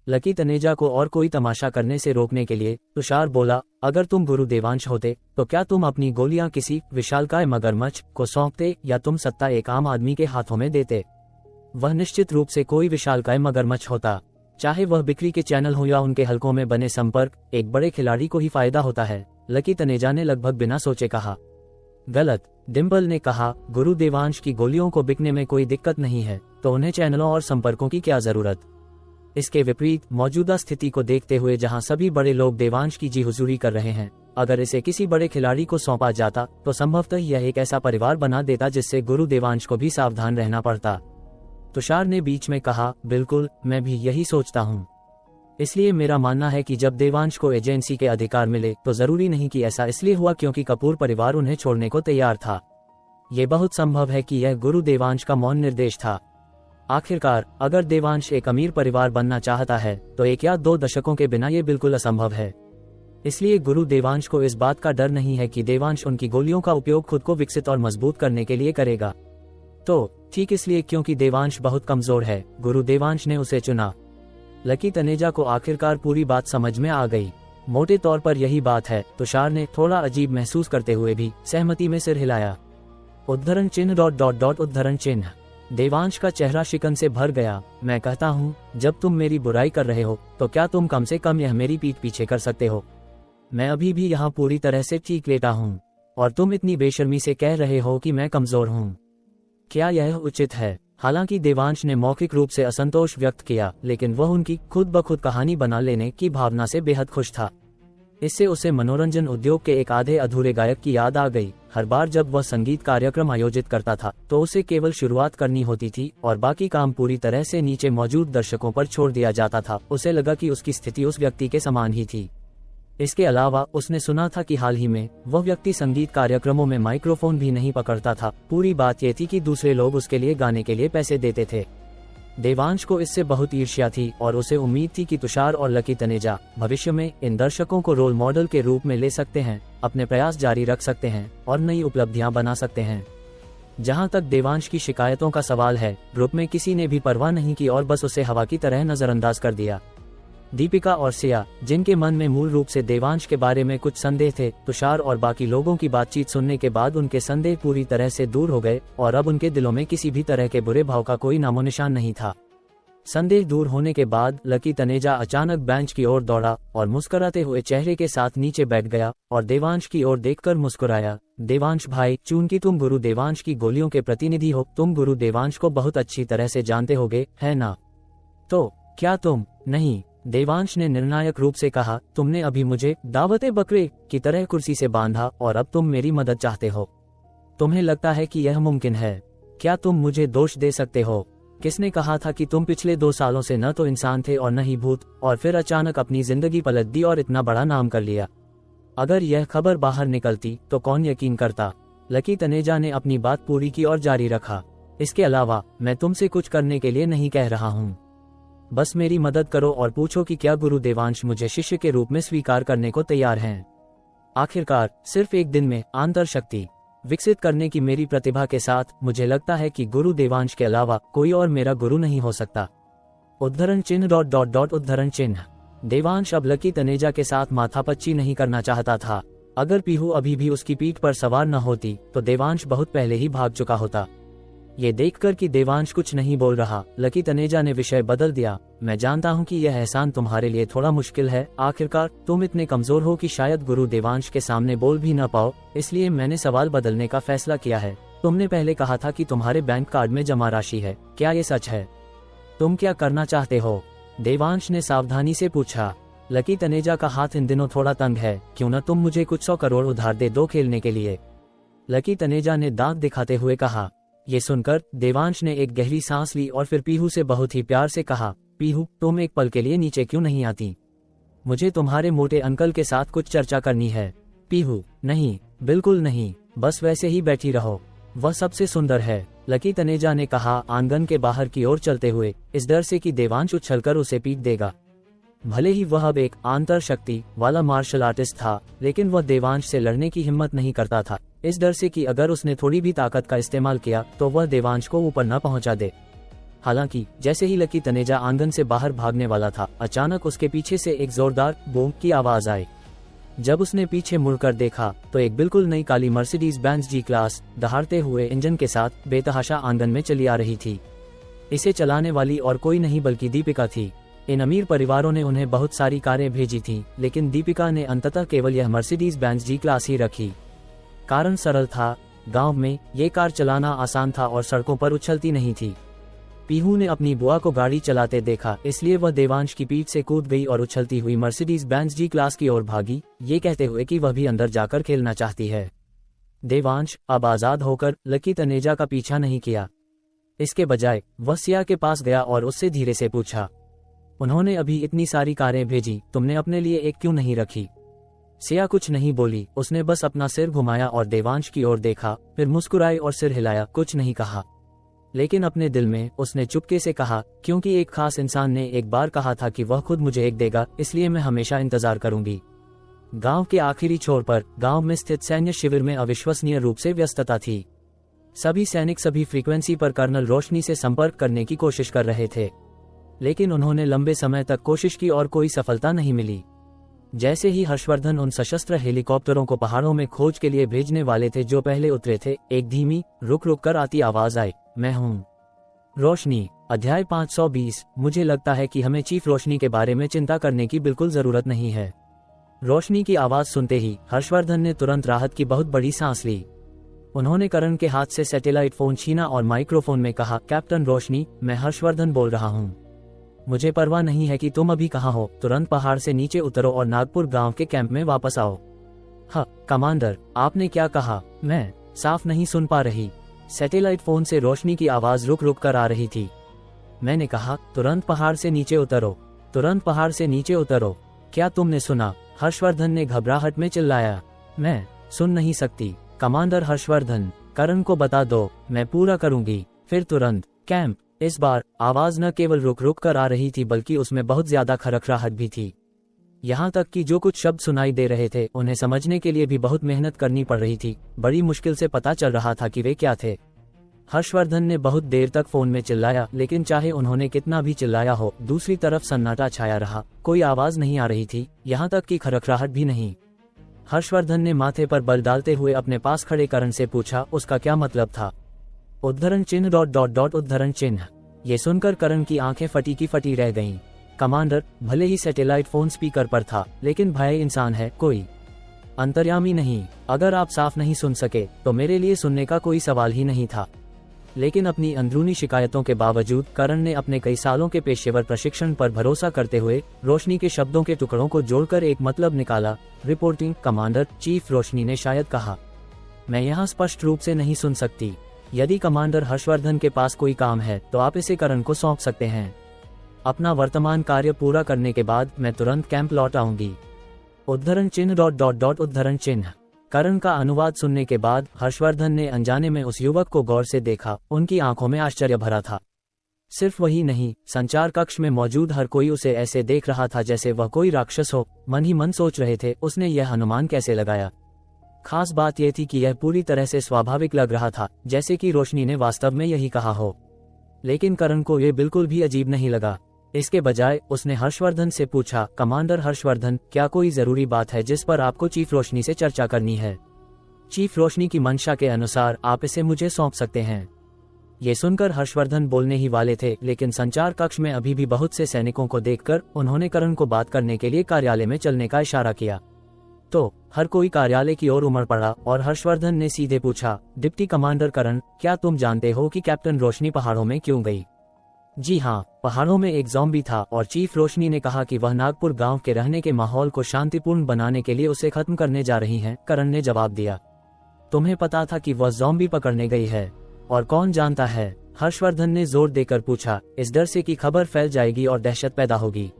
लकी तनेजा को और कोई तमाशा करने से रोकने के लिए तुषार बोला, अगर तुम गुरु देवांश होते तो क्या तुम अपनी गोलियां किसी विशालकाय मगरमच्छ को सौंपते या तुम सत्ता एक आम आदमी के हाथों में देते? वह निश्चित रूप से कोई विशालकाय मगरमच्छ होता। चाहे वह बिक्री के चैनल हो या उनके हलकों में बने संपर्क, एक बड़े खिलाड़ी को ही फायदा होता है। लकी तनेजा ने लगभग बिना सोचे कहा। गलत, डिम्पल ने कहा, गुरु देवांश की गोलियों को बिकने में कोई दिक्कत नहीं है, तो उन्हें चैनलों और संपर्कों की क्या जरूरत? इसके विपरीत मौजूदा स्थिति को देखते हुए जहां सभी बड़े लोग देवांश की जी हुजूरी कर रहे हैं, अगर इसे किसी बड़े खिलाड़ी को सौंपा जाता तो संभवतः यह एक ऐसा परिवार बना देता जिससे गुरु देवांश को भी सावधान रहना पड़ता। तुषार ने बीच में कहा, बिल्कुल, मैं भी यही सोचता हूँ। इसलिए मेरा मानना है कि जब देवांश को एजेंसी के अधिकार मिले तो जरूरी नहीं कि ऐसा इसलिए हुआ क्योंकि कपूर परिवार उन्हें छोड़ने को तैयार था। ये बहुत संभव है कि यह गुरु देवांश का मौन निर्देश था। आखिरकार अगर देवांश एक अमीर परिवार बनना चाहता है तो 1 या 2 दशकों के बिना ये बिल्कुल असंभव है। इसलिए गुरु देवांश को इस बात का डर नहीं है कि देवांश उनकी गोलियों का उपयोग खुद को विकसित और मजबूत करने के लिए करेगा। तो ठीक इसलिए क्योंकि देवांश बहुत कमजोर है, गुरु देवांश ने उसे चुना। लकी तनेजा को आखिरकार पूरी बात समझ में आ गई। मोटे तौर पर यही बात है, तुषार ने थोड़ा अजीब महसूस करते हुए भी सहमति में सिर हिलाया। उद्धरण चिन्ह ... उद्धरण चिन्ह। देवांश का चेहरा शिकन से भर गया। मैं कहता हूँ, जब तुम मेरी बुराई कर रहे हो तो क्या तुम कम से कम यह मेरी पीठ पीछे कर सकते हो? मैं अभी भी यहाँ पूरी तरह से ठीक लेटा हूँ और तुम इतनी बेशर्मी से कह रहे हो कि मैं कमजोर हूँ। क्या यह उचित है? हालांकि देवांश ने मौखिक रूप से असंतोष व्यक्त किया, लेकिन वह उनकी खुद ब खुद कहानी बना लेने की भावना से बेहद खुश था। इससे उसे मनोरंजन उद्योग के एक आधे अधूरे गायक की याद आ गई। हर बार जब वह संगीत कार्यक्रम आयोजित करता था तो उसे केवल शुरुआत करनी होती थी और बाकी काम पूरी तरह से नीचे मौजूद दर्शकों पर छोड़ दिया जाता था। उसे लगा कि उसकी स्थिति उस व्यक्ति के समान ही थी। इसके अलावा उसने सुना था कि हाल ही में वह व्यक्ति संगीत कार्यक्रमों में माइक्रोफोन भी नहीं पकड़ता था। पूरी बात ये थी कि दूसरे लोग उसके लिए गाने के लिए पैसे देते थे। देवांश को इससे बहुत ईर्ष्या थी और उसे उम्मीद थी कि तुषार और लकी तनेजा भविष्य में इन दर्शकों को रोल मॉडल के रूप में ले सकते हैं, अपने प्रयास जारी रख सकते हैं और नई उपलब्धियां बना सकते हैं। जहां तक देवांश की शिकायतों का सवाल है, ग्रुप में किसी ने भी परवाह नहीं की और बस उसे हवा की तरह नजरअंदाज कर दिया। दीपिका और सिया, जिनके मन में मूल रूप से देवांश के बारे में कुछ संदेह थे, तुषार और बाकी लोगों की बातचीत सुनने के बाद उनके संदेह पूरी तरह से दूर हो गए और अब उनके दिलों में किसी भी तरह के बुरे भाव का कोई नामोनिशान नहीं था। संदेह दूर होने के बाद लकी तनेजा अचानक बेंच की ओर दौड़ा और मुस्कुराते हुए चेहरे के साथ नीचे बैठ गया और देवांश की ओर देखकर मुस्कुराया। देवांश भाई, चूंकि तुम गुरु देवांश की गोलियों के प्रतिनिधि हो, तुम गुरु देवांश को बहुत अच्छी तरह से जानते होगे, है ना? तो क्या तुम? नहीं, देवांश ने निर्णायक रूप से कहा, तुमने अभी मुझे दावते बकरे की तरह कुर्सी से बांधा और अब तुम मेरी मदद चाहते हो। तुम्हें लगता है कि यह मुमकिन है? क्या तुम मुझे दोष दे सकते हो? किसने कहा था कि तुम पिछले 2 सालों से न तो इंसान थे और न ही भूत, और फिर अचानक अपनी जिंदगी पलट दी और इतना बड़ा नाम कर लिया? अगर यह खबर बाहर निकलती तो कौन यकीन करता? लकी तनेजा ने अपनी बात पूरी की और जारी रखा, इसके अलावा मैं तुमसे कुछ करने के लिए नहीं कह रहा हूँ। बस मेरी मदद करो और पूछो कि क्या गुरु देवांश मुझे शिष्य के रूप में स्वीकार करने को तैयार हैं। आखिरकार सिर्फ एक दिन में आंतर शक्ति विकसित करने की मेरी प्रतिभा के साथ मुझे लगता है कि गुरु देवांश के अलावा कोई और मेरा गुरु नहीं हो सकता। उद्धरण चिन्ह ... उद्धरण चिन्ह। देवांश अब लकी तनेजा के साथ माथापच्ची नहीं करना चाहता था। अगर पीहू अभी भी उसकी पीठ पर सवार न होती तो देवांश बहुत पहले ही भाग चुका होता। ये देखकर कि देवांश कुछ नहीं बोल रहा, लकी तनेजा ने विषय बदल दिया। मैं जानता हूँ कि यह एहसान तुम्हारे लिए थोड़ा मुश्किल है। आखिरकार तुम इतने कमजोर हो कि शायद गुरु देवांश के सामने बोल भी न पाओ, इसलिए मैंने सवाल बदलने का फैसला किया है। तुमने पहले कहा था कि तुम्हारे बैंक कार्ड में जमा राशि है, क्या ये सच है? तुम क्या करना चाहते हो? देवांश ने सावधानी से पूछा। लकी तनेजा का हाथ इन दिनों थोड़ा तंग है, क्यों न तुम मुझे कुछ 100 करोड़ उधार दे दो खेलने के लिए। लकी तनेजा ने दांत दिखाते हुए कहा। ये सुनकर देवांश ने एक गहरी सांस ली और फिर पीहू से बहुत ही प्यार से कहा, पीहू, तुम एक पल के लिए नीचे क्यों नहीं आती? मुझे तुम्हारे मोटे अंकल के साथ कुछ चर्चा करनी है। पीहू, नहीं, बिल्कुल नहीं, बस वैसे ही बैठी रहो, वह सबसे सुंदर है, लकी तनेजा ने कहा आंगन के बाहर की ओर चलते हुए, इस डर से कि देवांश उछलकर उसे पीट देगा। भले ही वह अब एक आंतर शक्ति वाला मार्शल आर्टिस्ट था, लेकिन वह देवांश से लड़ने की हिम्मत नहीं करता था, इस डर से कि अगर उसने थोड़ी भी ताकत का इस्तेमाल किया तो वह देवांश को ऊपर न पहुंचा दे। हालांकि जैसे ही लकी तनेजा आंगन से बाहर भागने वाला था, अचानक उसके पीछे से एक जोरदार बूम की आवाज आई। जब उसने पीछे मुड़कर देखा तो एक बिल्कुल नई काली मर्सिडीज बेंज जी क्लास दहाड़ते हुए इंजन के साथ बेतहाशा आंगन में चली आ रही थी। इसे चलाने वाली और कोई नहीं बल्कि दीपिका थी। इन अमीर परिवारों ने उन्हें बहुत सारी कारें भेजी थीं, लेकिन दीपिका ने अंततः केवल यह मर्सिडीज बेंज जी क्लास ही रखी। कारण सरल था, गांव में ये कार चलाना आसान था और सड़कों पर उछलती नहीं थी। पीहू ने अपनी बुआ को गाड़ी चलाते देखा, इसलिए वह देवांश की पीठ से कूद गई और उछलती हुई मर्सिडीज बेंज जी क्लास की ओर भागी, ये कहते हुए कि वह भी अंदर जाकर खेलना चाहती है। देवांश अब आजाद होकर लकी तनेजा का पीछा नहीं किया। इसके बजाय वह सिया के पास गया और उससे धीरे से पूछा, उन्होंने अभी इतनी सारी कारें भेजी, तुमने अपने लिए एक क्यों नहीं रखी? सिया कुछ नहीं बोली, उसने बस अपना सिर घुमाया और देवांश की ओर देखा, फिर मुस्कुराई और सिर हिलाया, कुछ नहीं कहा। लेकिन अपने दिल में उसने चुपके से कहा, क्योंकि एक खास इंसान ने एक बार कहा था कि वह खुद मुझे एक देगा, इसलिए मैं हमेशा इंतजार करूंगी। गांव के आखिरी छोर पर गांव में स्थित सैन्य शिविर में अविश्वसनीय रूप से व्यस्तता थी। सभी सैनिक सभी फ्रीक्वेंसी पर कर्नल रोशनी से संपर्क करने की कोशिश कर रहे थे, लेकिन उन्होंने लंबे समय तक कोशिश की और कोई सफलता नहीं मिली। जैसे ही हर्षवर्धन उन सशस्त्र हेलीकॉप्टरों को पहाड़ों में खोज के लिए भेजने वाले थे जो पहले उतरे थे, एक धीमी रुक रुक कर आती आवाज आई, मैं हूँ रोशनी। अध्याय 520। मुझे लगता है कि हमें चीफ रोशनी के बारे में चिंता करने की बिल्कुल जरूरत नहीं है। रोशनी की आवाज सुनते ही हर्षवर्धन ने तुरंत राहत की बहुत बड़ी सांस ली। उन्होंने करण के हाथ से सैटेलाइट फोन छीना और माइक्रोफोन में कहा, कैप्टन रोशनी, मैं हर्षवर्धन बोल रहा हूँ। मुझे परवाह नहीं है कि तुम अभी कहाँ हो, तुरंत पहाड़ से नीचे उतरो और नागपुर गांव के कैंप में वापस आओ। हाँ कमांडर, आपने क्या कहा? मैं साफ नहीं सुन पा रही। सैटेलाइट फोन से रोशनी की आवाज रुक रुक कर आ रही थी। मैंने कहा, तुरंत पहाड़ से नीचे उतरो, तुरंत पहाड़ से नीचे उतरो। क्या तुमने सुना? हर्षवर्धन ने घबराहट में चिल्लाया। मैं सुन नहीं सकती कमांडर हर्षवर्धन, करण को बता दो, मैं पूरा करूंगी। फिर तुरंत कैंप। इस बार आवाज न केवल रुक रुक कर आ रही थी बल्कि उसमें बहुत ज्यादा खरखराहट भी थी। यहाँ तक कि जो कुछ शब्द सुनाई दे रहे थे उन्हें समझने के लिए भी बहुत मेहनत करनी पड़ रही थी। बड़ी मुश्किल से पता चल रहा था कि वे क्या थे। हर्षवर्धन ने बहुत देर तक फोन में चिल्लाया, लेकिन चाहे उन्होंने कितना भी चिल्लाया हो, दूसरी तरफ सन्नाटा छाया रहा। कोई आवाज नहीं आ रही थी, यहाँ तक कि खरखराहट भी नहीं। हर्षवर्धन ने माथे पर बल डालते हुए अपने पास खड़े करण से पूछा, उसका क्या मतलब था? उद्धरण चिन्ह ... उद्धरण चिन्ह। ये सुनकर करण की आंखें फटी की फटी रह गईं। कमांडर, भले ही सैटेलाइट फोन स्पीकर पर था, लेकिन भय इंसान है, कोई अंतर्यामी नहीं। अगर आप साफ नहीं सुन सके तो मेरे लिए सुनने का कोई सवाल ही नहीं था। लेकिन अपनी अंदरूनी शिकायतों के बावजूद करण ने अपने कई सालों के पेशेवर प्रशिक्षण पर भरोसा करते हुए रोशनी के शब्दों के टुकड़ों को जोड़कर एक मतलब निकाला। रिपोर्टिंग कमांडर, चीफ रोशनी ने शायद कहा। मैं यहाँ स्पष्ट रूप से नहीं सुन सकती। यदि कमांडर हर्षवर्धन के पास कोई काम है तो आप इसे करण को सौंप सकते हैं। अपना वर्तमान कार्य पूरा करने के बाद मैं तुरंत कैंप लौट आऊंगी। उद्धरण चिन्ह ... उद्धरण चिन्ह। करण का अनुवाद सुनने के बाद हर्षवर्धन ने अनजाने में उस युवक को गौर से देखा। उनकी आंखों में आश्चर्य भरा था। सिर्फ वही नहीं, संचार कक्ष में मौजूद हर कोई उसे ऐसे देख रहा था जैसे वह कोई राक्षस हो। मन ही मन सोच रहे थे, उसने यह अनुमान कैसे लगाया? खास बात यह थी कि यह पूरी तरह से स्वाभाविक लग रहा था, जैसे कि रोशनी ने वास्तव में यही कहा हो। लेकिन करण को यह बिल्कुल भी अजीब नहीं लगा। इसके बजाय उसने हर्षवर्धन से पूछा, कमांडर हर्षवर्धन, क्या कोई जरूरी बात है जिस पर आपको चीफ रोशनी से चर्चा करनी है? चीफ रोशनी की मंशा के अनुसार आप इसे मुझे सौंप सकते हैं। ये सुनकर हर्षवर्धन बोलने ही वाले थे, लेकिन संचार कक्ष में अभी भी बहुत से सैनिकों को देखकर उन्होंने करण को बात करने के लिए कार्यालय में चलने का इशारा किया। तो हर कोई कार्यालय की ओर उमड़ पड़ा और हर्षवर्धन ने सीधे पूछा, डिप्टी कमांडर करण, क्या तुम जानते हो कि कैप्टन रोशनी पहाड़ों में क्यों गई? जी हाँ, पहाड़ों में एक ज़ॉम्बी था और चीफ रोशनी ने कहा कि वह नागपुर गांव के रहने के माहौल को शांतिपूर्ण बनाने के लिए उसे खत्म करने जा रही हैं। करण ने जवाब दिया। तुम्हें पता था कि वह ज़ॉम्बी पकड़ने गई है? और कौन जानता है? हर्षवर्धन ने जोर देकर पूछा, इस डर से कि खबर फैल जाएगी और दहशत पैदा होगी।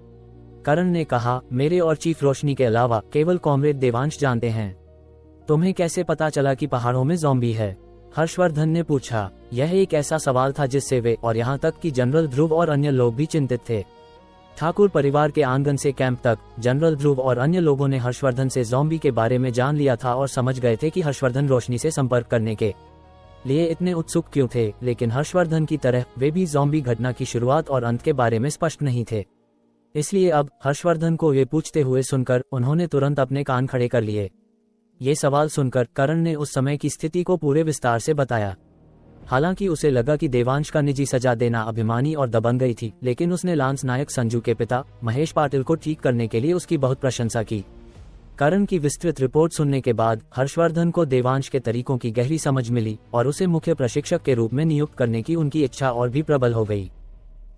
करण ने कहा, मेरे और चीफ रोशनी के अलावा केवल कॉमरेड देवांश जानते हैं। तुम्हें कैसे पता चला कि पहाड़ों में ज़ॉम्बी है? हर्षवर्धन ने पूछा। यह एक ऐसा सवाल था जिससे वे और यहाँ तक कि जनरल ध्रुव और अन्य लोग भी चिंतित थे। ठाकुर परिवार के आंगन से कैंप तक जनरल ध्रुव और अन्य लोगों ने हर्षवर्धन से ज़ॉम्बी के बारे में जान लिया था और समझ गए थे कि हर्षवर्धन रोशनी से संपर्क करने के लिए इतने उत्सुक क्यों थे, लेकिन हर्षवर्धन की तरह वे भी ज़ॉम्बी घटना की शुरुआत और अंत के बारे में स्पष्ट नहीं थे। इसलिए अब हर्षवर्धन को ये पूछते हुए सुनकर उन्होंने तुरंत अपने कान खड़े कर लिए। ये सवाल सुनकर करण ने उस समय की स्थिति को पूरे विस्तार से बताया। हालांकि उसे लगा कि देवांश का निजी सजा देना अभिमानी और दबंगई थी, लेकिन उसने लांस नायक संजू के पिता महेश पाटिल को ठीक करने के लिए उसकी बहुत प्रशंसा की। करण की विस्तृत रिपोर्ट सुनने के बाद हर्षवर्धन को देवांश के तरीकों की गहरी समझ मिली और उसे मुख्य प्रशिक्षक के रूप में नियुक्त करने की उनकी इच्छा और भी प्रबल हो गई।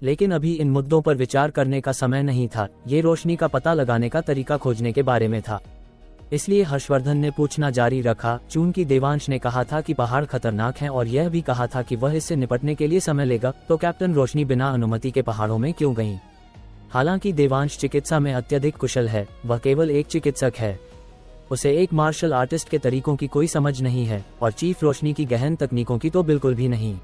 लेकिन अभी इन मुद्दों पर विचार करने का समय नहीं था, ये रोशनी का पता लगाने का तरीका खोजने के बारे में था। इसलिए हर्षवर्धन ने पूछना जारी रखा, चूंकि देवांश ने कहा था कि पहाड़ खतरनाक हैं और यह भी कहा था कि वह इससे निपटने के लिए समय लेगा, तो कैप्टन रोशनी बिना अनुमति के पहाड़ों में क्यों गईं? हालांकि देवांश चिकित्सा में अत्यधिक कुशल है, वह केवल एक चिकित्सक है। उसे एक मार्शल आर्टिस्ट के तरीकों की कोई समझ नहीं है और चीफ रोशनी की गहन तकनीकों की तो बिल्कुल भी नहीं।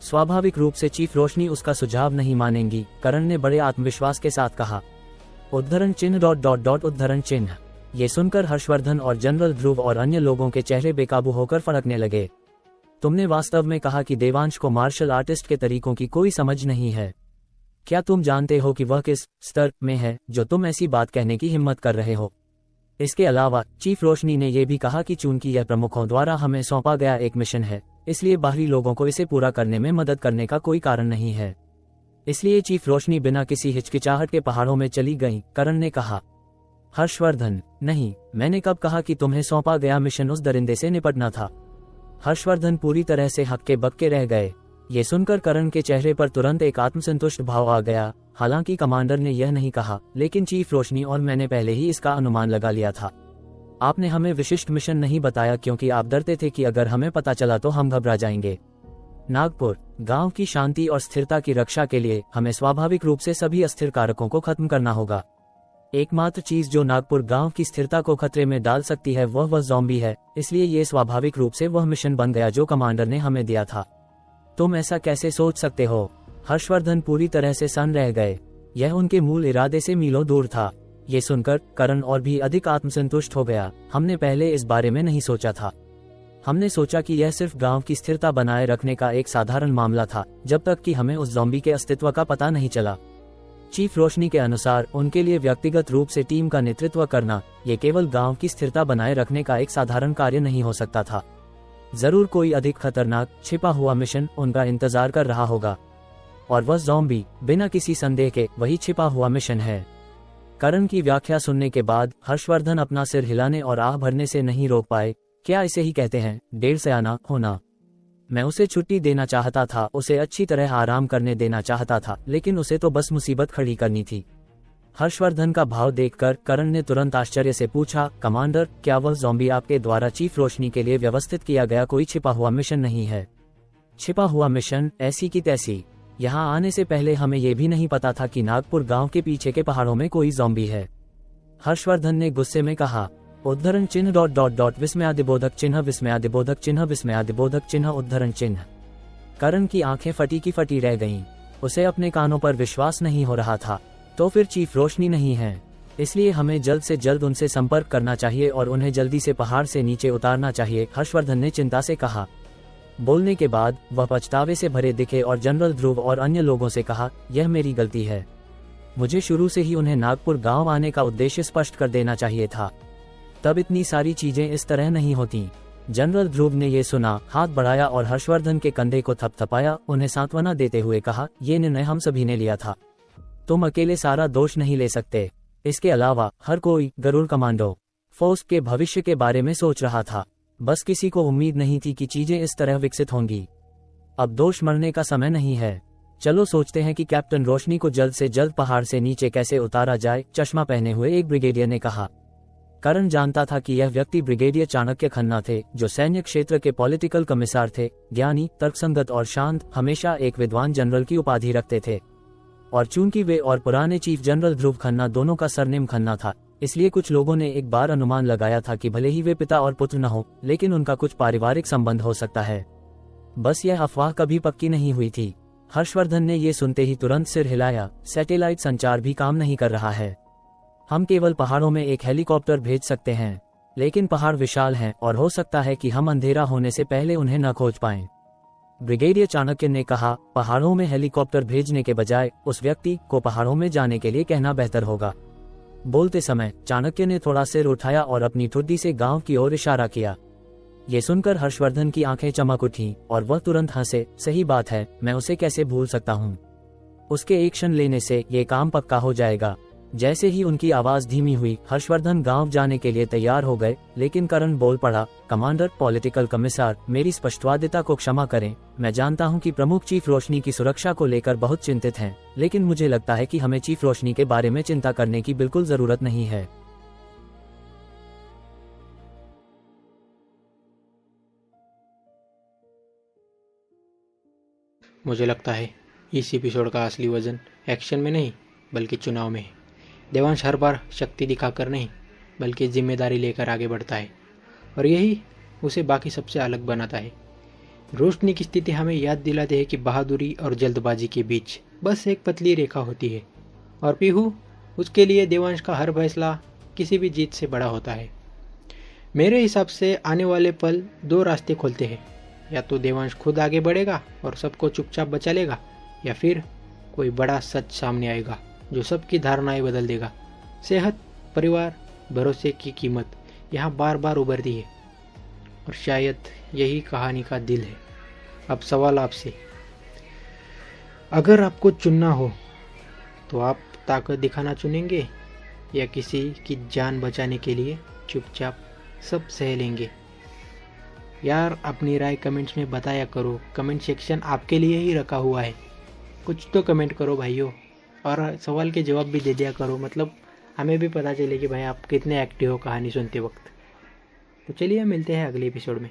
स्वाभाविक रूप से चीफ रोशनी उसका सुझाव नहीं मानेंगी, करण ने बड़े आत्मविश्वास के साथ कहा। उद्धरण चिन्ह ... उद्धरण चिन्ह। ये सुनकर हर्षवर्धन और जनरल ध्रुव और अन्य लोगों के चेहरे बेकाबू होकर फड़कने लगे। तुमने वास्तव में कहा कि देवांश को मार्शल आर्टिस्ट के तरीकों की कोई समझ नहीं है? क्या तुम जानते हो कि वह किस स्तर में है जो तुम ऐसी बात कहने की हिम्मत कर रहे हो? इसके अलावा चीफ रोशनी ने यह भी कहा कि चूंकि यह प्रमुखों द्वारा हमें सौंपा गया एक मिशन है, इसलिए बाहरी लोगों को इसे पूरा करने में मदद करने का कोई कारण नहीं है। इसलिए चीफ रोशनी बिना किसी हिचकिचाहट के पहाड़ों में चली गईं, करण ने कहा। हर्षवर्धन: नहीं, मैंने कब कहा कि तुम्हें सौंपा गया मिशन उस दरिंदे से निपटना था? हर्षवर्धन पूरी तरह से हक्के बक्के रह गए। ये सुनकर करण के चेहरे पर तुरंत एक आत्मसंतुष्ट भाव आ गया। हालांकि कमांडर ने यह नहीं कहा, लेकिन चीफ रोशनी और मैंने पहले ही इसका अनुमान लगा लिया था। आपने हमें विशिष्ट मिशन नहीं बताया क्योंकि आप डरते थे कि अगर हमें पता चला तो हम घबरा जाएंगे। नागपुर गांव की शांति और स्थिरता की रक्षा के लिए हमें स्वाभाविक रूप से सभी अस्थिर कारकों को खत्म करना होगा। एकमात्र चीज जो नागपुर गांव की स्थिरता को खतरे में डाल सकती है वह ज़ॉम्बी है, इसलिए ये स्वाभाविक रूप से वह मिशन बन गया जो कमांडर ने हमें दिया था। तुम ऐसा कैसे सोच सकते हो? हर्षवर्धन पूरी तरह से सन्न रह गए। यह उनके मूल इरादे से मीलों दूर था। ये सुनकर करण और भी अधिक आत्मसंतुष्ट हो गया। हमने पहले इस बारे में नहीं सोचा था। हमने सोचा कि यह सिर्फ गांव की स्थिरता बनाए रखने का एक साधारण मामला था, जब तक कि हमें उस ज़ॉम्बी के अस्तित्व का पता नहीं चला। चीफ रोशनी के अनुसार उनके लिए व्यक्तिगत रूप से टीम का नेतृत्व करना ये केवल गांव की स्थिरता बनाए रखने का एक साधारण कार्य नहीं हो सकता था। जरूर कोई अधिक खतरनाक छिपा हुआ मिशन उनका इंतजार कर रहा होगा, और वह ज़ॉम्बी बिना किसी संदेह के वही छिपा हुआ मिशन है। करण की व्याख्या सुनने के बाद हर्षवर्धन अपना सिर हिलाने और आह भरने से नहीं रोक पाए। क्या इसे ही कहते हैं डेढ़ सयाना होना? मैं उसे छुट्टी देना चाहता था, उसे अच्छी तरह आराम करने देना चाहता था, लेकिन उसे तो बस मुसीबत खड़ी करनी थी। हर्षवर्धन का भाव देखकर करण ने तुरंत आश्चर्य से पूछा, कमांडर, क्या वह ज़ॉम्बी आपके द्वारा चीफ रोशनी के लिए व्यवस्थित किया गया कोई छिपा हुआ मिशन नहीं है? छिपा हुआ मिशन ऐसी की तैसी। यहाँ आने से पहले हमें यह भी नहीं पता था कि नागपुर गांव के पीछे के पहाड़ों में कोई ज़ॉम्बी है। हर्षवर्धन ने गुस्से में कहा। उद्धरण चिन्ह ... विस्मयादिबोधक चिन्ह विस्मयादिबोधक चिन्ह विस्मयादिबोधक चिन्ह उद्धरण चिन्ह। करण की आंखें फटी की फटी रह गईं। उसे अपने कानों पर विश्वास नहीं हो रहा था। तो फिर चीफ रोशनी नहीं है, इसलिए हमें जल्द से जल्द उनसे संपर्क करना चाहिए और उन्हें जल्दी से पहाड़ से नीचे उतारना चाहिए, हर्षवर्धन ने चिंता से कहा। बोलने के बाद वह पछतावे से भरे दिखे और जनरल ध्रुव और अन्य लोगों से कहा, यह मेरी गलती है। मुझे शुरू से ही उन्हें नागपुर गांव आने का उद्देश्य स्पष्ट कर देना चाहिए था, तब इतनी सारी चीजें इस तरह नहीं होती। जनरल ध्रुव ने यह सुना, हाथ बढ़ाया और हर्षवर्धन के कंधे को थपथपाया, उन्हें सांत्वना देते हुए कहा, यह निर्णय हम सभी ने लिया था, तुम अकेले सारा दोष नहीं ले सकते। इसके अलावा हर कोई गरुड़ कमांडो फोर्स के भविष्य के बारे में सोच रहा था। बस किसी को उम्मीद नहीं थी कि चीजें इस तरह विकसित होंगी। अब दोष मरने का समय नहीं है। चलो सोचते हैं कि कैप्टन रोशनी को जल्द से जल्द पहाड़ से नीचे कैसे उतारा जाए, चश्मा पहने हुए एक ब्रिगेडियर ने कहा। करण जानता था कि यह व्यक्ति ब्रिगेडियर चाणक्य खन्ना थे, जो सैन्य क्षेत्र के पॉलिटिकल कमिश्नर थे। ज्ञानी, तर्कसंगत और शांत, हमेशा एक विद्वान जनरल की उपाधि रखते थे। और चूंकि वे और पुराने चीफ जनरल ध्रुव खन्ना दोनों का सरनेम खन्ना था, इसलिए कुछ लोगों ने एक बार अनुमान लगाया था कि भले ही वे पिता और पुत्र न हो, लेकिन उनका कुछ पारिवारिक संबंध हो सकता है। बस यह अफवाह कभी पक्की नहीं हुई थी। हर्षवर्धन ने ये सुनते ही तुरंत सिर हिलाया। सैटेलाइट संचार भी काम नहीं कर रहा है। हम केवल पहाड़ों में एक हेलीकॉप्टर भेज सकते हैं, लेकिन पहाड़ विशाल हैं और हो सकता है कि हम अंधेरा होने से पहले उन्हें न खोज पाएं। ब्रिगेडियर चाणक्य ने कहा, पहाड़ों में हेलीकॉप्टर भेजने के बजाय उस व्यक्ति को पहाड़ों में जाने के लिए कहना बेहतर होगा। बोलते समय चाणक्य ने थोड़ा सिर उठाया और अपनी ठुड्डी से गांव की ओर इशारा किया। ये सुनकर हर्षवर्धन की आंखें चमक उठीं और वह तुरंत हंसे। सही बात है, मैं उसे कैसे भूल सकता हूँ। उसके एक क्षण लेने से ये काम पक्का हो जाएगा। जैसे ही उनकी आवाज धीमी हुई, हर्षवर्धन गांव जाने के लिए तैयार हो गए, लेकिन करण बोल पड़ा, कमांडर पॉलिटिकल कमिश्नर, मेरी स्पष्टवादिता को क्षमा करें। मैं जानता हूं कि प्रमुख चीफ रोशनी की सुरक्षा को लेकर बहुत चिंतित हैं, लेकिन मुझे लगता है कि हमें चीफ रोशनी के बारे में चिंता करने की बिल्कुल जरूरत नहीं है। मुझे लगता है इस एपिसोड का असली वजन एक्शन में नहीं बल्कि चुनाव में है। देवांश हर बार शक्ति दिखाकर नहीं बल्कि जिम्मेदारी लेकर आगे बढ़ता है और यही उसे बाकी सबसे अलग बनाता है। रोशनी की स्थिति हमें याद दिलाती है कि बहादुरी और जल्दबाजी के बीच बस एक पतली रेखा होती है और पीहू, उसके लिए देवांश का हर फैसला किसी भी जीत से बड़ा होता है। मेरे हिसाब से आने वाले पल दो रास्ते खोलते हैं, या तो देवांश खुद आगे बढ़ेगा और सबको चुपचाप बचा लेगा, या फिर कोई बड़ा सच सामने आएगा जो सबकी धारणाएं बदल देगा। सेहत, परिवार, भरोसे की कीमत यहाँ बार बार उभरती है और शायद यही कहानी का दिल है। अब सवाल आपसे, अगर आपको चुनना हो तो आप ताकत दिखाना चुनेंगे या किसी की जान बचाने के लिए चुपचाप सब सह लेंगे? यार, अपनी राय कमेंट्स में बताया करो। कमेंट सेक्शन आपके लिए ही रखा हुआ है, कुछ तो कमेंट करो भाइयों, और सवाल के जवाब भी दे दिया करो। मतलब हमें भी पता चले कि भाई आप कितने एक्टिव हो कहानी सुनते वक्त। तो चलिए मिलते हैं अगले एपिसोड में।